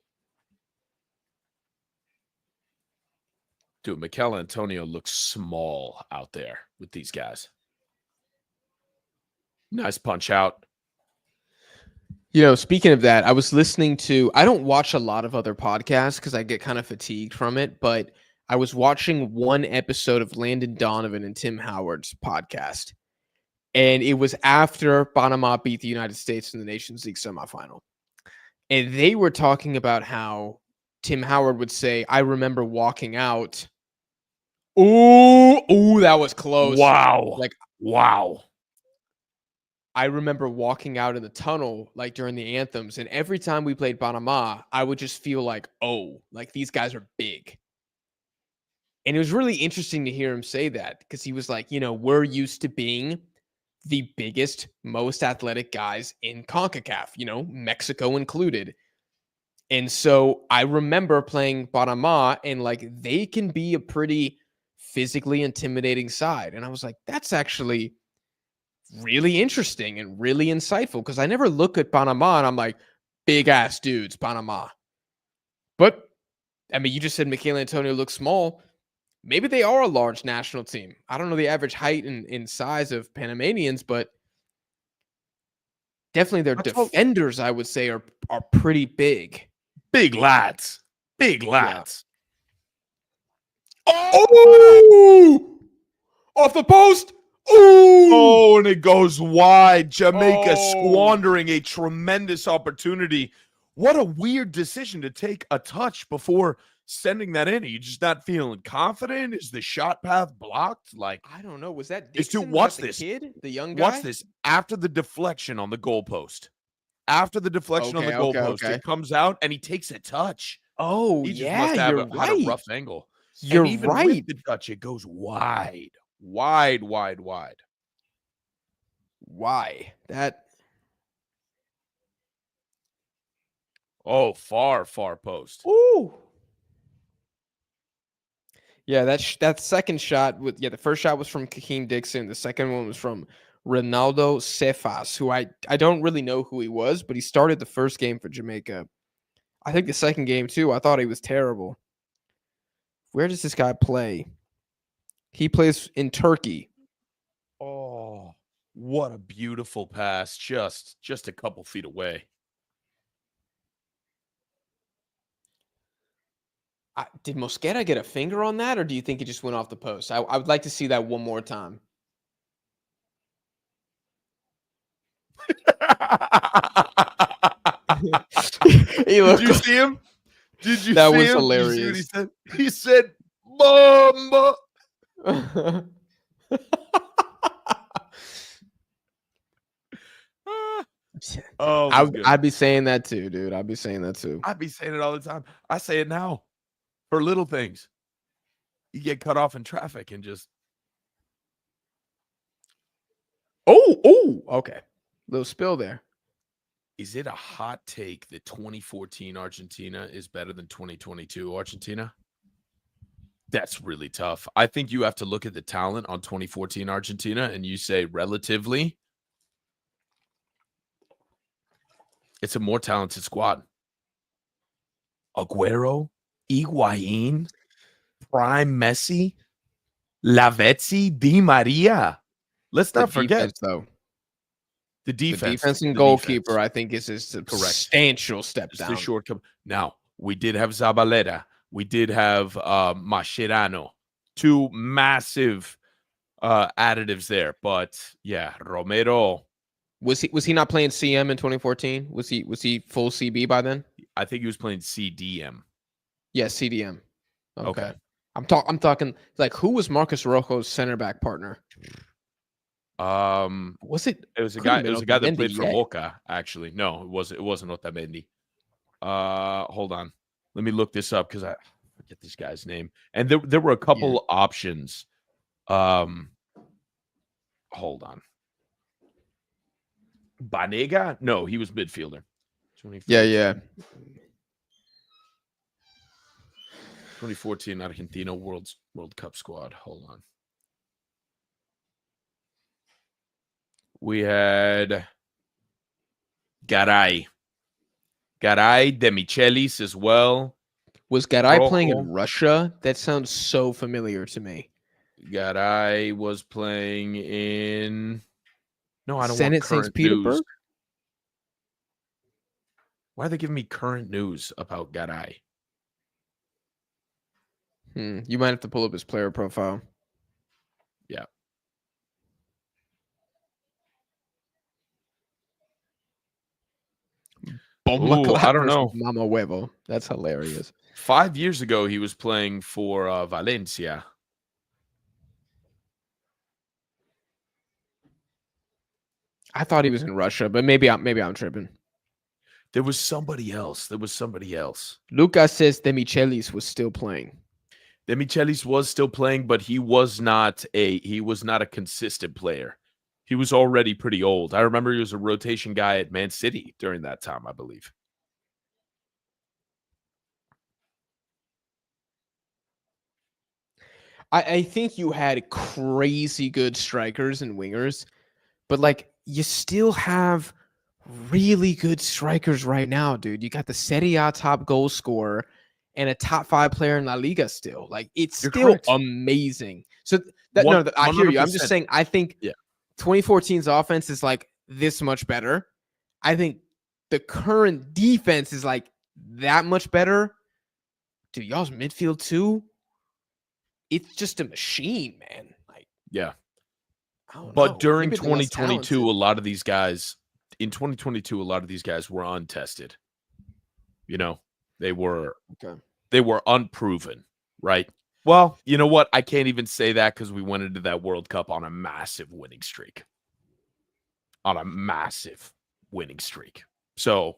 Dude, Michael Antonio looks small out there with these guys. Nice punch out. Speaking of that, I was listening to... I don't watch a lot of other podcasts because I get kind of fatigued from it, but I was watching one episode of Landon Donovan and Tim Howard's podcast, and it was after Panama beat the United States in the Nations League semifinal. And they were talking about how Tim Howard would say, I remember walking out. Ooh, that was close. Wow. Wow. I remember walking out in the tunnel, like during the anthems, and every time we played Panama, I would just feel like, these guys are big. And it was really interesting to hear him say that, because he was like, we're used to being the biggest, most athletic guys in CONCACAF, Mexico included. And so I remember playing Panama, and they can be a pretty physically intimidating side. And I was like, that's actually really interesting and really insightful, because I never look at Panama and I'm like, big ass dudes, Panama. But I mean, you just said Michael Antonio looks small. Maybe they are a large national team. I don't know the average height and size of Panamanians, but definitely their defenders, I would say, are pretty big. Big lads. Big lads. Yeah. Oh! Off the post. Ooh! Oh, and it goes wide. Jamaica squandering a tremendous opportunity. What a weird decision to take a touch before sending that in. Are you just not feeling confident? Is the shot path blocked? I don't know. Was that Dixon? Watch this. Kid? The young guy? Watch this. After the deflection on the goalpost. It comes out and he takes a touch. Oh, he just must have had a rough angle. You're and even right. With the touch, it goes wide. Wide. Why? Oh, far post. Ooh. Yeah, that second shot the first shot was from Kakeem Dixon. The second one was from Ronaldo Cephas, who I don't really know who he was, but he started the first game for Jamaica. I think the second game too. I thought he was terrible. Where does this guy play? He plays in Turkey. Oh, what a beautiful pass. Just a couple feet away. Did Mosquera get a finger on that, or do you think he just went off the post? I would like to see that one more time. Did you see him? Did you That see was him? hilarious. Did you see what he said? Bomba. Oh, I'd be saying that too, dude. I'd be saying that too. I'd be saying it all the time. I say it now for little things. You get cut off in traffic and just. Okay. Little spill there. Is it a hot take that 2014 Argentina is better than 2022 Argentina? That's really tough. I think you have to look at the talent on 2014 Argentina and you say relatively, it's a more talented squad. Aguero, Higuain, Prime Messi, Lavezzi, Di Maria. Let's not forget. Defense, though. The defense and goalkeeper, I think, is a substantial step down. The shortcoming. Now, we did have Zabaleta. We did have Mascherano. Two massive additives there. But, yeah, Romero. Was he not playing CM in 2014? Was he full CB by then? I think he was playing CDM. Yeah, CDM. Okay. I'm talking, like, who was Marcus Rojo's center back partner? Was it? It was a guy. It was a guy that played for Boca. Actually, no, it wasn't Otamendi. Hold on, let me look this up because I forget this guy's name. And there were a couple options. Hold on. Banega? No, he was midfielder. Yeah. 2014 Argentina World Cup squad. Hold on. We had Garay De Michelis as well. Was Garay playing in Russia? That sounds so familiar to me. Garay was playing in. No, I don't Zenit want current St. Petersburg. News. Why are they giving me current news about Garay? You might have to pull up his player profile. Yeah. Ooh, I don't know. Mama Huevo. That's hilarious. 5 years ago, he was playing for Valencia. I thought he was in Russia, but maybe I'm tripping. There was somebody else. Lucas says De Michelis was still playing. De Michelis was still playing, but he was not a consistent player. He was already pretty old. I remember he was a rotation guy at Man City during that time, I believe. I think you had crazy good strikers and wingers, but like you still have really good strikers right now, dude. You got the Serie A top goal scorer and a top 5 player in La Liga still. Like it's still amazing. So I hear you. I'm just saying I think 2014's offense is like this much better. I think the current defense is like that much better. Dude, y'all's midfield too. It's just a machine, man. Like, yeah. But during 2022, a lot of these guys were untested. You know, they were unproven, right? Well, you know what? I can't even say that because we went into that World Cup on a massive winning streak. So,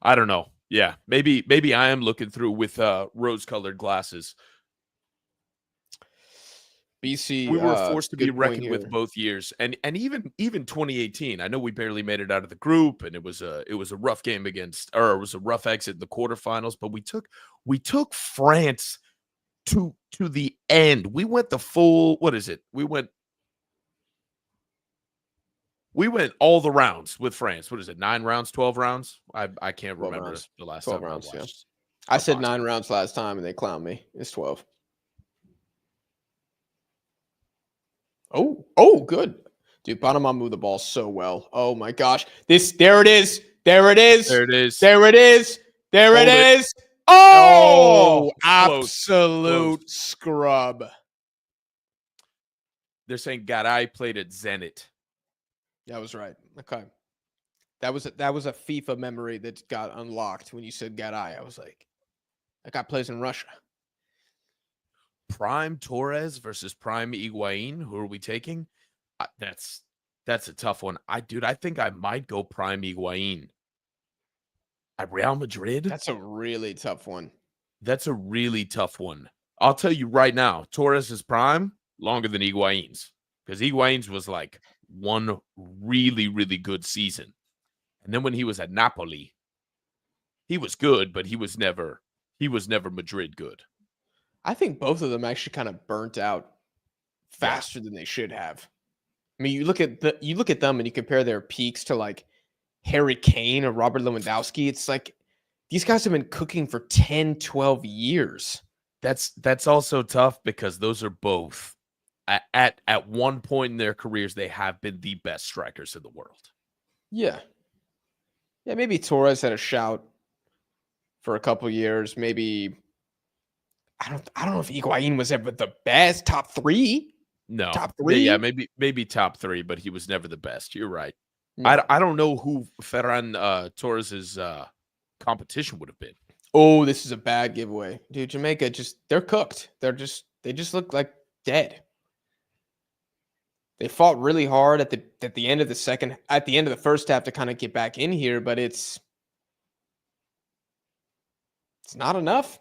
I don't know. Yeah, maybe I am looking through with rose-colored glasses. BC, we were forced to be reckoned with both years, and even 2018. I know we barely made it out of the group, and it was a rough game it was a rough exit in the quarterfinals. But we took France to the end. We went the full, what is it? We went all the rounds with France. What is it? 9 rounds, 12 rounds? I can't 12 remember rounds. the last 12 time rounds, I yeah. watched. I said 9 rounds last time, and they clowned me. It's 12. Oh, good. Dude, Panama moved the ball so well. Oh, my gosh. There it is. There it is. There it is. There it is. There it Hold it. is. Oh, Oh, absolute scrub. They're saying Garay played at Zenit. That was right. Okay. That was a FIFA memory that got unlocked when you said Garay. I was like, that guy plays in Russia. Prime Torres versus Prime Higuain. Who are we taking? That's a tough one. I think I might go Prime Higuain. At Real Madrid? That's a really tough one. That's a really tough one. I'll tell you right now, Torres' prime longer than Higuain's, because Higuain's was like one really, really good season. And then when he was at Napoli, he was good, but he was never Madrid good. I think both of them actually kind of burnt out faster than they should have. I mean, you look at them and you compare their peaks to like Harry Kane or Robert Lewandowski. It's like these guys have been cooking for 10, 12 years. That's also tough because those are both at one point in their careers, they have been the best strikers in the world. Yeah. Yeah, maybe Torres had a shout for a couple years. Maybe I don't know if Higuain was ever the best. Top 3? No. Top 3? Yeah, maybe top 3, but he was never the best. You're right. No. I don't know who Ferran Torres's competition would have been. Oh, this is a bad giveaway. Dude, Jamaica they're cooked. They just look like dead. They fought really hard at the end of the first half to kind of get back in here, but it's not enough.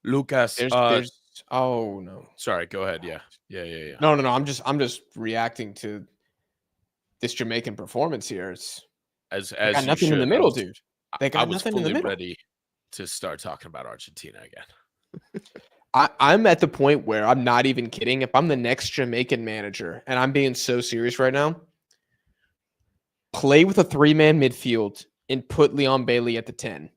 Lucas, oh no. Sorry, go ahead. Yeah. No. I'm just reacting to this Jamaican performance here. They got nothing in the middle, dude. They got nothing in the middle. Ready to start talking about Argentina again. I'm at the point where I'm not even kidding. If I'm the next Jamaican manager, and I'm being so serious right now, play with a 3-man midfield and put Leon Bailey at the 10.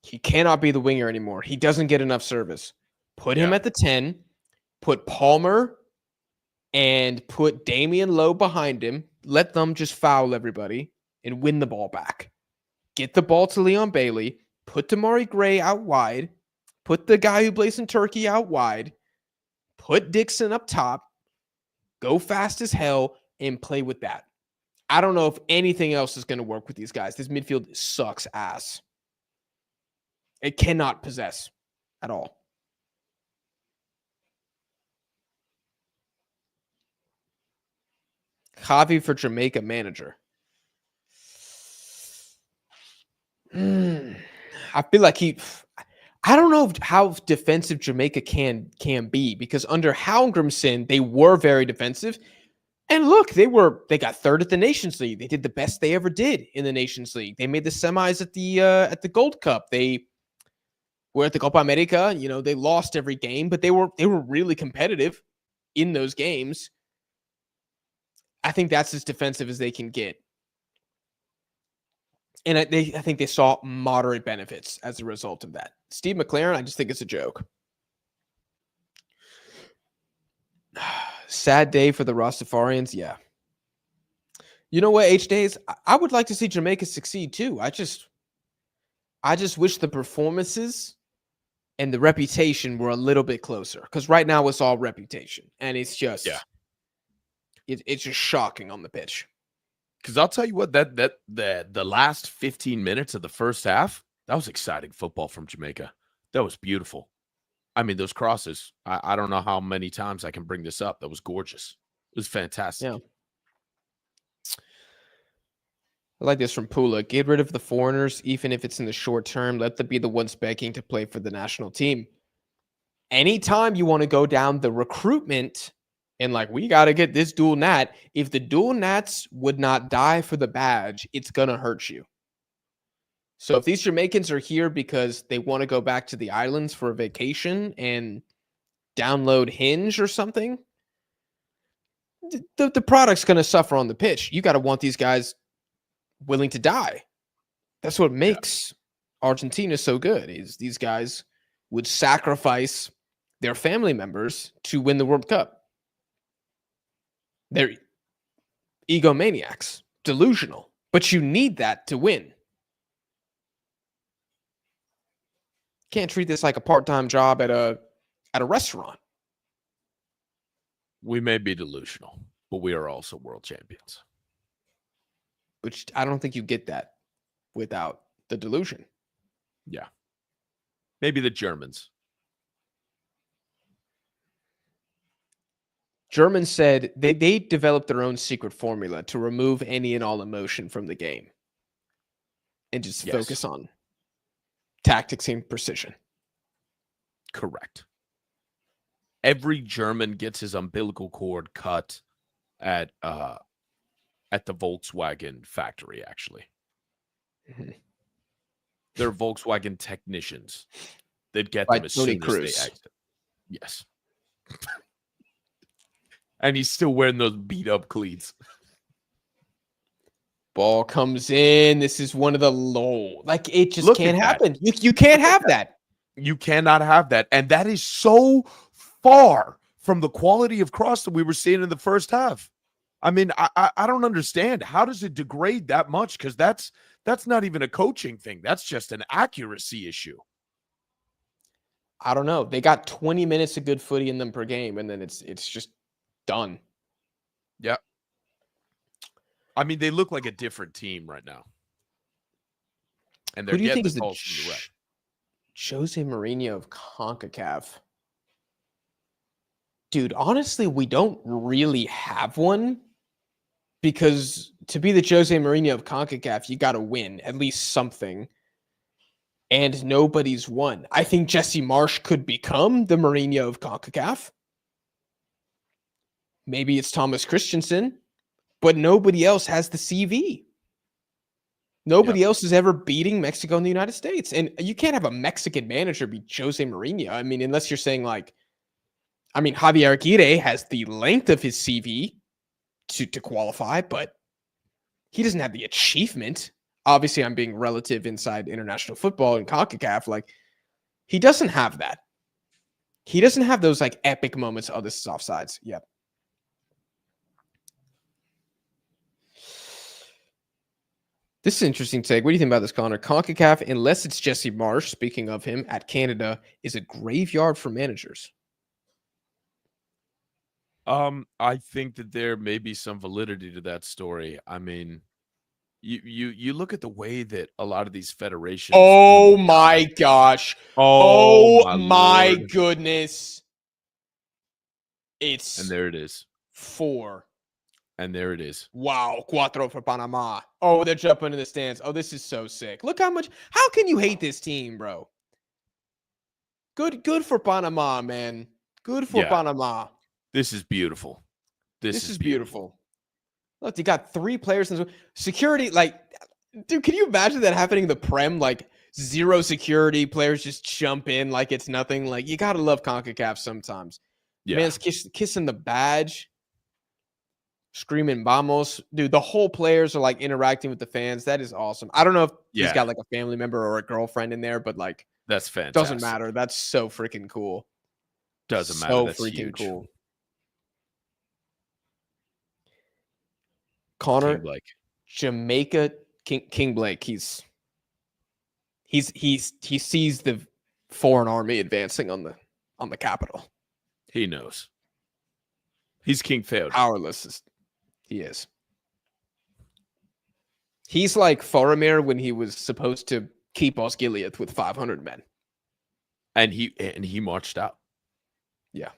He cannot be the winger anymore. He doesn't get enough service. Put him at the 10, put Palmer and put Damian Lowe behind him. Let them just foul everybody and win the ball back. Get the ball to Leon Bailey. Put Damari Gray out wide. Put the guy who plays in Turkey out wide. Put Dixon up top. Go fast as hell and play with that. I don't know if anything else is going to work with these guys. This midfield sucks ass. It cannot possess at all. Javi for Jamaica manager. I feel like I don't know how defensive Jamaica can be, because under Halgrimson, they were very defensive. And look, they got third at the Nations League. They did the best they ever did in the Nations League. They made the semis at the Gold Cup. They were at the Copa America. You know, they lost every game, but they were really competitive in those games. I think that's as defensive as they can get. And I think they saw moderate benefits as a result of that. Steve McLaren, I just think it's a joke. Sad day for the Rastafarians. Yeah. You know what, H-Days? I would like to see Jamaica succeed too. I just wish the performances and the reputation were a little bit closer. Because right now it's all reputation. And it's just it's just shocking on the pitch. Because I'll tell you what, the last 15 minutes of the first half, that was exciting football from Jamaica. That was beautiful. I mean, those crosses, I don't know how many times I can bring this up. That was gorgeous. It was fantastic. Yeah. I like this from Pula. Get rid of the foreigners, even if it's in the short term. Let them be the ones begging to play for the national team. Anytime you want to go down the recruitment and like, we got to get this dual nat. If the dual nats would not die for the badge, it's going to hurt you. So if these Jamaicans are here because they want to go back to the islands for a vacation and download Hinge or something, the product's going to suffer on the pitch. You got to want these guys willing to die. That's what makes Argentina so good, is these guys would sacrifice their family members to win the World Cup. They're egomaniacs, delusional, but you need that to win. Can't treat this like a part-time job at a restaurant. We may be delusional, but we are also world champions. Which I don't think you get that without the delusion. Yeah. Maybe the Germans. Germans said they developed their own secret formula to remove any and all emotion from the game and just focus on tactics and precision. Correct. Every German gets his umbilical cord cut at the Volkswagen factory, actually. Mm-hmm. They're Volkswagen technicians. They'd get By them as Tony soon Cruz. as they exit. Yes. And he's still wearing those beat-up cleats. Ball comes in. This is one of the low. Like, it just can't happen. You can't have that. You cannot have that. And that is so far from the quality of cross that we were seeing in the first half. I mean, I don't understand. How does it degrade that much? Because that's not even a coaching thing. That's just an accuracy issue. I don't know. They got 20 minutes of good footy in them per game, and then it's just done. Yeah. I mean, they look like a different team right now. And they're getting the calls from the rep. Jose Mourinho of CONCACAF. Dude, honestly, we don't really have one, because to be the Jose Mourinho of CONCACAF, you got to win at least something. And nobody's won. I think Jesse Marsch could become the Mourinho of CONCACAF. Maybe it's Thomas Christensen, but nobody else has the CV. Nobody else is ever beating Mexico in the United States. And you can't have a Mexican manager be Jose Mourinho. I mean, unless you're saying Javier Aguirre has the length of his CV to qualify, but he doesn't have the achievement. Obviously, I'm being relative inside international football and CONCACAF. He doesn't have that. He doesn't have those epic moments. Oh, this is offsides. Yep. This is an interesting take. What do you think about this, Connor? CONCACAF, unless it's Jesse Marsch, speaking of him, at Canada, is a graveyard for managers. I think that there may be some validity to that story. I mean, you look at the way that a lot of these federations. Oh my gosh. Oh my Lord. goodness. And there it is. 4. And there it is. Wow. 4 for Panama. Oh, they're jumping in the stands. Oh, this is so sick. Look how can you hate this team, bro? Good for Panama, man. Good for Panama. This is beautiful. This is beautiful. Look, you got 3 players in security. Dude, can you imagine that happening in the Prem? 0 security, players just jump in like it's nothing. You got to love CONCACAF sometimes. Yeah. Man's kissing the badge, screaming vamos. Dude, the whole players are interacting with the fans. That is awesome. I don't know if he's got a family member or a girlfriend in there, but that's fantastic. Doesn't matter. That's so freaking cool. Doesn't matter. That's freaking huge. Cool. Connor, King Blake. Jamaica, King Blake. He sees the foreign army advancing on the capital. He knows. He's King Feud. Powerless. He is. He's like Faramir when he was supposed to keep Osgiliath with 500 men. And he marched out. Yeah.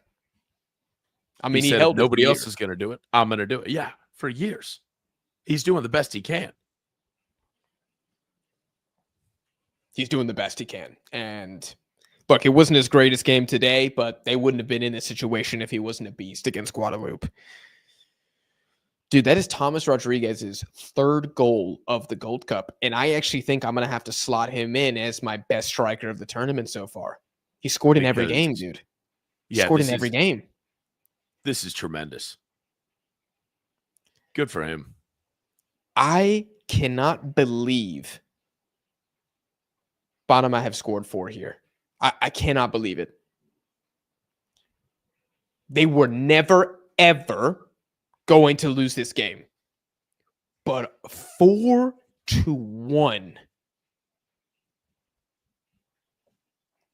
I mean, he said, held nobody else is going to do it. I'm going to do it. Yeah, for years. He's doing the best he can. He's doing the best he can. And look, it wasn't his greatest game today, but they wouldn't have been in this situation if he wasn't a beast against Guadeloupe. Dude, that is Thomas Rodriguez's third goal of the Gold Cup. And I actually think I'm going to have to slot him in as my best striker of the tournament so far. He scored in every game, dude. He scored in every game. This is tremendous. Good for him. I cannot believe Panama have scored 4 here. I cannot believe it. They were never, ever going to lose this game. But 4-1.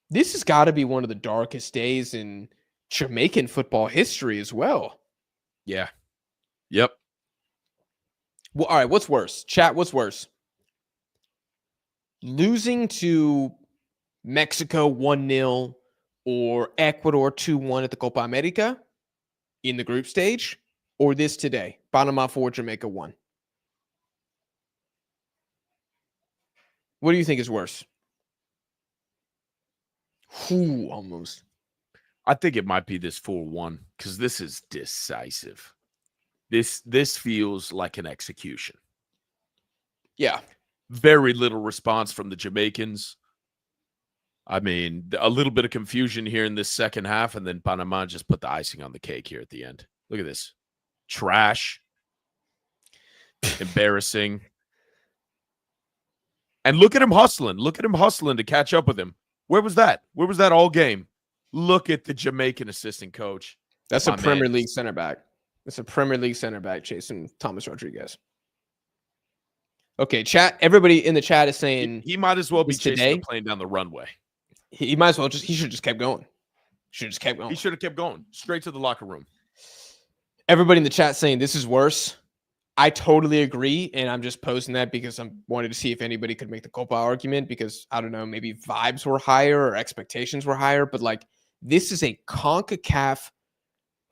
This has got to be one of the darkest days in Jamaican football history as well. Yeah. Yep. Well, all right, what's worse? Chat, what's worse? Losing to Mexico 1-0 or Ecuador 2-1 at the Copa America in the group stage, or this today, Panama 4, Jamaica 1? What do you think is worse? Ooh, almost. I think it might be this 4-1 because this is decisive. This feels like an execution. Yeah. Very little response from the Jamaicans. I mean, a little bit of confusion here in this second half, and then Panama just put the icing on the cake here at the end. Look at this. Trash. Embarrassing. And look at him hustling. Look at him hustling to catch up with him. Where was that? Where was that all game? Look at the Jamaican assistant coach. That's a Premier League center back. That's a Premier League center back chasing Thomas Rodriguez. Okay, chat. Everybody in the chat is saying he might as well be chasing the plane down the runway. He might as well he should have just kept going. He should have kept going straight to the locker room. Everybody in the chat saying this is worse. I totally agree, and I'm just posting that because I wanted to see if anybody could make the Copa argument because, I don't know, maybe vibes were higher or expectations were higher, but, like, this is a CONCACAF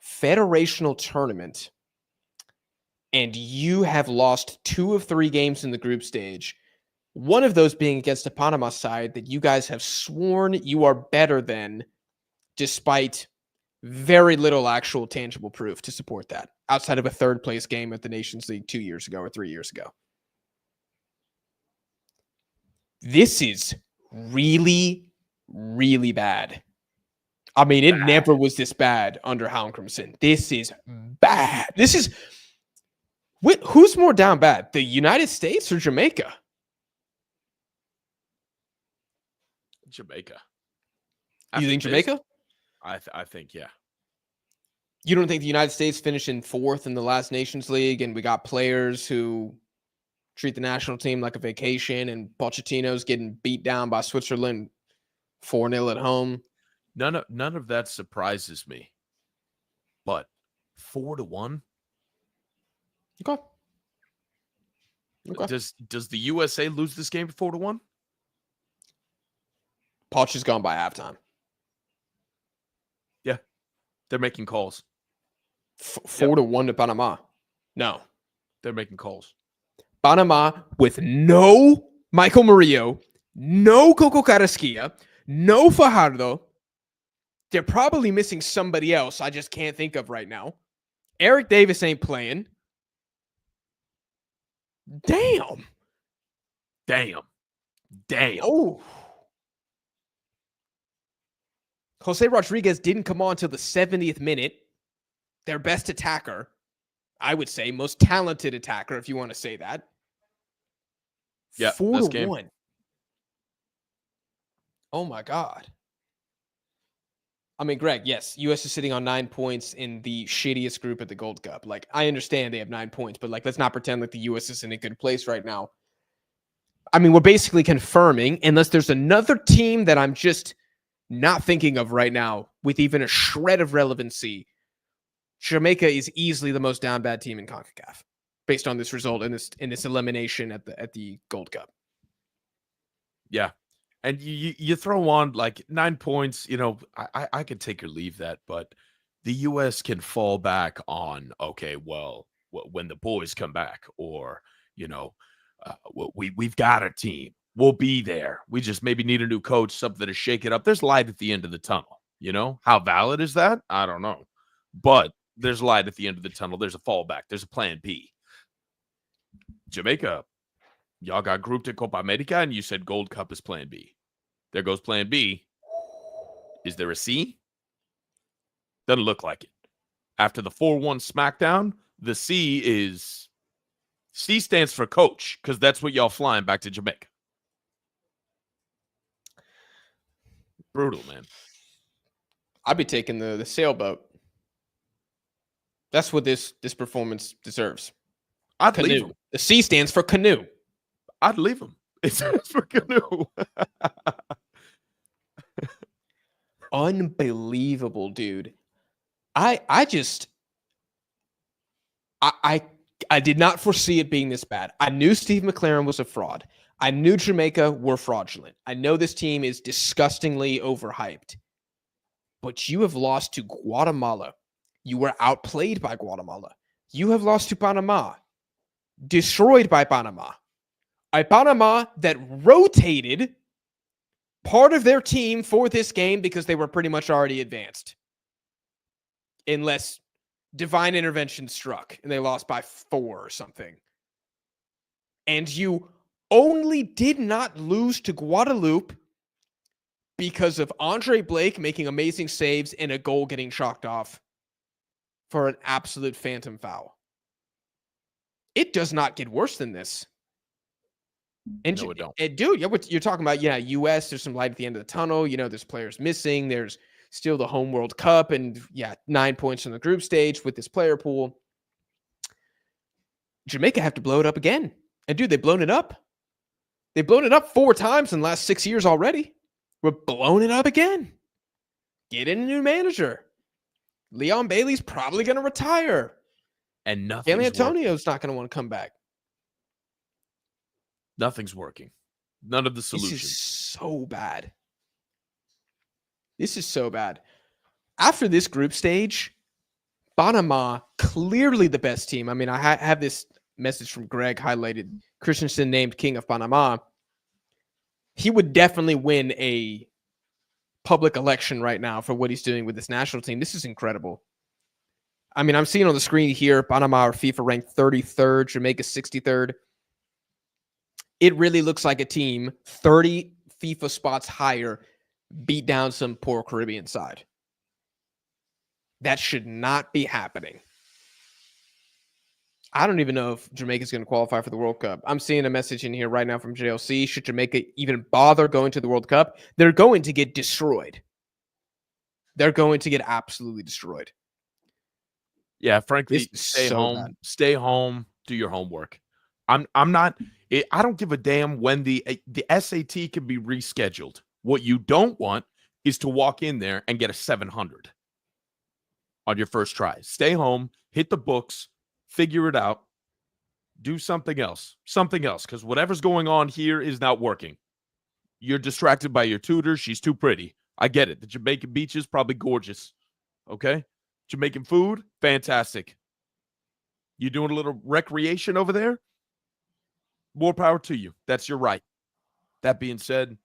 federational tournament, and you have lost 2 of 3 games in the group stage, one of those being against the Panama side that you guys have sworn you are better than, despite very little actual tangible proof to support that, outside of a third-place game at the Nations League 2 years ago or 3 years ago. This is really, really bad. I mean, it never was this bad under Halmgrimsson. This is bad. This is... Who's more down bad, the United States or Jamaica? Jamaica. You think Jamaica? I think, yeah. You don't think the United States finished in 4th in the last Nations League and we got players who treat the national team like a vacation and Pochettino's getting beat down by Switzerland 4-0 at home? None of that surprises me. But 4-1? Okay. Does the USA lose this game 4-1? Poch is gone by halftime. Yeah. They're making calls. 4-1 to Panama. No. They're making calls. Panama with no Michael Murillo, no Coco Carrasquilla, no Fajardo. They're probably missing somebody else I just can't think of right now. Eric Davis ain't playing. Damn. Oh. Jose Rodriguez didn't come on until the 70th minute. Their best attacker, I would say, most talented attacker, if you want to say that. Yeah, 4-1. Oh my God. I mean, Greg, yes, U.S. is sitting on 9 points in the shittiest group at the Gold Cup. Like, I understand they have 9 points, but, like, let's not pretend like the U.S. is in a good place right now. I mean, we're basically confirming, unless there's another team that I'm just not thinking of right now with even a shred of relevancy, Jamaica is easily the most down bad team in CONCACAF based on this result in this elimination at the Gold Cup. Yeah. And you throw on like 9 points, you know, I could take or leave that, but the U.S. can fall back on, okay, well, when the boys come back, or, you know, we've got a team. We'll be there. We just maybe need a new coach, something to shake it up. There's light at the end of the tunnel, you know? How valid is that? I don't know. But there's light at the end of the tunnel. There's a fallback. There's a plan B. Jamaica, y'all got grouped at Copa America, and you said Gold Cup is plan B. There goes plan B. Is there a C? Doesn't look like it. After the 4-1 smackdown, the C stands for coach, because that's what y'all flying back to Jamaica. Brutal, man. I'd be taking the sailboat. That's what this performance deserves. I'd Canoe. leave him. The C stands for canoe. I'd leave him. It stands for canoe. Unbelievable, dude. I did not foresee it being this bad. I knew Steve McLaren was a fraud. I knew Jamaica were fraudulent. I know this team is disgustingly overhyped. But you have lost to Guatemala. You were outplayed by Guatemala. You have lost to Panama. Destroyed by Panama. A Panama that rotated part of their team for this game because they were pretty much already advanced. Unless divine intervention struck and they lost by 4 or something. And you only did not lose to Guadeloupe because of Andre Blake making amazing saves and a goal getting chalked off for an absolute phantom foul. It does not get worse than this. And, no, it don't. And dude, what you're talking about, yeah, U.S., there's some light at the end of the tunnel. You know, there's players missing. There's still the home World Cup and, 9 points in the group stage with this player pool. Jamaica have to blow it up again. And, dude, they've blown it up. They've blown it up 4 times in the last 6 years already. We're blowing it up again. Get in a new manager. Leon Bailey's probably going to retire. And nothing's Kelly Antonio's not going to want to come back. Nothing's working. None of the solutions. This is so bad. This is so bad. After this group stage, Panama, clearly the best team. I mean, I have this message from Greg highlighted. Christensen named King of Panama. He would definitely win a public election right now for what he's doing with this national team. This is incredible. I mean, I'm seeing on the screen here, Panama are FIFA ranked 33rd, Jamaica 63rd. It really looks like a team 30 FIFA spots higher beat down some poor Caribbean side. That should not be happening. I don't even know if Jamaica's going to qualify for the World Cup. I'm seeing a message in here right now from JLC. Should Jamaica even bother going to the World Cup? They're going to get destroyed. They're going to get absolutely destroyed. Yeah, frankly, stay home. Stay home. Do your homework. I don't give a damn when the SAT can be rescheduled. What you don't want is to walk in there and get a 700 on your first try. Stay home, hit the books, figure it out, do something else, because whatever's going on here is not working. You're distracted by your tutor. She's too pretty. I get it. The Jamaican beaches, probably gorgeous. Okay? Jamaican food, fantastic. You doing a little recreation over there? More power to you. That's your right. That being said,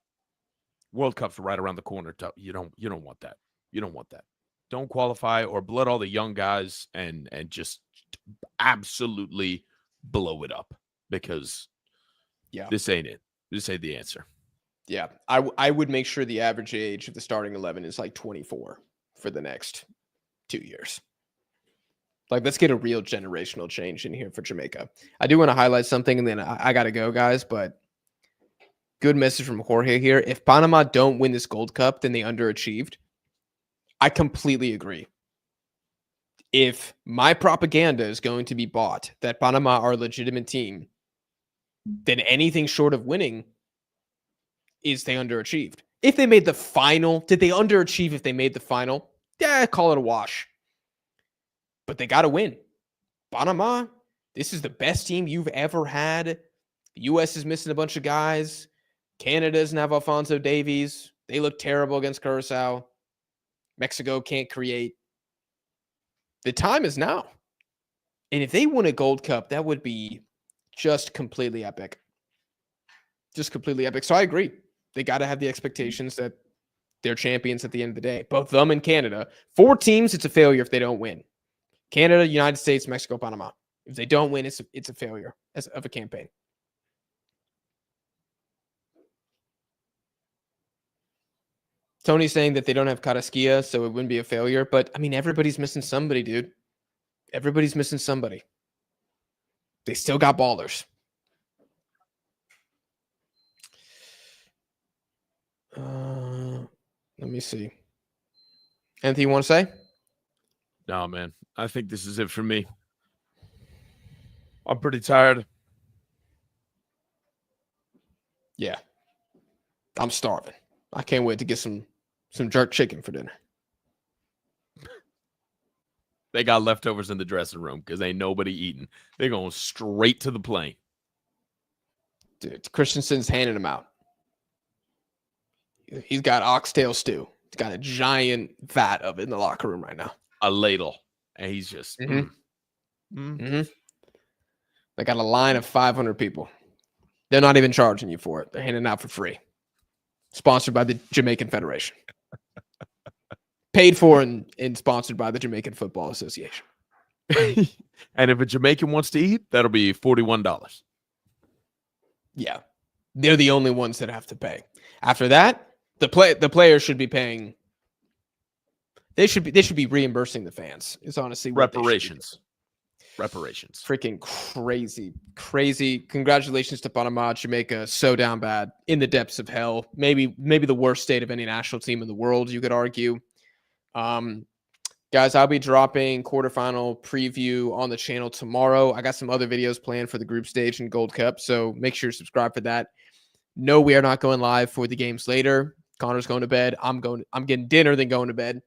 World Cup's right around the corner. You don't want that. You don't want that. Don't qualify or blood all the young guys and just absolutely blow it up, because this ain't it. This ain't the answer. Yeah, I would make sure the average age of the starting 11 is like 24 for the next 2 years. Like, let's get a real generational change in here for Jamaica. I do want to highlight something, and then I got to go, guys, but good message from Jorge here. If Panama don't win this Gold Cup, then they underachieved. I completely agree. If my propaganda is going to be bought that Panama are a legitimate team, then anything short of winning is they underachieved. If they made the final, did they underachieve if they made the final? Yeah, call it a wash. But they got to win. Panama, this is the best team you've ever had. The U.S. is missing a bunch of guys. Canada doesn't have Alphonso Davies. They look terrible against Curacao. Mexico can't create. The time is now. And if they win a Gold Cup, that would be just completely epic. Just completely epic. So I agree. They got to have the expectations that they're champions at the end of the day. Both them and Canada. 4 teams, it's a failure if they don't win. Canada, United States, Mexico, Panama. If they don't win, it's a failure of a campaign. Tony's saying that they don't have Carrasquilla, so it wouldn't be a failure. But, I mean, everybody's missing somebody, dude. Everybody's missing somebody. They still got ballers. Let me see. Anything you want to say? No, man. I think this is it for me. I'm pretty tired. Yeah. I'm starving. I can't wait to get some jerk chicken for dinner. They got leftovers in the dressing room because ain't nobody eating. They're going straight to the plane. Dude, Christensen's handing them out. He's got oxtail stew. He's got a giant vat of it in the locker room right now. A ladle. And he's just... They got a line of 500 people. They're not even charging you for it. They're handing it out for free. Sponsored by the Jamaican Federation. Paid for and sponsored by the Jamaican Football Association. And if a Jamaican wants to eat, that'll be $41. Yeah. They're the only ones that have to pay. After that, the players should be paying. They should be reimbursing the fans. It's honestly what reparations. Freaking crazy. Congratulations to Panama, Jamaica, so down bad in the depths of hell. Maybe the worst state of any national team in the world, you could argue. Guys, I'll be dropping quarterfinal preview on the channel tomorrow. I got some other videos planned for the group stage and Gold Cup, so make sure to subscribe for that. No, we are not going live for the games later. Connor's going to bed. I'm getting dinner, then going to bed.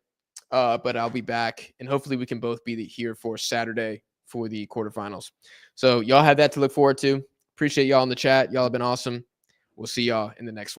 But I'll be back, and hopefully we can both be here for Saturday for the quarterfinals. So y'all have that to look forward to. Appreciate y'all in the chat. Y'all have been awesome. We'll see y'all in the next one.